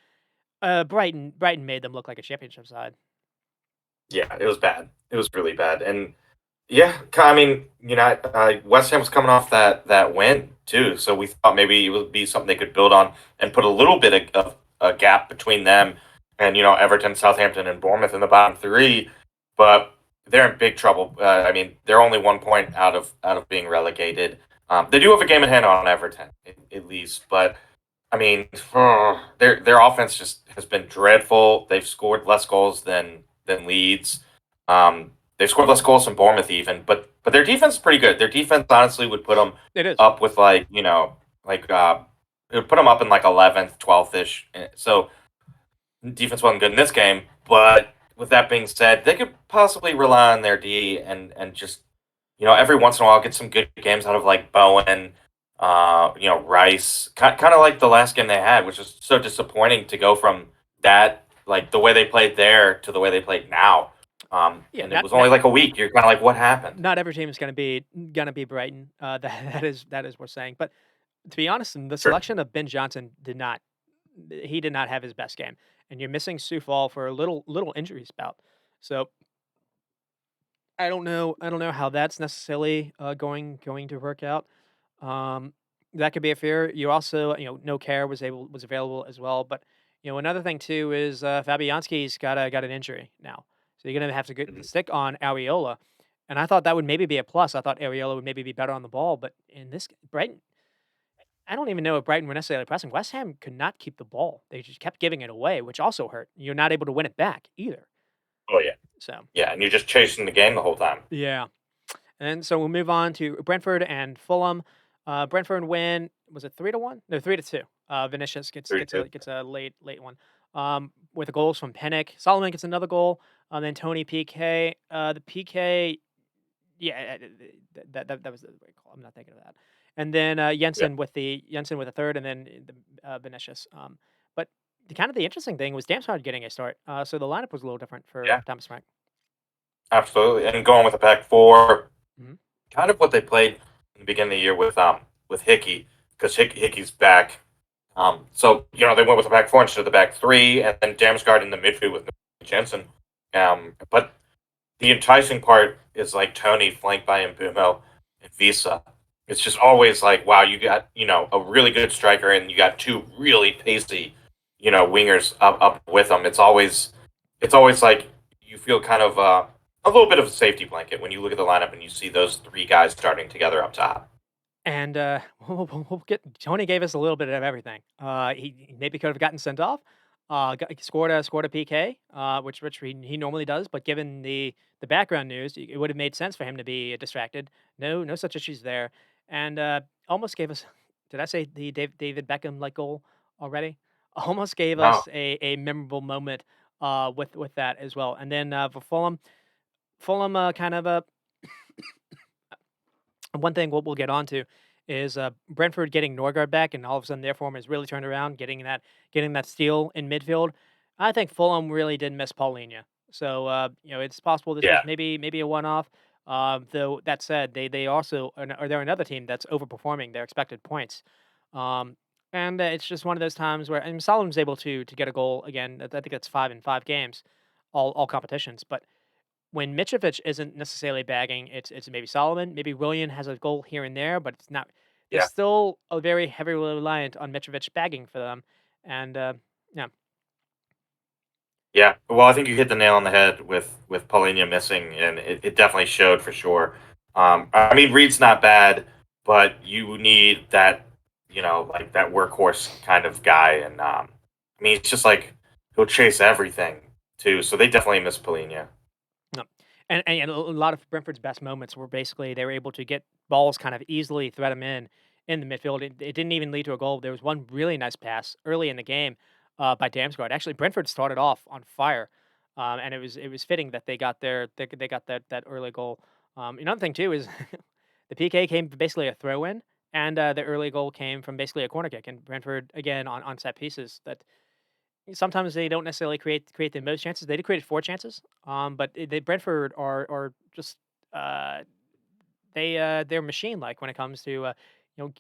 Brighton made them look like a championship side. Yeah, it was bad. It was really bad. And yeah, I mean, West Ham was coming off that win too, so we thought maybe it would be something they could build on and put a little bit of a gap between them and Everton, Southampton, and Bournemouth in the bottom three. But they're in big trouble. I mean, they're only 1 point out of being relegated. They do have a game in hand on Everton at least, but I mean, their offense just has been dreadful. They've scored less goals than Leeds. They've scored less goals than Bournemouth even, but their defense is pretty good. Their defense honestly would put them It is. up with like it would put them up in like 11th, 12th ish. So defense wasn't good in this game, but with that being said, they could possibly rely on their D and just every once in a while get some good games out of like Bowen, Rice, kind of like the last game they had, which is so disappointing to go from that like the way they played there to the way they played now. Yeah, And it was only like a week. You're kind of like, what happened? not every team is gonna be Brighton. That is worth saying. But to be honest, the Sure. selection of Ben Johnson did not have his best game, and you're missing Sufal for a little injury spout. So I don't know how that's necessarily going to work out. Um, that could be a fear. You also, no care was available as well. But another thing too is Fabianski's got an injury now, so you're gonna have to Mhm. stick on Areola. And I thought that would maybe be a plus. I thought Areola would maybe be better on the ball, but in this Brighton, I don't even know if Brighton were necessarily pressing. West Ham could not keep the ball; they just kept giving it away, which also hurt. You're not able to win it back either. Oh yeah, So yeah, and you're just chasing the game the whole time. yeah. And so we'll move on to Brentford and Fulham. Brentford win, was it 3-1? No, 3-2. Vinicius gets Three gets two. a gets a late one. With the goals from Pennick. Solomon gets another goal. Then Tony PK. The PK, yeah, that was the right call. I'm not thinking of that. And then Yeah, Jensen with a third, and then Vinicius. But the interesting thing was Damsgaard getting a start. So the lineup was a little different for yeah, Thomas Frank. absolutely. And going with a back four, Mhm. kind of what they played in the beginning of the year with Hickey, because Hickey's back. So they went with the back four instead of the back three, and then Damsgaard in the midfield with Jensen. But the enticing part is like Tony flanked by Mbumo and Visa. It's just always like, wow, you got, a really good striker and you got two really pacey, wingers up with them. It's always like you feel kind of a little bit of a safety blanket when you look at the lineup and you see those three guys starting together up top. And, we'll get Tony gave us a little bit of everything. He maybe could have gotten sent off, he scored a PK, which he normally does, but given the background news, it would have made sense for him to be distracted. No such issues there, and, almost gave us did I say the David Beckham, like, goal already? Almost gave No, us a memorable moment, with that as well, and then, for Fulham, kind of, one thing we'll get onto is Brentford getting Norgard back, and all of a sudden their form has really turned around, getting that steal in midfield. I think Fulham really did miss Paulinho, so it's possible this was yeah, maybe a one off. Though that said, they also are they're another team that's overperforming their expected points, um, and it's just one of those times where Solomon's able to get a goal again. I think that's 5 in 5 games, all competitions, but when Mitrovic isn't necessarily bagging, it's maybe Solomon, maybe Willian has a goal here and there, but it's not. They're yeah. still a very heavily reliant on Mitrovic bagging for them, and yeah, Yeah, well, I think you hit the nail on the head with Paulinho missing, and it definitely showed for sure. I mean, Reed's not bad, but you need that, like that workhorse kind of guy, and I mean, it's just like he'll chase everything too. So they definitely miss Paulinho. no, and a lot of Brentford's best moments were basically they were able to get balls kind of easily thread them in the midfield. It didn't even lead to a goal. There was one really nice pass early in the game by Damsgaard. Actually, Brentford started off on fire, and it was fitting that they got that early goal. Another thing too is the PK came basically a throw in, and the early goal came from basically a corner kick. And Brentford again on set pieces that sometimes they don't necessarily create the most chances. They did create 4 chances, but the Brentford are just uh, they're machine like when it comes to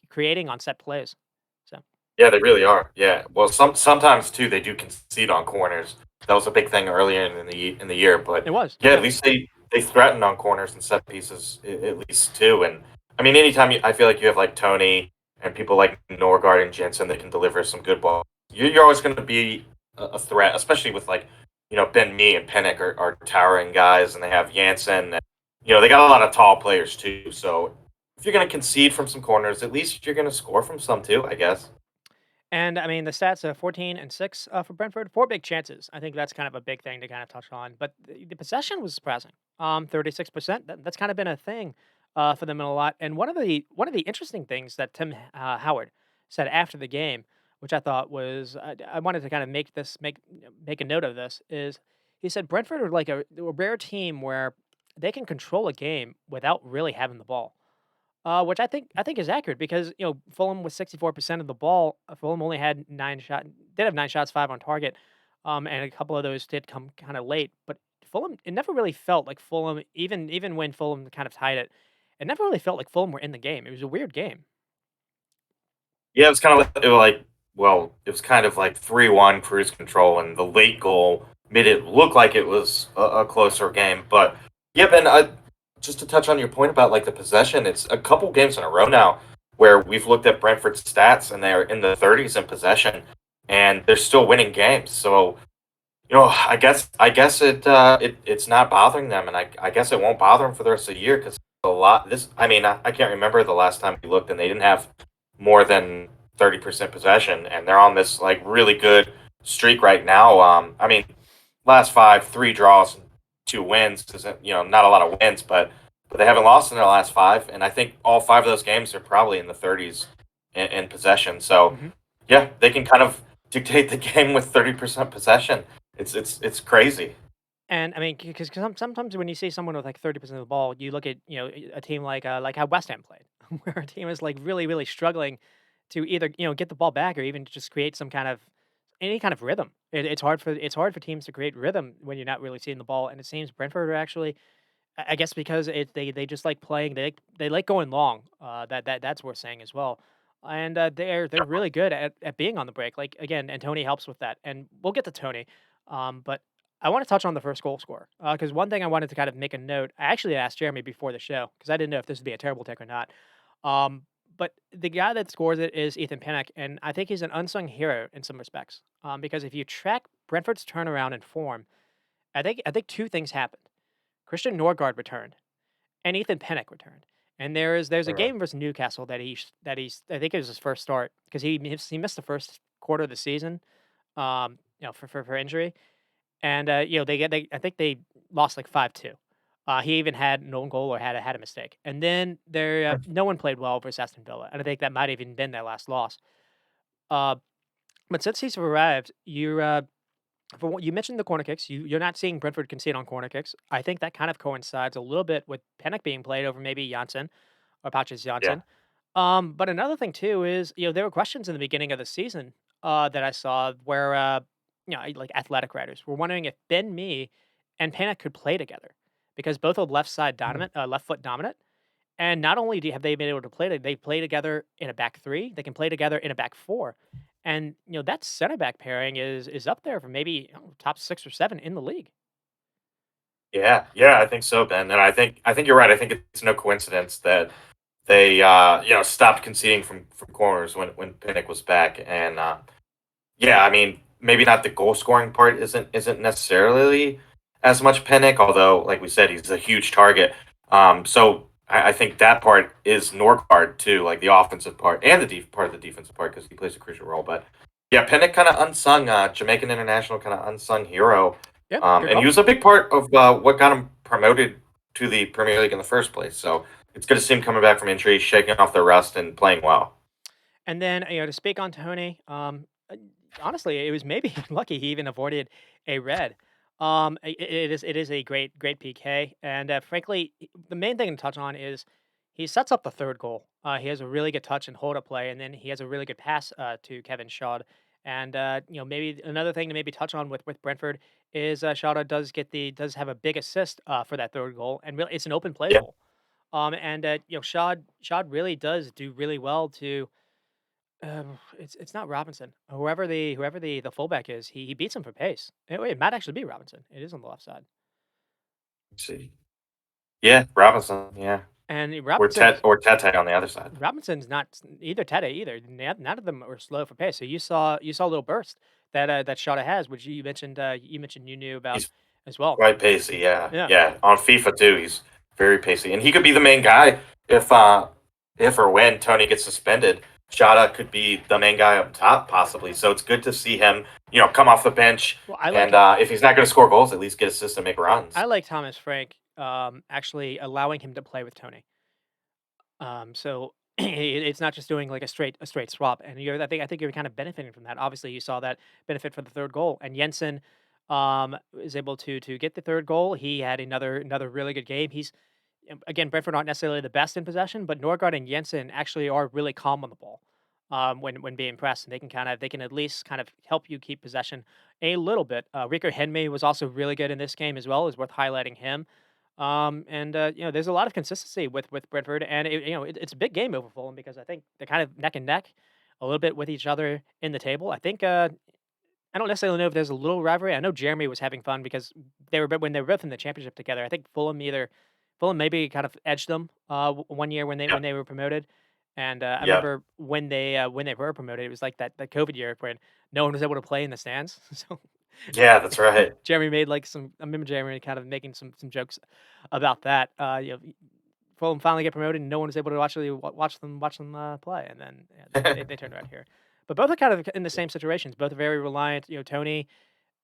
creating on set plays. So Yeah, they really are. Yeah. Well, sometimes too they do concede on corners. That was a big thing earlier in the year, but it was yeah, at yeah. least they threaten on corners and set pieces at least too. And I mean, anytime I feel like you have like Tony and people like Norgard and Jensen that can deliver some good ball, you're always going to be a threat, especially with like Ben Mee and Pennick are towering guys, and they have Jansen. And, they got a lot of tall players too. So if you're going to concede from some corners, at least you're going to score from some too, I guess. And I mean, the stats are 14 and 6 for Brentford, 4 big chances. I think that's kind of a big thing to kind of touch on. But the possession was surprising. 36%. That's kind of been a thing for them in a lot. And one of the interesting things that Tim Howard said after the game, which I thought was I wanted to kind of make a note of this, is he said Brentford are like a rare team where they can control a game without really having the ball. Which I think is accurate because Fulham was 64% of the ball. Fulham only had did have 9 shots, 5 on target, and a couple of those did come kind of late. But Fulham, it never really felt like Fulham, even when Fulham kind of tied it, it never really felt like Fulham were in the game. It was a weird game. Yeah, it was kind of like 3-1 cruise control, and the late goal made it look like it was a closer game. But yeah, Ben, just to touch on your point about like the possession, it's a couple games in a row now where we've looked at Brentford's stats and they're in the 30s in possession, and they're still winning games. So I guess it's not bothering them, and I guess it won't bother them for the rest of the year because a lot. I mean, I can't remember the last time we looked, and they didn't have more than 30% possession, and they're on this like really good streak right now. I mean, last five, 3 draws, 2 wins isn't not a lot of wins, but they haven't lost in their last five, and I think all five of those games are probably in the 30s in possession. So hmm yeah, they can kind of dictate the game with 30% possession. It's crazy. And I mean, because sometimes when you see someone with like 30% of the ball, you look at a team like how West Ham played, where a team is like really struggling to either get the ball back or even just create some kind of any kind of rhythm. It's hard for teams to create rhythm when you're not really seeing the ball. And it seems Brentford are actually, I guess, because they just like playing. They like going long. That's worth saying as well. And they're really good at being on the break. Like again, and Tony helps with that. And we'll get to Tony, but I want to touch on the first goal scorer because one thing I wanted to kind of make a note. I actually asked Jeremy before the show because I didn't know if this would be a terrible take or not. Um, but the guy that scores it is Ethan Pinnock, and I think he's an unsung hero in some respects. Because if you track Brentford's turnaround and form, I think two things happened. Christian Norgard returned, and Ethan Pinnock returned. And there's a Mhm. game versus Newcastle that he's I think it was his first start because he missed the first quarter of the season, for injury. And, they I think they lost like 5-2. He even had an own goal or had a mistake. And then no one played well versus Aston Villa, and I think that might have even been their last loss. Uh, but since he's arrived, for what you mentioned the corner kicks, you're not seeing Brentford concede on corner kicks. I think that kind of coincides a little bit with Pennick being played over maybe Janssen or Patches Yeah. Janssen. But another thing too is, there were questions in the beginning of the season, that I saw where, like athletic writers were wondering if Ben Mee and Panic could play together because both are Mhm. left foot dominant. And not only have they been able to they play together in a back three, they can play together in a back four. And, that center back pairing is up there for maybe top 6 or 7 in the league. Yeah, yeah, I think so, Ben. And I think you're right. I think it's no coincidence that they stopped conceding from corners when Pinnock was back. And yeah, I mean, maybe not the goal scoring part isn't necessarily as much Pinnock, although like we said, he's a huge target. So I think that part is Norgard too, like the offensive part and the part of the defensive part because he plays a crucial role. But yeah, Pinnock kind of unsung, Jamaican international kind of unsung hero, Yeah, good and he call. was a big part of what got him promoted to the Premier League in the first place. So it's good to see him coming back from injury, shaking off the rust, and playing well. And then, to speak on Tony, honestly, it was maybe lucky he even avoided a red. It is a great PK, and frankly, the main thing to touch on is he sets up the third goal. He has a really good touch and hold up play, and then he has a really good pass to Kevin Shaw. And maybe another thing to maybe touch on with Brentford is Shaw does have a big assist for that third goal, and really it's an open play Yeah, goal. And Shaw really does do really well to it's not Robinson. Whoever the fullback is, he beats him for pace. It might actually be Robinson. It is on the left side. let's see. Yeah, Robinson. Yeah, And or Tete on the other side. Robinson's not either Tete either. None of them are slow for pace. So you saw a little burst that Shota has, which you mentioned you knew about He's as well. quite pacey. Yeah, Yeah. yeah. On FIFA too, he's very pacey, and he could be the main guy if or when Tony gets suspended. Shada could be the main guy up top, possibly. So it's good to see him, come off the bench, Well, and if he's not going to score goals, at least get assists and make I runs. like Thomas Frank actually allowing him to play with Tony. So it's not just doing like a straight swap, and I think you're kind of benefiting from that. Obviously, you saw that benefit for the third goal, and Jensen is able to get the third goal. He had another really good game. Again, Brentford aren't necessarily the best in possession, but Norgard and Jensen actually are really calm on the ball when being pressed, and they can at least kind of help you keep possession a little bit. Rico Henry was also really good in this game as well. Is worth highlighting him. And there's a lot of consistency with Brentford, and it's a big game over Fulham because I think they're kind of neck and neck a little bit with each other in the table. I think I don't necessarily know if there's a little rivalry. I know Jeremy was having fun because when they were both in the championship together. I think Fulham maybe kind of edged them one year when they Yep, when they were promoted. And I yep, remember when they were promoted, it was like that COVID year when no one was able to play in the stands. So yeah. That's right. Jeremy made like I remember Jeremy kind of making some jokes about that. Fulham finally get promoted, and no one was able to actually watch them play, and then yeah, they turned around here. But both are kind of in the same situations. Both are very reliant. Tony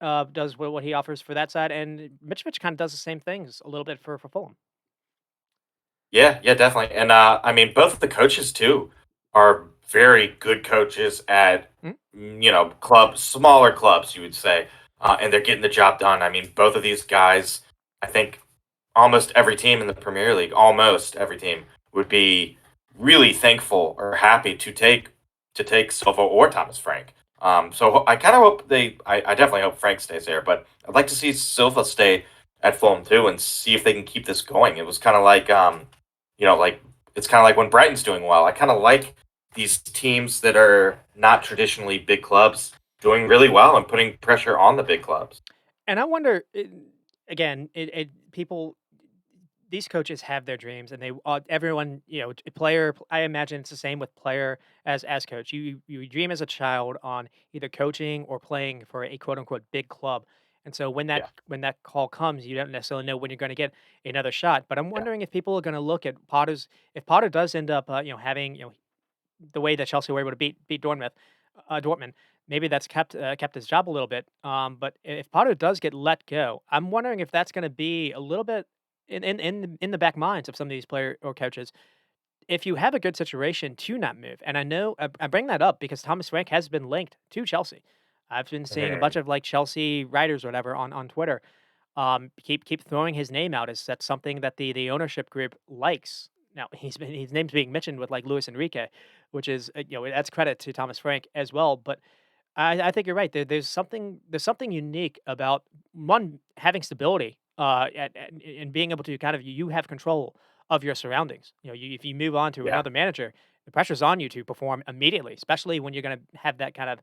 does what he offers for that side, and Mitch kind of does the same things a little bit for Fulham. Yeah, yeah, definitely. And I mean, both of the coaches too are very good coaches at Mhm. clubs, smaller clubs, you would say, and they're getting the job done. I mean, both of these guys, I think, almost every team in the Premier League, almost every team would be really thankful or happy to take Silva or Thomas Frank. So I kind of hope I definitely hope Frank stays there, but I'd like to see Silva stay at Fulham too and see if they can keep this going. It was kind of like like it's kind of like when Brighton's doing well. I kind of like these teams that are not traditionally big clubs doing really well and putting pressure on the big clubs. And I wonder, again, people, these coaches have their dreams, and they everyone, player. I imagine it's the same with player as coach. You dream as a child on either coaching or playing for a quote unquote big club, and so Yeah, when that call comes, you don't necessarily know when you're going to get another shot. But I'm yeah, wondering if people are going to look at Potter's, if Potter does end up, having the way that Chelsea were able to beat Dortmund, maybe that's kept his job a little bit. But if Potter does get let go, I'm wondering if that's going to be a little bit in the back minds of some of these player or coaches. If you have a good situation to not move, and I know I bring that up because Thomas Frank has been linked to Chelsea. I've been seeing a bunch mhm, of like Chelsea writers or whatever on Twitter keep throwing his name out as that's something that the ownership group likes. Now his name's being mentioned with like Luis Enrique, which is that's credit to Thomas Frank as well. But I think you're right. There's something unique about one having stability and being able to kind of you have control of your surroundings. If you move on to yeah, another manager, the pressure's on you to perform immediately, especially when you're going to have that kind of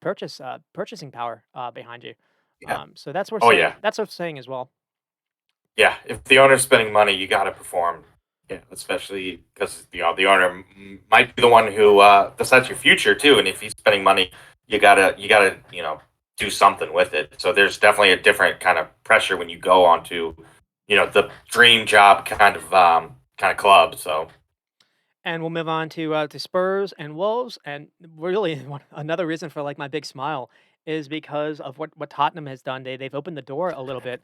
purchasing power behind you. yeah. So that's worth Oh yeah, that's worth saying as well. yeah. If the owner's spending money, you got to perform. Yeah, especially because the owner might be the one who decides your future too. And if he's spending money, you gotta do something with it. So there's definitely a different kind of pressure when you go onto the dream job kind of club. So And we'll move on to Spurs and Wolves, and really another reason for like my big smile is because of what Tottenham has done. They've opened the door a little bit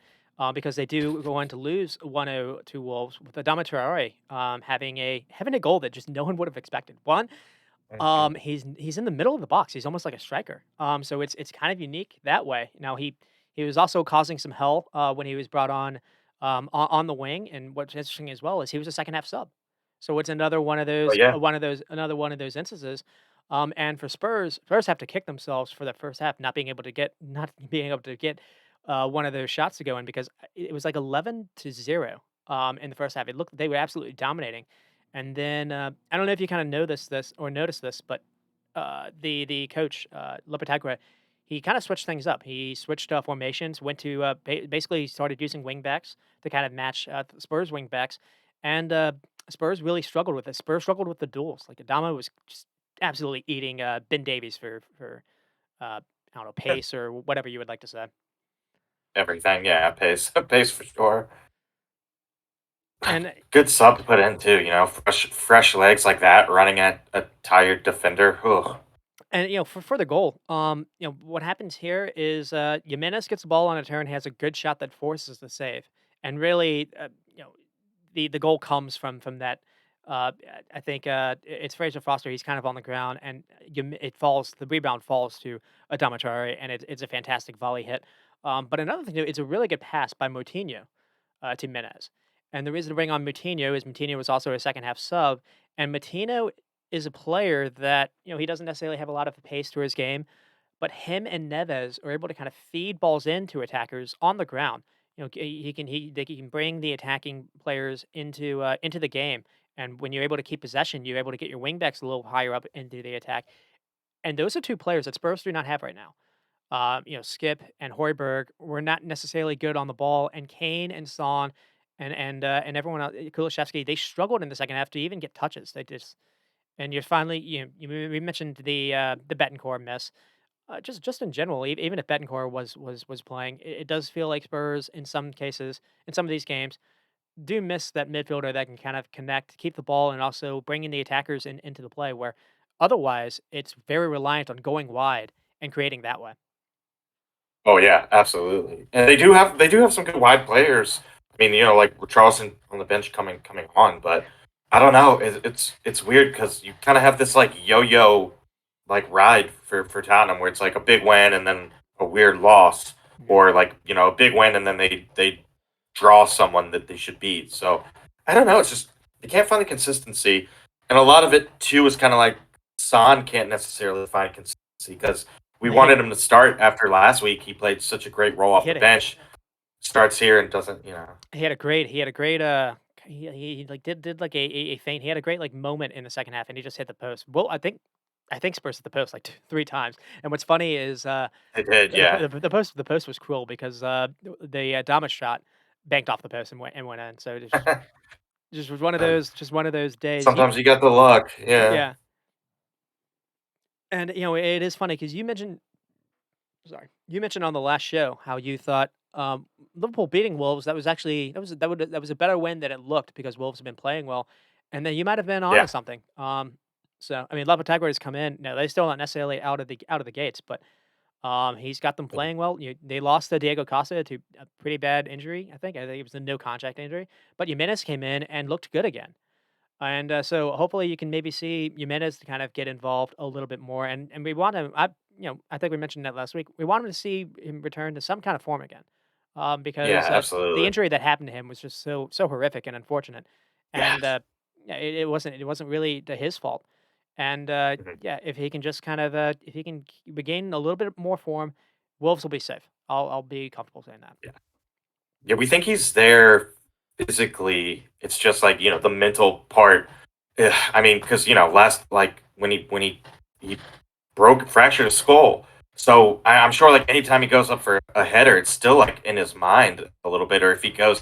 because they do go on to lose 1-0 to Wolves with Adama Traore having a goal that just no one would have expected. One, mhm. he's in the middle of the box. He's almost like a striker. So it's kind of unique that way. Now he was also causing some hell when he was brought on the wing. And what's interesting as well is he was a second half sub. So it's Oh yeah, another one of those instances. And for Spurs have to kick themselves for that first half not being able to get one of those shots to go in because it was like 11-0 in the first half. It looked they were absolutely dominating. And then I don't know if you kind of know this or noticed this, but the coach Lopetegui, he kind of switched things up. He switched formations, went to basically started using wing backs to kind of match Spurs wing backs, and Spurs really struggled with it. Spurs struggled with the duels. Like Adama was just absolutely eating Ben Davies for I don't know pace or whatever you would like to say. everything. Yeah, pays pays for sure. And Good sub to put in too. Fresh legs like that running at a tired defender. Ugh. For the goal, what happens here is Jimenez gets the ball on a turn, has a good shot that forces the save, and really, the goal comes from that. I think it's Fraser Foster. He's kind of on the ground, and it falls. The rebound falls to Adama Traore, and it's a fantastic volley hit. But another thing, too, it's a really good pass by Moutinho to Jimenez. And the reason to bring on Moutinho is Moutinho was also a second half sub, and Moutinho is a player that he doesn't necessarily have a lot of pace to his game, but him and Neves are able to kind of feed balls into attackers on the ground. They can bring the attacking players into the game, and when you're able to keep possession, you're able to get your wingbacks a little higher up into the attack. And those are two players that Spurs do not have right now. Skip and Hoiberg were not necessarily good on the ball, and Kane and Son and everyone else, Kulusevski, they struggled in the second half to even get touches. They just and you're finally we mentioned the Betancourt miss. Just in general, even if Betancourt was playing, it does feel like Spurs in some cases in some of these games do miss that midfielder that can kind of connect, keep the ball, and also bring in the attackers into the play. Where otherwise, it's very reliant on going wide and creating that way. Oh yeah, absolutely. And they do have some good wide players. I mean, like Charleston on the bench coming on, but I don't know. It's weird because you kind of have this like yo-yo like ride for Tottenham where it's like a big win and then a weird loss, Mhm. or like a big win and then they draw someone that they should beat. So I don't know. It's just they can't find the consistency, and a lot of it too is kind of like Son can't necessarily find consistency because we Yeah, wanted him to start after last week. He played such a great role he off the hit it. bench. Starts here and doesn't. He had a great he like did like a feint. He had a great like moment in the second half, and he just hit the post. Well, I think I think Spurs at the post like 3 times. And what's funny is, They did, yeah. the post was cruel because, the, Dama shot banked off the post and went in. So it just was just one of those days. Sometimes you got the luck, yeah. Yeah, and, it is funny because you mentioned on the last show how you thought, Liverpool beating Wolves, that was actually that was a better win than it looked because Wolves have been playing well, and then you might have been onto Yeah, something. So, I mean, Lopetegui's come in. No, they're still not necessarily out of the gates, but, he's got them playing well. They lost to Diego Costa to a pretty bad injury, I think. I think it was a no contact injury, but Jimenez came in and looked good again. And, so hopefully you can maybe see Jimenez to kind of get involved a little bit more, and we want him. I think we mentioned that last week. We want him to see him return to some kind of form again, because yeah, the absolutely. injury that happened to him was just so horrific and unfortunate, and Yes. yeah, it wasn't really his fault. And Mhm. yeah, if he can just kind of if he can regain a little bit more form, Wolves will be safe. I'll be comfortable saying that. Yeah. Yeah, we think he's there physically. It's just like, the mental part. I mean, because last like when he fractured his skull. So I'm sure like anytime he goes up for a header, it's still like in his mind a little bit. Or if he goes,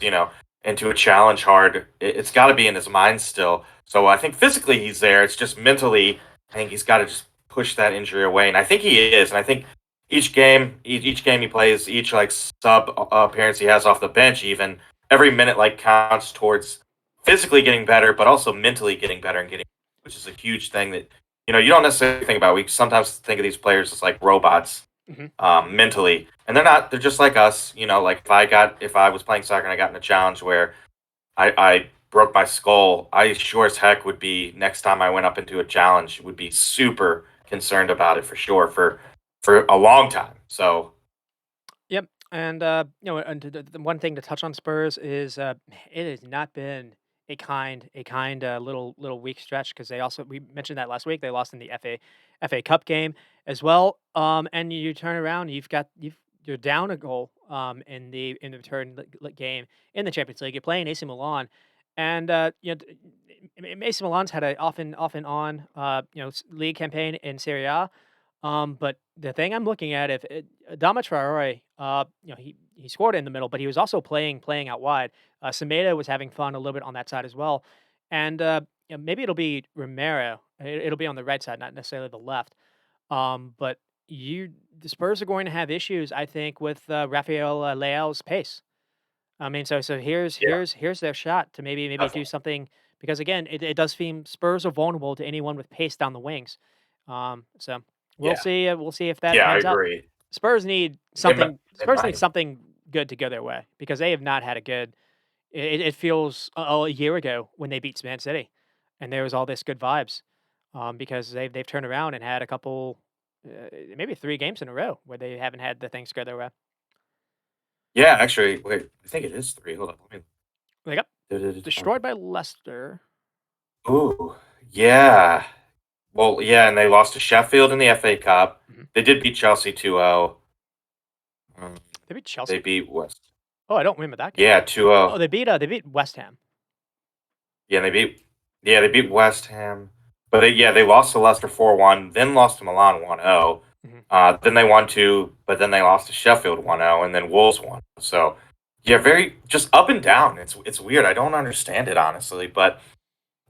into a challenge hard, it's got to be in his mind still. So I think physically he's there. It's just mentally, I think he's got to just push that injury away, and I think he is. And I think each game he plays, each like sub appearance he has off the bench, even every minute like counts towards physically getting better, but also mentally getting better and getting, which is a huge thing that you don't necessarily think about. We sometimes think of these players as like robots Hmm. mentally, and they're not. They're just like us. Like if I was playing soccer and I got in a challenge where I broke my skull, I sure as heck would be next time I went up into a challenge would be super concerned about it for sure for a long time. So Yep, and, and the one thing to touch on Spurs is, it has not been little weak stretch because we mentioned that last week, they lost in the FA Cup game as well, and you turn around, you're down a goal, in the return game in the Champions League, you're playing AC Milan, and, AC Milan's had a off and on, league campaign in Serie A, but the thing I'm looking at, if Adama Traore, he scored in the middle, but he was also playing out wide. Semedo was having fun a little bit on that side as well, and maybe it'll be Romero. It'll be on the right side, not necessarily the left. But the Spurs are going to have issues, I think, with Rafael Leao's pace. I mean, so yeah, here's their shot to maybe do definitely. something because again, it does seem Spurs are vulnerable to anyone with pace down the wings. So Yeah, we'll see if that yeah, I pans out. agree. It Spurs need might. something good to go their way because they have not had a good. It feels a year ago when they beat Man City, and there was all this good vibes, because they've turned around and had a couple, maybe 3 games in a row where they haven't had the things go their way. Yeah, actually, wait, I think it is three. Hold on, let They got me. destroyed by Leicester. Ooh, yeah. Well, yeah, and they lost to Sheffield in the FA Cup. Mhm. They did beat Chelsea 2-0. Um, They beat they Chelsea? beat West. Oh, I don't remember that game. Yeah, Oh, 2-0. they beat West Ham. Yeah, they beat West Ham. But they lost to Leicester 4-1, then lost to Milan 1-0. Mhm. Then they won two, but then they lost to Sheffield 1-0, and then Wolves won. So, yeah, very just up and down. It's weird. I don't understand it honestly, but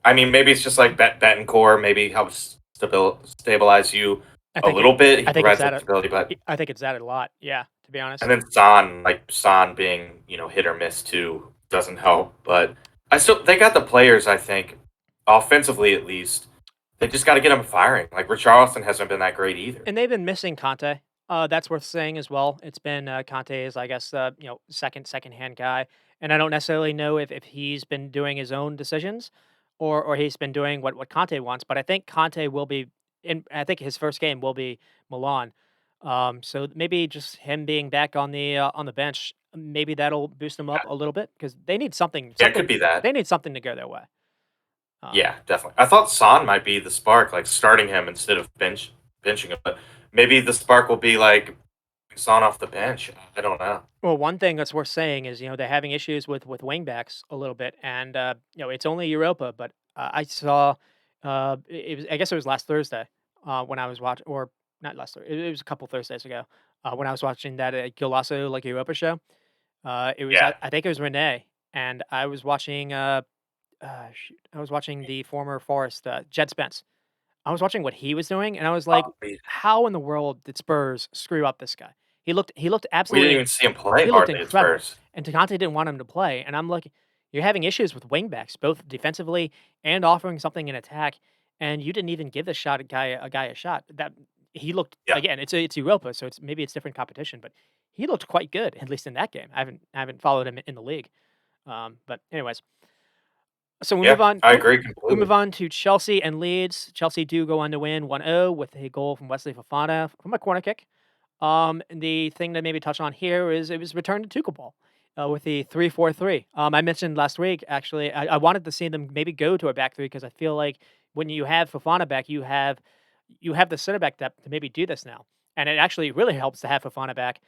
I mean, maybe it's just like Betancourt maybe helps stabilize you I a think little bit. He I think it's provides that added stability, but I think it's added a lot, yeah, to be and honest. then Son being hit or miss too doesn't help. But they got the players. I think offensively at least they just got to get them firing. Like Richarlison hasn't been that great either. And they've been missing Conte. That's worth saying as well. It's been Conte is, I guess, second-hand guy, and I don't necessarily know if he's been doing his own decisions, or he's been doing what Conte wants. But I think Conte will be in. I think his first game will be Milan. So maybe just him being back on the bench, maybe that'll boost them up a little bit because they need something. Yeah, it could be that. They need something to go their way. Um, Yeah, definitely. I thought Son might be the spark, like starting him instead of benching him, but maybe the spark will be like Son off the bench. I don't know. Well, one thing that's worth saying is, they're having issues with wingbacks a little bit, and it's only Europa, but I saw, I guess it was last Thursday. when I was watching, or not last Thursday, it was a couple Thursdays ago, when I was watching that Golasso like Europa show. It was Yeah. I think it was Renee, and I was watching shoot, I was watching the former Forest Jed Spence. I was watching what he was doing, and I was like, We "How in the world did Spurs screw up this guy?" He looked we didn't absolutely even see him play he looked hardly at incredible, Spurs. and Conte didn't want him to play, and I'm like, "You're having issues with wingbacks, both defensively and offering something in attack, and you didn't even give the shot a guy a shot." That he looked Yeah. again, it's Europa, so it's different competition, but he looked quite good, at least in that game. I haven't followed him in the league. But anyways, so Yeah, I agree we move completely. on to Chelsea and Leeds. Chelsea do go on to win 1-0 with a goal from Wesley Fofana from a corner kick. And the thing that maybe touch on here is it was returned to Tuchel ball with the 3-4-3. I mentioned last week actually I wanted to see them maybe go to a back three because I feel like when you have Fofana back, you have the center back depth to maybe do this now, and it actually really helps to have Fofana back.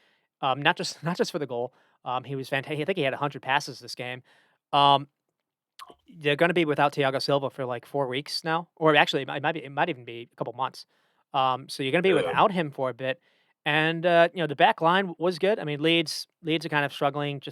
Not just for the goal. He was fantastic. I think he had 100 passes this game. Um, they're gonna be without Thiago Silva for, like, 4 weeks now, or actually, it might even be a couple months. So you're gonna be Ugh. without him for a bit, and, the back line was good. I mean, Leeds are kind of struggling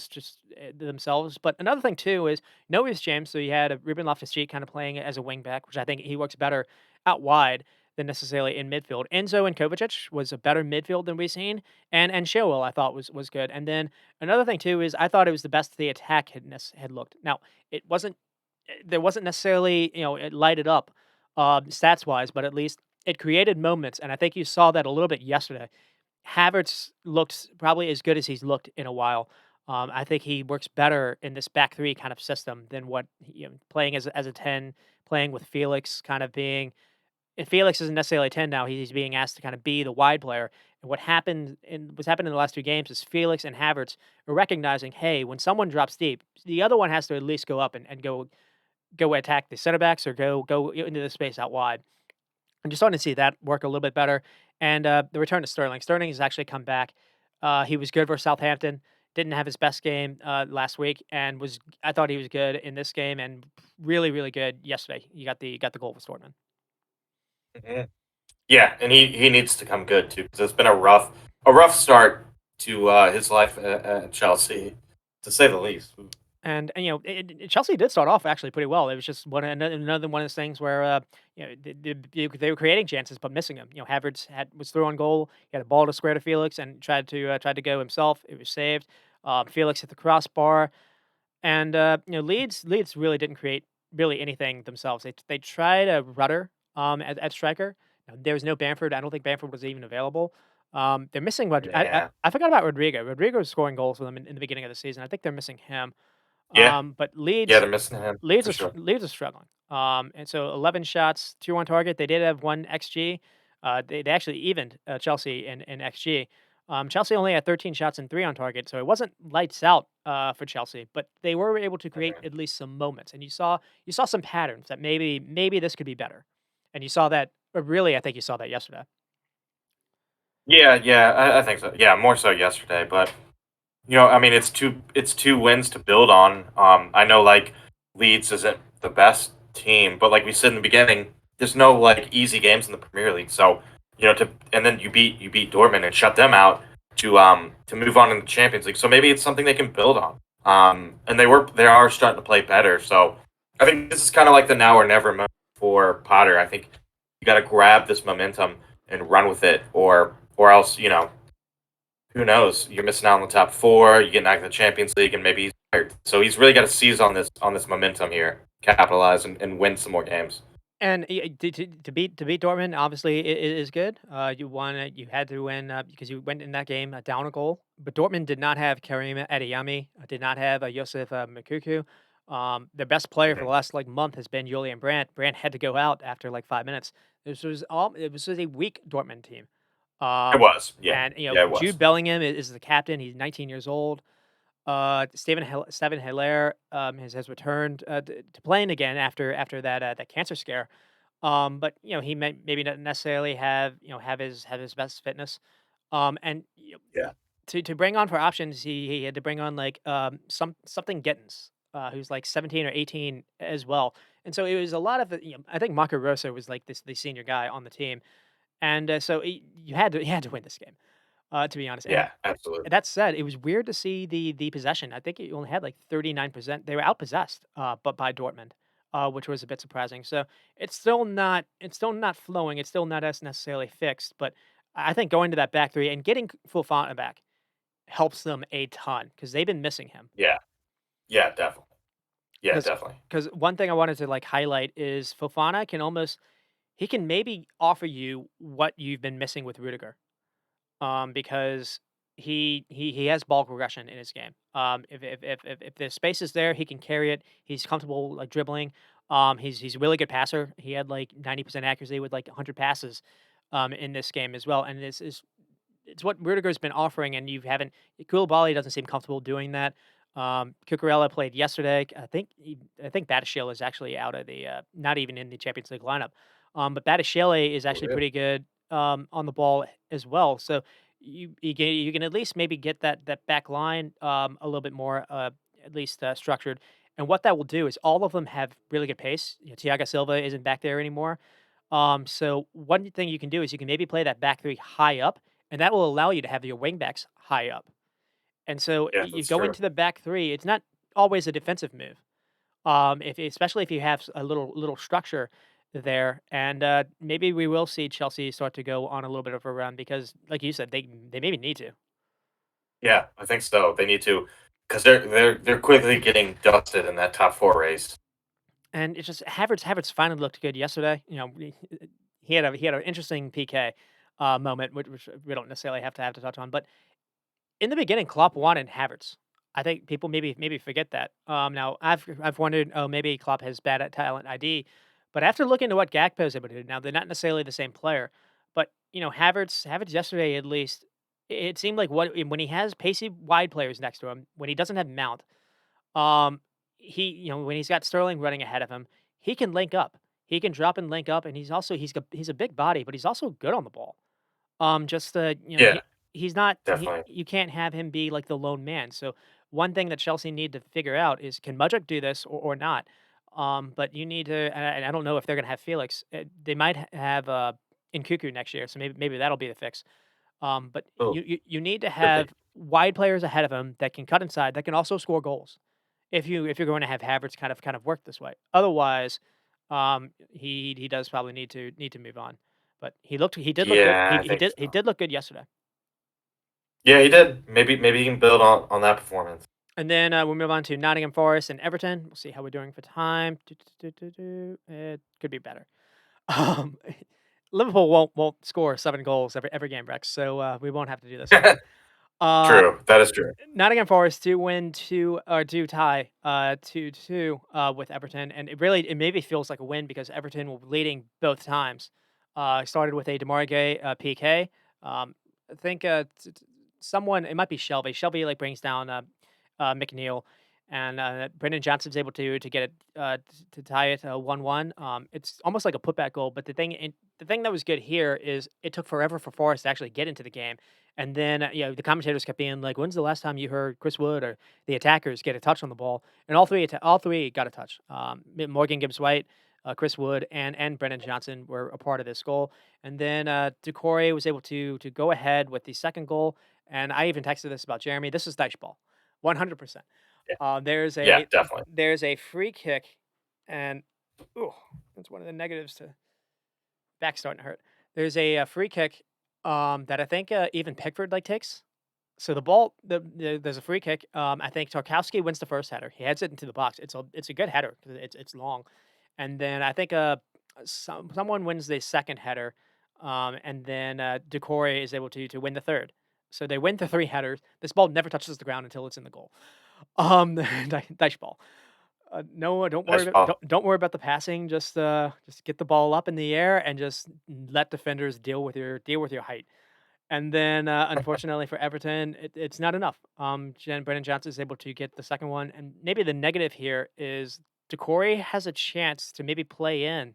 themselves, but another thing too is no Reece James, so you had a Ruben Loftus-Cheek kinda playing as a wing back, which I think he works better out wide than necessarily in midfield. Enzo and Kovacic was a better midfield than we've seen, and Chilwell I thought was good, and then another thing too is I thought it was the best the attack had looked. Now, it wasn't there wasn't necessarily, it lighted up, stats wise, but at least it created moments, and I think you saw that a little bit yesterday. Havertz looked probably as good as he's looked in a while. I think he works better in this back three kind of system than what playing as a 10, playing with Felix kind of being. And Felix isn't necessarily a 10 now. He's being asked to kind of be the wide player. And what's happened in the last two games is Felix and Havertz are recognizing, hey, when someone drops deep, the other one has to at least go up and go attack the center backs or go into the space out wide. I'm just starting to see that work a little bit better. And the return to Sterling. Sterling has actually come back. He was good for Southampton. Didn't have his best game last week, and was I thought he was good in this game and really really good yesterday. You got the goal for Stortman. Mhm. Yeah, and he needs to come good too because it's been a rough start to his life at Chelsea, to say the least. And Chelsea did start off actually pretty well. It was just another one of those things where they were creating chances but missing them. Havertz was through on goal. He had a ball to square to Felix and tried to go himself. It was saved. Felix hit the crossbar, and Leeds really didn't create really anything themselves. They tried a Rudder at striker. Now, there was no Bamford. I don't think Bamford was even available. They're missing. Yeah, I forgot about Rodrigo. Rodrigo was scoring goals for them in the beginning of the season. I think they're missing him. yeah, But yeah. Leeds They're missing him Leeds for are sure. Leeds are struggling. And so 11 shots, 2 on target. They did have 1 xG. They actually evened Chelsea in xG. Chelsea only had 13 shots and 3 on target, so it wasn't lights out for Chelsea, but they were able to create Mhm. at least some moments, and you saw some patterns that maybe this could be better, and you saw that. Really, I think you saw that yesterday. Yeah, yeah, I think so. Yeah, more so yesterday, but I mean, it's two wins to build on. I know like Leeds isn't the best team, but like we said in the beginning, there's no like easy games in the Premier League. So and then you beat Dortmund and shut them out to move on in the Champions League. So maybe it's something they can build on. And they are starting to play better. So I think this is kind of like the now or never moment for Potter. I think you got to grab this momentum and run with it, or else who knows? You're missing out on the top four. You get knocked out of the Champions League, and maybe he's fired. So he's really got to seize on this momentum here, capitalize, and win some more games. And to beat Dortmund obviously is good. You had to win because you went in that game down a goal. But Dortmund did not have Karim Adeyemi, did not have Josef Makuku. Their best player for Mhm. the last like month has been Julian Brandt. Brandt had to go out after like 5 minutes. It was a weak Dortmund team. It Um, was, yeah, and yeah, it was. Jude Bellingham is the captain. He's 19 years old. Steven Hilaire has returned to playing again after that cancer scare. But he may maybe not necessarily have his best fitness. And Yeah, to bring on for options, he had to bring on like something Gittins, who's like 17 or 18 as well. And so it was a lot of I think Marco Rosa was like the senior guy on the team, and so you had to win this game, to be honest. And Yeah, absolutely. that said, it was weird to see the possession. I think it only had like 39%. They were outpossessed, but by Dortmund, which was a bit surprising. So it's still not flowing. It's still not as necessarily fixed. But I think going to that back three and getting Fofana back helps them a ton because they've been missing him. Yeah. Yeah, definitely. Yeah, Because definitely. because one thing I wanted to like highlight is Fofana can almost he can maybe offer you what you've been missing with Rudiger. Because he has ball progression in his game. If the space is there, he can carry it. He's comfortable like dribbling. He's a really good passer. He had like 90% accuracy with like 100 passes, in this game as well. And this is it's what Rudiger's been offering, and you haven't. Koulibaly doesn't seem comfortable doing that. Cucurella played yesterday. I think Batishil is actually out of the not even in the Champions League lineup. But Batishile is Oh, actually really? pretty good on the ball as well. So you can at least maybe get that back line a little bit more at least structured. And what that will do is all of them have really good pace. Thiago Silva isn't back there anymore. So one thing you can do is you can maybe play that back three high up, and that will allow you to have your wingbacks high up. And so Yeah, you that's go true. into the back three. It's not always a defensive move. If especially if you have a little structure there, and maybe we will see Chelsea start to go on a little bit of a run because, like you said, they maybe need to. Yeah, I think so. They need to, because they're quickly getting dusted in that top 4 race. And it's just Havertz finally looked good yesterday. He had an interesting PK moment, which we don't necessarily have to touch on, but in the beginning, Klopp wanted Havertz. I think people maybe forget that. Now I've wondered, oh, maybe Klopp has bad at talent ID, but after looking at what Gakpo is able to do, now they're not necessarily the same player, but Havertz yesterday at least, it seemed like when he has pacey wide players next to him, when he doesn't have Mount, um, when he's got Sterling running ahead of him, he can link up. He can drop and link up, and he's a big body, but he's also good on the ball. Just Yeah, he's not definitely. you can't have him be like the lone man. So one thing that Chelsea need to figure out is can Mudryk do this or not? But you need to, and I don't know if they're gonna have Felix. They might have Nkuku next year, so maybe that'll be the fix. But Oh, you need to could be. have wide players ahead of him that can cut inside, that can also score goals. If you're going to have Havertz kind of work this way, otherwise, he does probably need to move on. But he did look good. Yeah, I think He so. did look good yesterday. Yeah, he did. Maybe he can build on that performance. And then we'll move on to Nottingham Forest and Everton. We'll see how we're doing for time. It could be better. Um, Liverpool won't score 7 goals every game, Rex. So we won't have to do this one. Uh, True, that is true. Nottingham Forest to win two or do tie 2-2 with Everton, and it maybe feels like a win because Everton were leading both times. Started with a Demar Gay PK. I think someone it might be Shelby. Shelby like brings down McNeil, and Brendan Johnson's able to get it to tie it 1-1. It's almost like a putback goal, but the thing that was good here is it took forever for Forest to actually get into the game. And then, the commentators kept being like, "When's the last time you heard Chris Wood or the attackers get a touch on the ball?" And all three got a touch. Morgan Gibbs White, Chris Wood, and Brennan Johnson were a part of this goal. And then Decore was able to go ahead with the second goal. And I even texted this about Jeremy. This is Dyche ball, 100%. Yeah, Uh, there's yeah, a definitely. there's a free kick, and ooh, that's one of the negatives to back starting to hurt. There's a free kick that I think even Pickford like takes. So the ball, there's a free kick. I think Tarkowski wins the first header. He heads it into the box. It's a good header 'cause it's long, and then I think someone wins the second header, and then Decore is able to win the third. So they win the three headers. This ball never touches the ground until it's in the goal. Dice ball. No, Nice ball. don't worry about the passing. Just get the ball up in the air and just let defenders deal with your height. And then, unfortunately for Everton, it's not enough. Brennan Johnson is able to get the second one, and maybe the negative here is Decore has a chance to maybe play in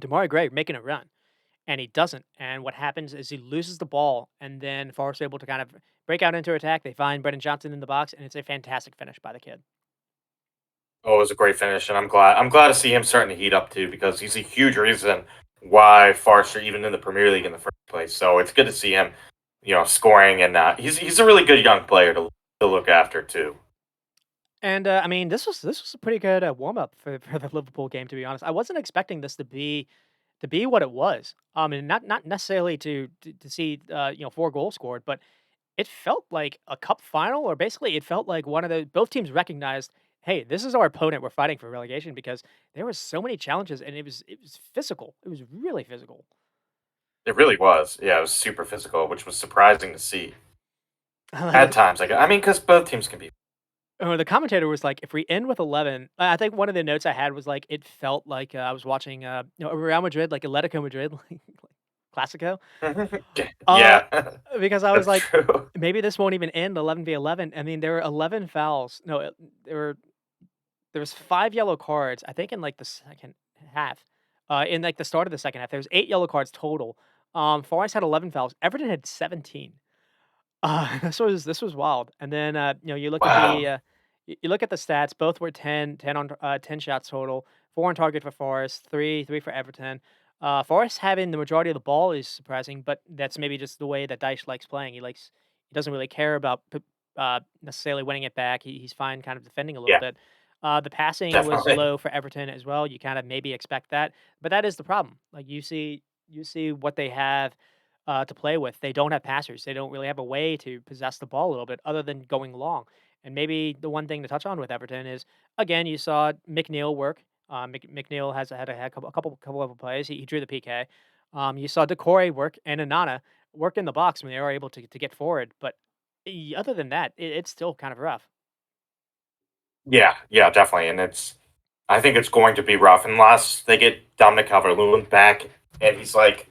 Demari Gray making a run, and he doesn't. And what happens is he loses the ball, and then Forest are able to kind of break out into attack. They find Brennan Johnson in the box, and it's a fantastic finish by the kid. Oh, it was a great finish, and I'm glad to see him starting to heat up too because he's a huge reason why Forest are even in the Premier League in the first place. So it's good to see him, scoring, and he's a really good young player to look after too. And, I mean, this was a pretty good, warm up for the Liverpool game, to be honest. I wasn't expecting this to be what it was. And not necessarily to see, 4 goals scored, but it felt like a cup final, or basically it felt like one of the both teams recognized, "Hey, this is our opponent we're fighting for relegation," because there was so many challenges and it was physical. It was really physical. It really was. Yeah, it was super physical, which was surprising to see Like, at times. Like, I mean, because both teams can be. the commentator was like, "If we end with 11," I think one of the notes I had was like, it felt like, I was watching, Real Madrid, like Atletico Madrid, like Clasico. Uh, Yeah, because I was that's like, true. maybe this won't even end 11 v 11. I mean, there were 11 fouls. No, there were there was 5 yellow cards, I think in, like, the second half. In, like, the start of the second half, there was 8 yellow cards total. Forest had 11 fouls, Everton had 17. This was wild, and then, you look at Wow. you look at the stats, both were 10 shots total, 4 on target for Forest, 3 for Everton. Forest having the majority of the ball is surprising, but that's maybe just the way that Dyche likes playing. He doesn't really care about necessarily winning it back. He's fine kind of defending a little Yeah, bit. The passing was definitely. low for Everton as well. You kind of maybe expect that, but that is the problem. Like, you see what they have to play with. They don't have passers. They don't really have a way to possess the ball a little bit other than going long. And maybe the one thing to touch on with Everton is, again, you saw McNeil work. McNeil had a couple of plays. He drew the PK. You saw Decore work and Anana work in the box when they were able to get forward. But other than that, it's still kind of rough. Yeah, yeah, definitely. And I think it's going to be rough unless they get Dominic Calvert-Lewin back and he's like,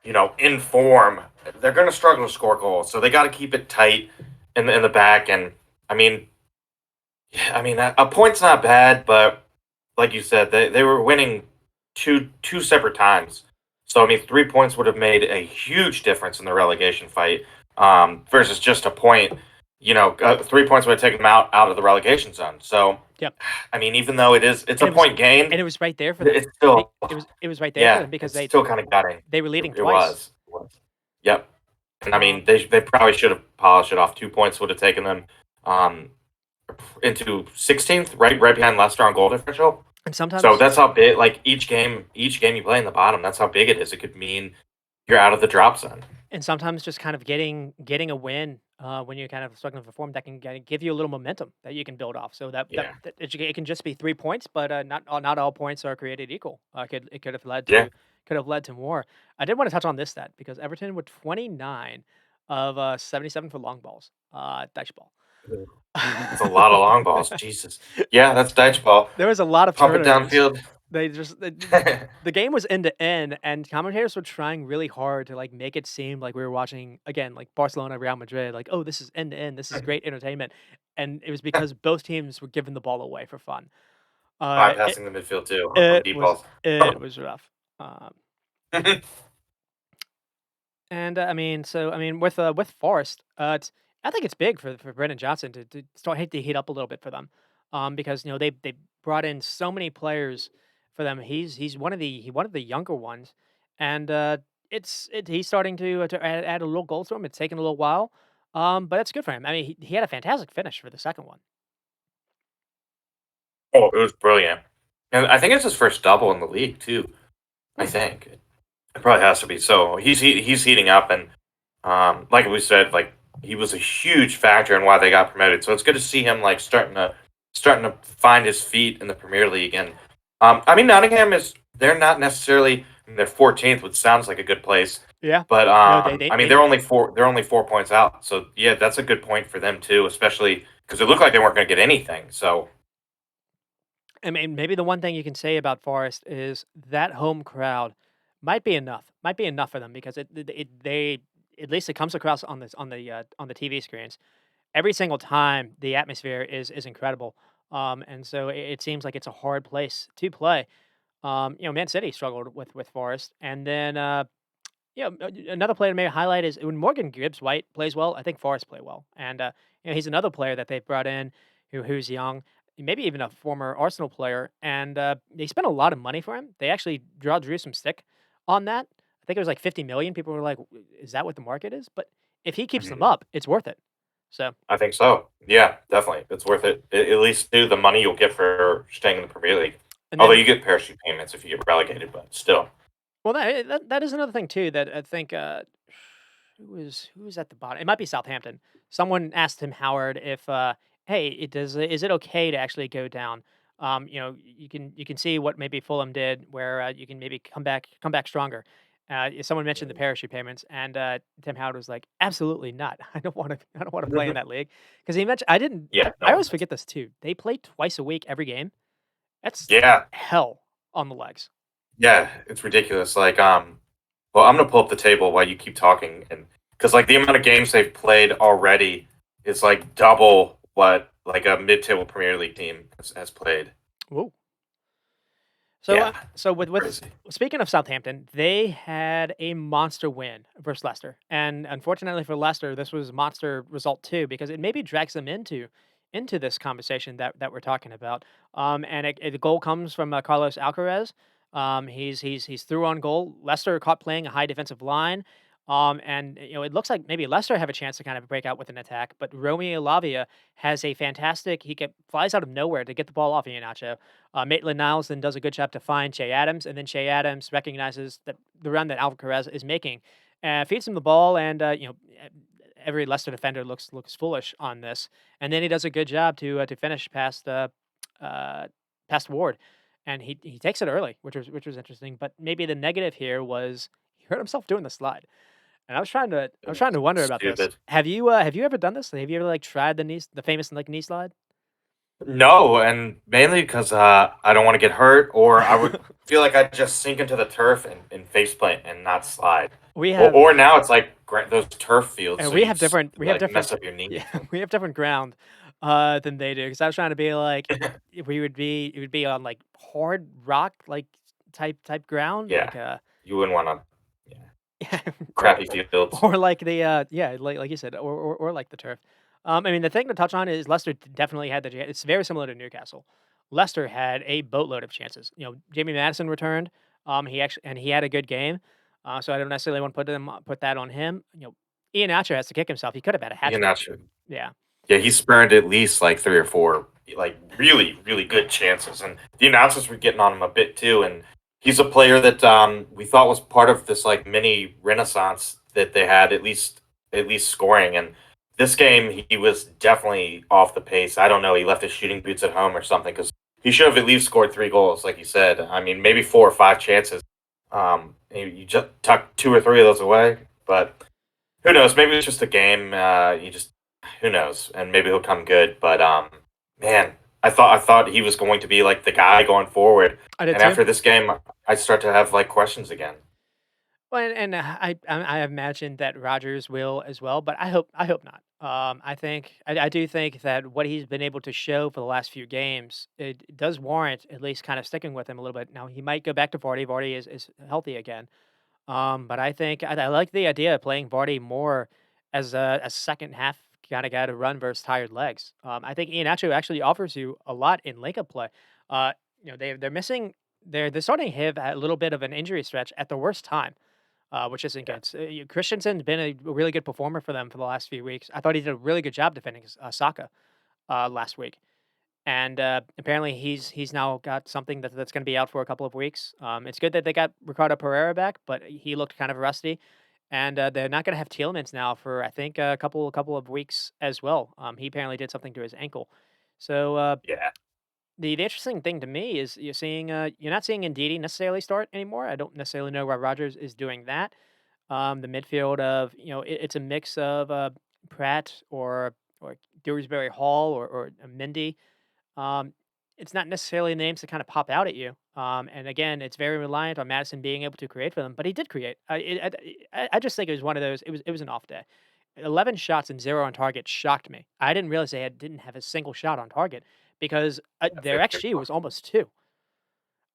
in form. They're going to struggle to score goals, so they got to keep it tight in the back. And I mean, yeah, I mean, a point's not bad, but like you said, they were winning two separate times. So I mean, 3 points would have made a huge difference in the relegation fight, versus just a point. 3 points would have taken them out of the relegation zone. So, Yep. I mean, even though it's And a it was point gain, and it was right there for them. it's still, It was right there for yeah, them because it's they still kind of gutting. they were It, leading it twice. was. It was. Yep. And I mean, Um, they probably should have polished it off. 2 points would have taken them, um, into 16th, right behind Leicester on goal differential. and So sometimes that's how big. Like each game you play in the bottom, that's how big it is. It could mean you're out of the drop zone. And sometimes just kind of getting a win, when you're kind of struggling for form, that can kinda give you a little momentum that you can build off. So Yeah. it can just be 3 points, but, not all points are created equal. It could have led Yeah. to more. I did wanna touch on this stat because Everton were 29 of, 77 for long balls, Dutch ball. That's a lot of long balls. Jesus. Yeah, that's Dyche ball. There was a lot of Pump it turnovers. downfield. They just the game was end to end, and commentators were trying really hard to, like, make it seem like we were watching, again, like, Barcelona, Real Madrid, like, "Oh, this is end to end, this is great entertainment," and it was because both teams were giving the ball away for fun. It Bypassing the midfield too on it deep was balls. it was rough. And, with Forest, I think it's big for Brendan Johnson to start hit the heat up a little bit for them, because they brought in so many players for them. He's one of the younger ones, and he's starting to add a little goal to him. It's taken a little while, but it's good for him. I mean, he had a fantastic finish for the second one. Oh, it was brilliant. And I think it's his first double in the league too. I Hmm. think it probably has to be. So he's heating up, and like we said, like he was a huge factor in why they got promoted. So it's good to see him like starting to find his feet in the Premier League. And I mean, Nottingham is they're not necessarily in their 14th, which sounds like a good place, Yeah. but No, they they I mean they they're only 4 points out. So yeah, that's a good point for them too, especially because it looked like they weren't going to get anything. So I mean, maybe the one thing you can say about Forest is that home crowd might be enough. Might be enough for them because they at least it comes across on the TV screens every single time. The atmosphere is incredible, and so it seems like it's a hard place to play. Man City struggled with Forest, and then another player to maybe highlight is when Morgan Gibbs White plays well. I think Forrest play well, and he's another player that they've brought in who's young, maybe even a former Arsenal player, and they spent a lot of money for him. They actually drew some stick on that. I think it was like 50,000,000. People were like, "Is that what the market is?" But if he keeps them Mhm. up, it's worth it. So, I think so. Yeah, definitely. It's worth it. At least do the money you'll get for staying in the Premier League. and Although then you get parachute payments if you get relegated, but still. well, that is another thing too that I think, who was at the bottom? It might be Southampton. Someone asked Tim Howard if, "Hey, is it okay to actually go down?" You can see what maybe Fulham did, where you can maybe come back stronger. Someone mentioned the Mm. parachute payments, and Tim Howard was like, "Absolutely not. I don't want to play in that league." Because he mentioned, I didn't. Yeah, no I one always does. forget this too. They play twice a week every game. That's Yeah, hell on the legs. yeah, it's ridiculous. Well, I'm gonna pull up the table while you keep talking, and because like the amount of games they've played already is like double what like a mid-table Premier League team has played. Whoa. So, Yeah, so with it's with crazy. speaking of Southampton, they had a monster win versus Leicester, and unfortunately for Leicester, this was a monster result too because it maybe drags them into this conversation that we're talking about. The goal comes from Carlos Alcaraz. He's through on goal. Leicester caught playing a high defensive line. And it looks like maybe Leicester have a chance to kind of break out with an attack, but Romeo Lavia has a fantastic. Flies out of nowhere to get the ball off Iheanacho. Maitland-Niles then does a good job to find Che Adams, and then Che Adams recognizes that the run that Alcaraz is making, feeds him the ball, and every Leicester defender looks foolish on this, and then he does a good job to finish uh, past Ward, and he takes it early, which was interesting. But maybe the negative here was he hurt himself doing the slide, and I was trying to wonder about this. Stupid. Have you ever done this? Have you ever like tried the famous like knee slide? No, and mainly because I don't want to get hurt, or I would feel like I'd just sink into the turf and face plant and not slide. we Or, have or now it's like those turf fields, And so we have different we have like different mess up your yeah, knees. we have different ground, than they do. Because I was trying to be like, if we would be it would be on, like, hard rock, like, type ground, Yeah, like, you wouldn't want to. Yeah, yeah, or crappy fields. or like the, yeah, like you said, or like the turf. I mean, the thing to touch on is Leicester definitely had it's very similar to Newcastle. Leicester had a boatload of chances. Jamie Madison returned, he had a good game, so I don't necessarily want to put that on him. Ian Atcher has to kick himself. He could have had a hat You're trick. not sure. Yeah. Yeah, he spurned at least like three or four like really, really good chances. And the announcers were getting on him a bit too. And he's a player that we thought was part of this like mini renaissance that they had, at least scoring. And this game he was definitely off the pace. I don't know, he left his shooting boots at home or something because he should have at least scored 3 goals, like you said. I mean, maybe 4 or 5 chances. You just tucked 2 or 3 of those away, but who knows? Maybe it's just a game. You just who knows, and maybe he'll come good. But man, I thought he was going to be like the guy going forward, I did and too. after this game, I start to have like questions again. Well, and I imagine that Rogers will as well, but I hope not. I do think that what he's been able to show for the last few games, it does warrant at least kind of sticking with him a little bit. Now he might go back to Vardy. Vardy is healthy again. But I think I like the idea of playing Vardy more as a second half kind of guy to run versus tired legs. I think Iheanacho actually offers you a lot in link-up play. Uh, they're missing. They're starting to have a little bit of an injury stretch at the worst time, which isn't Yeah, good. Christensen's been a really good performer for them for the last few weeks. I thought he did a really good job defending Saka last week. And apparently he's now got something that's going to be out for a couple of weeks. It's good that they got Ricardo Pereira back, but he looked kind of rusty. And they're not going to have Tielemans now for I think a couple of weeks as well. He apparently did something to his ankle. So yeah, the interesting thing to me is you're not seeing Ndidi necessarily start anymore. I don't necessarily know why Rogers is doing that. The midfield of it's a mix of Pratt or Dewsbury Hall or Mendy. um, it's not necessarily names that kind of pop out at you. And again, it's very reliant on Madison being able to create for them, but he did create. I just think it was one of those. It was an off day. 11 shots and 0 on target shocked me. I didn't realize they didn't have a single shot on target because their very XG low. was almost 2.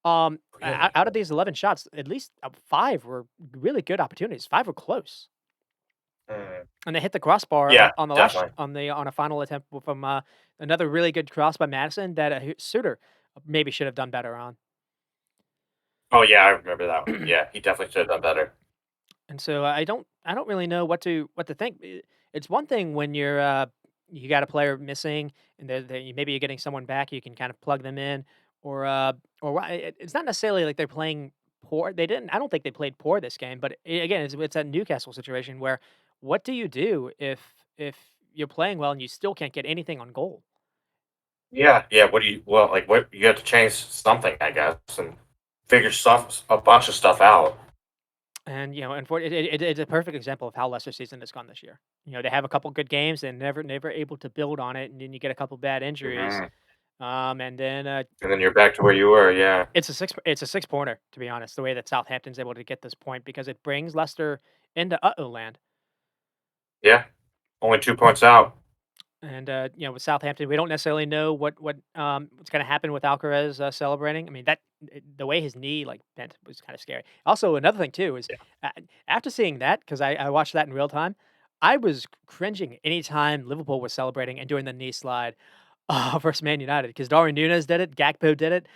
Really? Out of these 11 shots, at least 5 were really good opportunities. 5 were close. Mm, And they hit the crossbar yeah, on the last definitely. on a final attempt from another really good cross by Madison that Suter maybe should have done better on. Oh yeah, I remember that one. Yeah, he definitely should have done better. And so I don't really know what to think. It's one thing when you got a player missing and maybe you're getting someone back, you can kind of plug them in, or it's not necessarily like they're playing poor. They didn't. I don't think they played poor this game, but again, it's that Newcastle situation where what do you do if you're playing well and you still can't get anything on goal? Yeah, yeah. What do you? Well, like, what you have to change something, I guess, and figure a bunch of stuff out. And it's a perfect example of how Leicester's season has gone this year. They have a couple good games and never able to build on it, and then you get a couple bad injuries. Mhm. And then And then you're back to where you were. Yeah, it's a 6 pointer, to be honest, the way that Southampton's able to get this point because it brings Leicester into uh-oh land. yeah. Only 2 points out. And with Southampton, we don't necessarily know what's going to happen with Alcaraz celebrating. I mean, the way his knee like bent was kind of scary. Also, another thing too is Yeah, uh, after seeing that, because I watched that in real time, I was cringing anytime Liverpool was celebrating and doing the knee slide versus Man United because Darwin Núñez did it, Gakpo did it,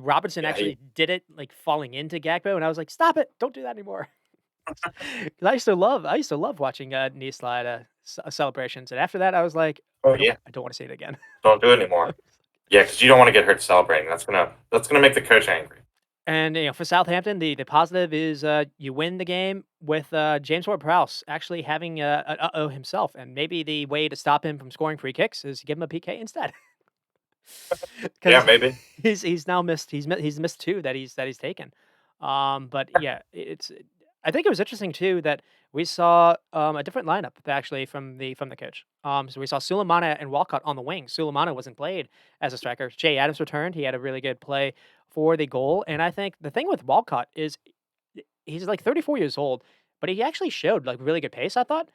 Robertson yeah. actually did it, like falling into Gakpo, and I was like, stop it, don't do that anymore. 'Cause I used to love watching, knee slide, celebrations, and after that, I was like, Oh "I don't yeah. I don't wanna see it again." Don't do it anymore. Yeah, because you don't want to get hurt celebrating. That's gonna make the coach angry. And, for Southampton, the positive is, you win the game with, James Ward-Prowse actually having, an uh-oh himself, and maybe the way to stop him from scoring free kicks is give him a PK instead. Yeah, Because maybe. he's now missed he's missed 2 that he's taken. But yeah, I think it was interesting too that we saw, a different lineup actually from the coach. So we saw Sulemana and Walcott on the wing. Sulemana wasn't played as a striker. Jay Adams returned. He had a really good play for the goal, and I think the thing with Walcott is he's like 34 years old, but he actually showed like really good pace, I thought.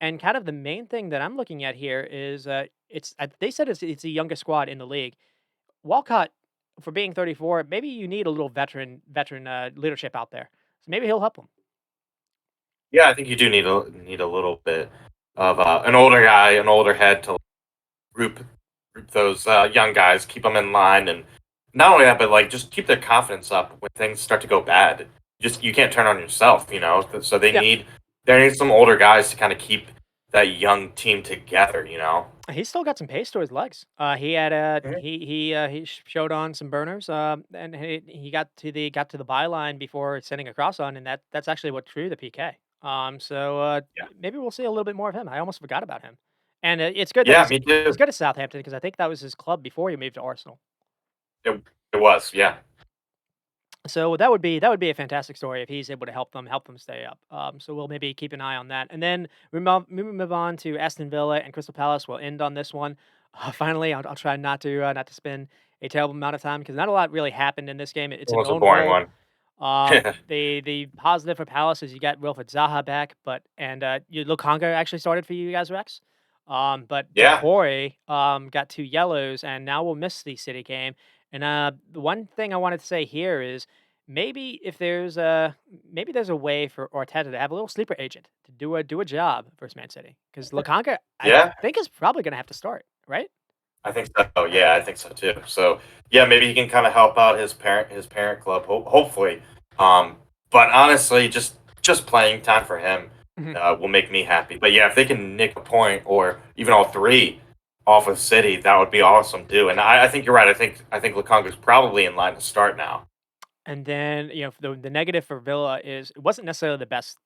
And kind of the main thing that I'm looking at here is they said it's the youngest squad in the league. Walcott, for being 34, maybe you need a little veteran leadership out there. So maybe he'll help them. Yeah, I think you do need a little bit of an older guy, an older head to group group those young guys, keep them in line, and not only that, but like just keep their confidence up when things start to go bad. Just you can't turn on yourself, you know. So Yeah, they need some older guys to kind of keep that young team together, you know. he's still got some pace to his legs. He had a Mhm. he showed on some burners, and he got to the byline before sending a cross on, and that's actually what drew the PK. So Yeah, maybe we'll see a little bit more of him. I almost forgot about him, and it's good that yeah, he's me he's too. good at Southampton because I think that was his club before he moved to Arsenal. It was, yeah. So that would be a fantastic story if he's able to help them stay up. So we'll maybe keep an eye on that, and then we move on to Aston Villa and Crystal Palace. We'll end on this one. Finally, I'll try not to spend a terrible amount of time because not a lot really happened in this game. It It's an was a own boring goal. one. The positive for Palace is you got Wilfred Zaha back, but and Lukanga actually started for you guys, Rex. But Yeah, Decore got 2 yellows, and now we'll miss the City game. And the one thing I wanted to say here is maybe there's a way for Arteta to have a little sleeper agent to do a job versus Man City because Lukanga I yeah. think is probably going to have to start, right? I think so. Yeah, I think so too. So yeah, maybe he can kind of help out his parent club. Hopefully, um, but honestly, just playing time for him Mhm. will make me happy. But yeah, if they can nick a point or even all three off of City, that would be awesome too. And I think you're right. I think Lukonga's probably in line to start now. And then, the negative for Villa is it wasn't necessarily the best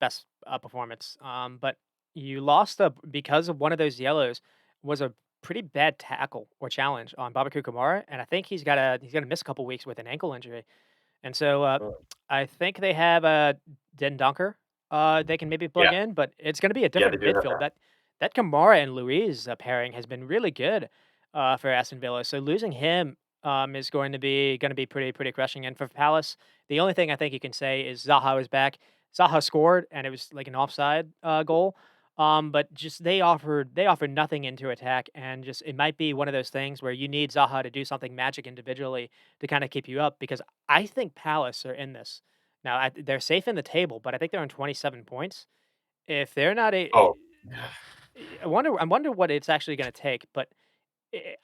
performance, but you lost because of one of those yellows was a pretty bad tackle or challenge on Babaku Kamara, and I think he's gonna miss a couple weeks with an ankle injury. And so, I think they have Den Dunker, they can maybe plug Yeah, in, but it's gonna be a yeah, they different do have midfield. that. That Kamara and Luiz, pairing has been really good, for Aston Villa, so losing him, is going to be pretty crushing, and for Palace, the only thing I think you can say is Zaha is back. Zaha scored, and it was like an offside, goal, but just they offered nothing into attack, and just it might be one of those things where you need Zaha to do something magic individually to kinda keep you up because I think Palace are in this. Now, they're safe in the table, but I think they're on 27 points. If they're not Oh, I wonder what it's actually gonna take, but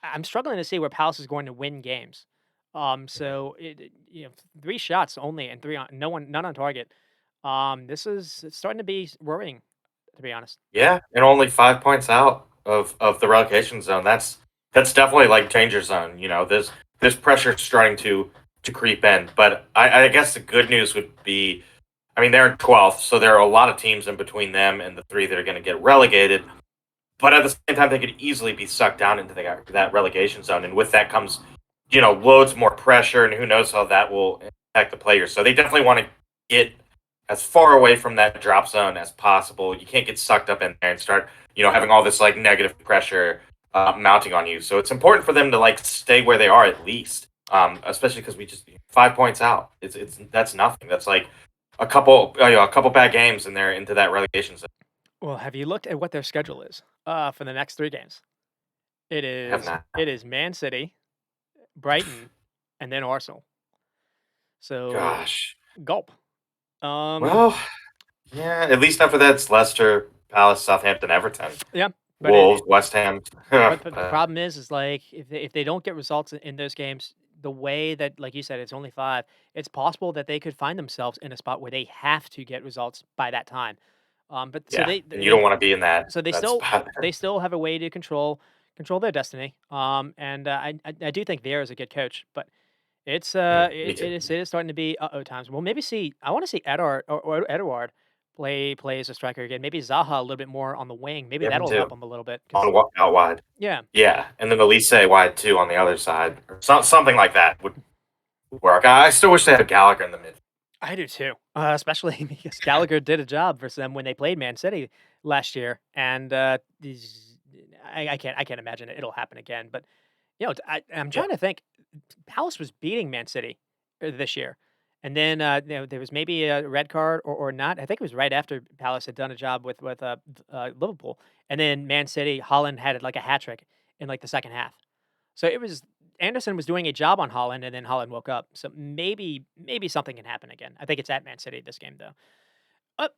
I'm struggling to see where Palace is going to win games. Mhm. So you know, 3 shots only and 3 on none on target. This is it's starting to be worrying, to be honest. Yeah, and only 5 points out of the relegation zone. That's definitely like danger zone. This pressure is starting to creep in. But I guess the good news would be, I mean, they're in 12th, so there are a lot of teams in between them and the three that are going to get relegated. But at the same time, they could easily be sucked down into that relegation zone, and with that comes, loads more pressure, and who knows how that will impact the players. So they definitely want to get as far away from that drop zone as possible. You can't get sucked up in there and start, having all this like negative pressure mounting on you. So it's important for them to like stay where they are at least, especially because we just 5 points out. It's that's nothing. That's like a couple bad games, and they're into that relegation zone. Well, have you looked at what their schedule is, for the next 3 games? It I have is not. it is Man City, Brighton, and then Arsenal. So, Gosh. gulp. Um, Well, yeah, at least after that, it's Leicester, Palace, Southampton, Everton, yeah, but Wolves, West Ham. but the problem is like if they don't get results in those games, the way that like you said, it's only 5. It's possible that they could find themselves in a spot where they have to get results by that time. But so Yeah, they and you don't they want to be in that so that spot there. they still have a way to control their destiny. And I do think Vieira is a good coach, but it's Me too. it is starting to be times. Well, maybe see I want to see Edward or Edouard play as a striker again. Maybe Zaha a little bit more on the wing. Maybe Yeah, me that'll help too. him a little bit because Out wide. yeah. Yeah, and then Elise wide too on the other side, or something like that would work. I still wish they had Gallagher in the mid. I do too, especially because Gallagher did a job for them when they played Man City last year, and I can't imagine it'll happen again. But I'm Yeah, trying to think. Palace was beating Man City this year, and then there was maybe a red card or not. I think it was right after Palace had done a job with Liverpool, and then Man City Holland had like a hat trick in like the second half. So it was Anderson was doing a job on Holland, and then Holland woke up. So maybe something can happen again. I think it's at Man City this game though. Uh,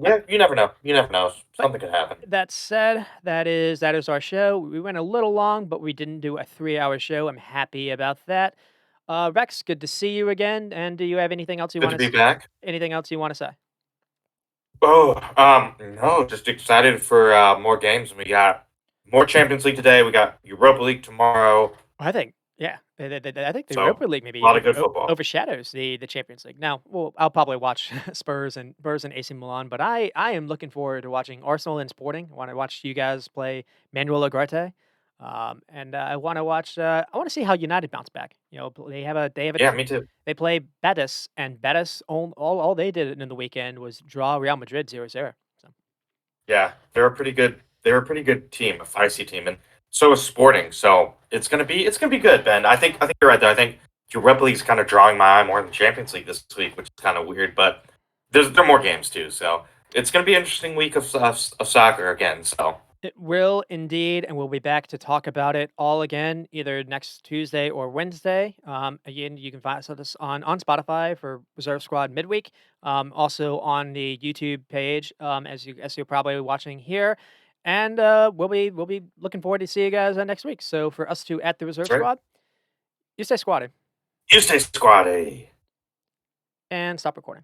yeah. You never know. You never know. but Something could happen. that said, that is our show. We went a little long, but we didn't do a 3-hour show. I'm happy about that. Rex, good to see you again. And do you have Good to be back. anything else you want to say? Oh, no, just excited for more games. We got more Champions League today. We got Europa League tomorrow. I think, yeah, I think the So Europa League a maybe lot of good football. overshadows the Champions League. Now, well, I'll probably watch Spurs and AC Milan, but I am looking forward to watching Arsenal and Sporting. I want to watch you guys play Manuel Ugarte, and I want to watch. I want to see how United bounce back. They have a Yeah, me too. they play Betis, and Betis all they did in the weekend was draw Real Madrid 0-0. So Yeah, they're a pretty good team, a feisty team, and so is Sporting. So it's gonna be good, Ben. I think you're right there. I think Europa League's kind of drawing my eye more than Champions League this week, which is kind of weird. But there are more games too, so it's gonna be an interesting week of soccer again. So it will indeed, and we'll be back to talk about it all again, either next Tuesday or Wednesday. Again, you can find us on Spotify for Reserve Squad Midweek. Also on the YouTube page, as you're probably watching here, and we'll be looking forward to see you guys next week. So for us two at the that's Reserve right. Squad, you stay squatted You stay squatty. and stop recording.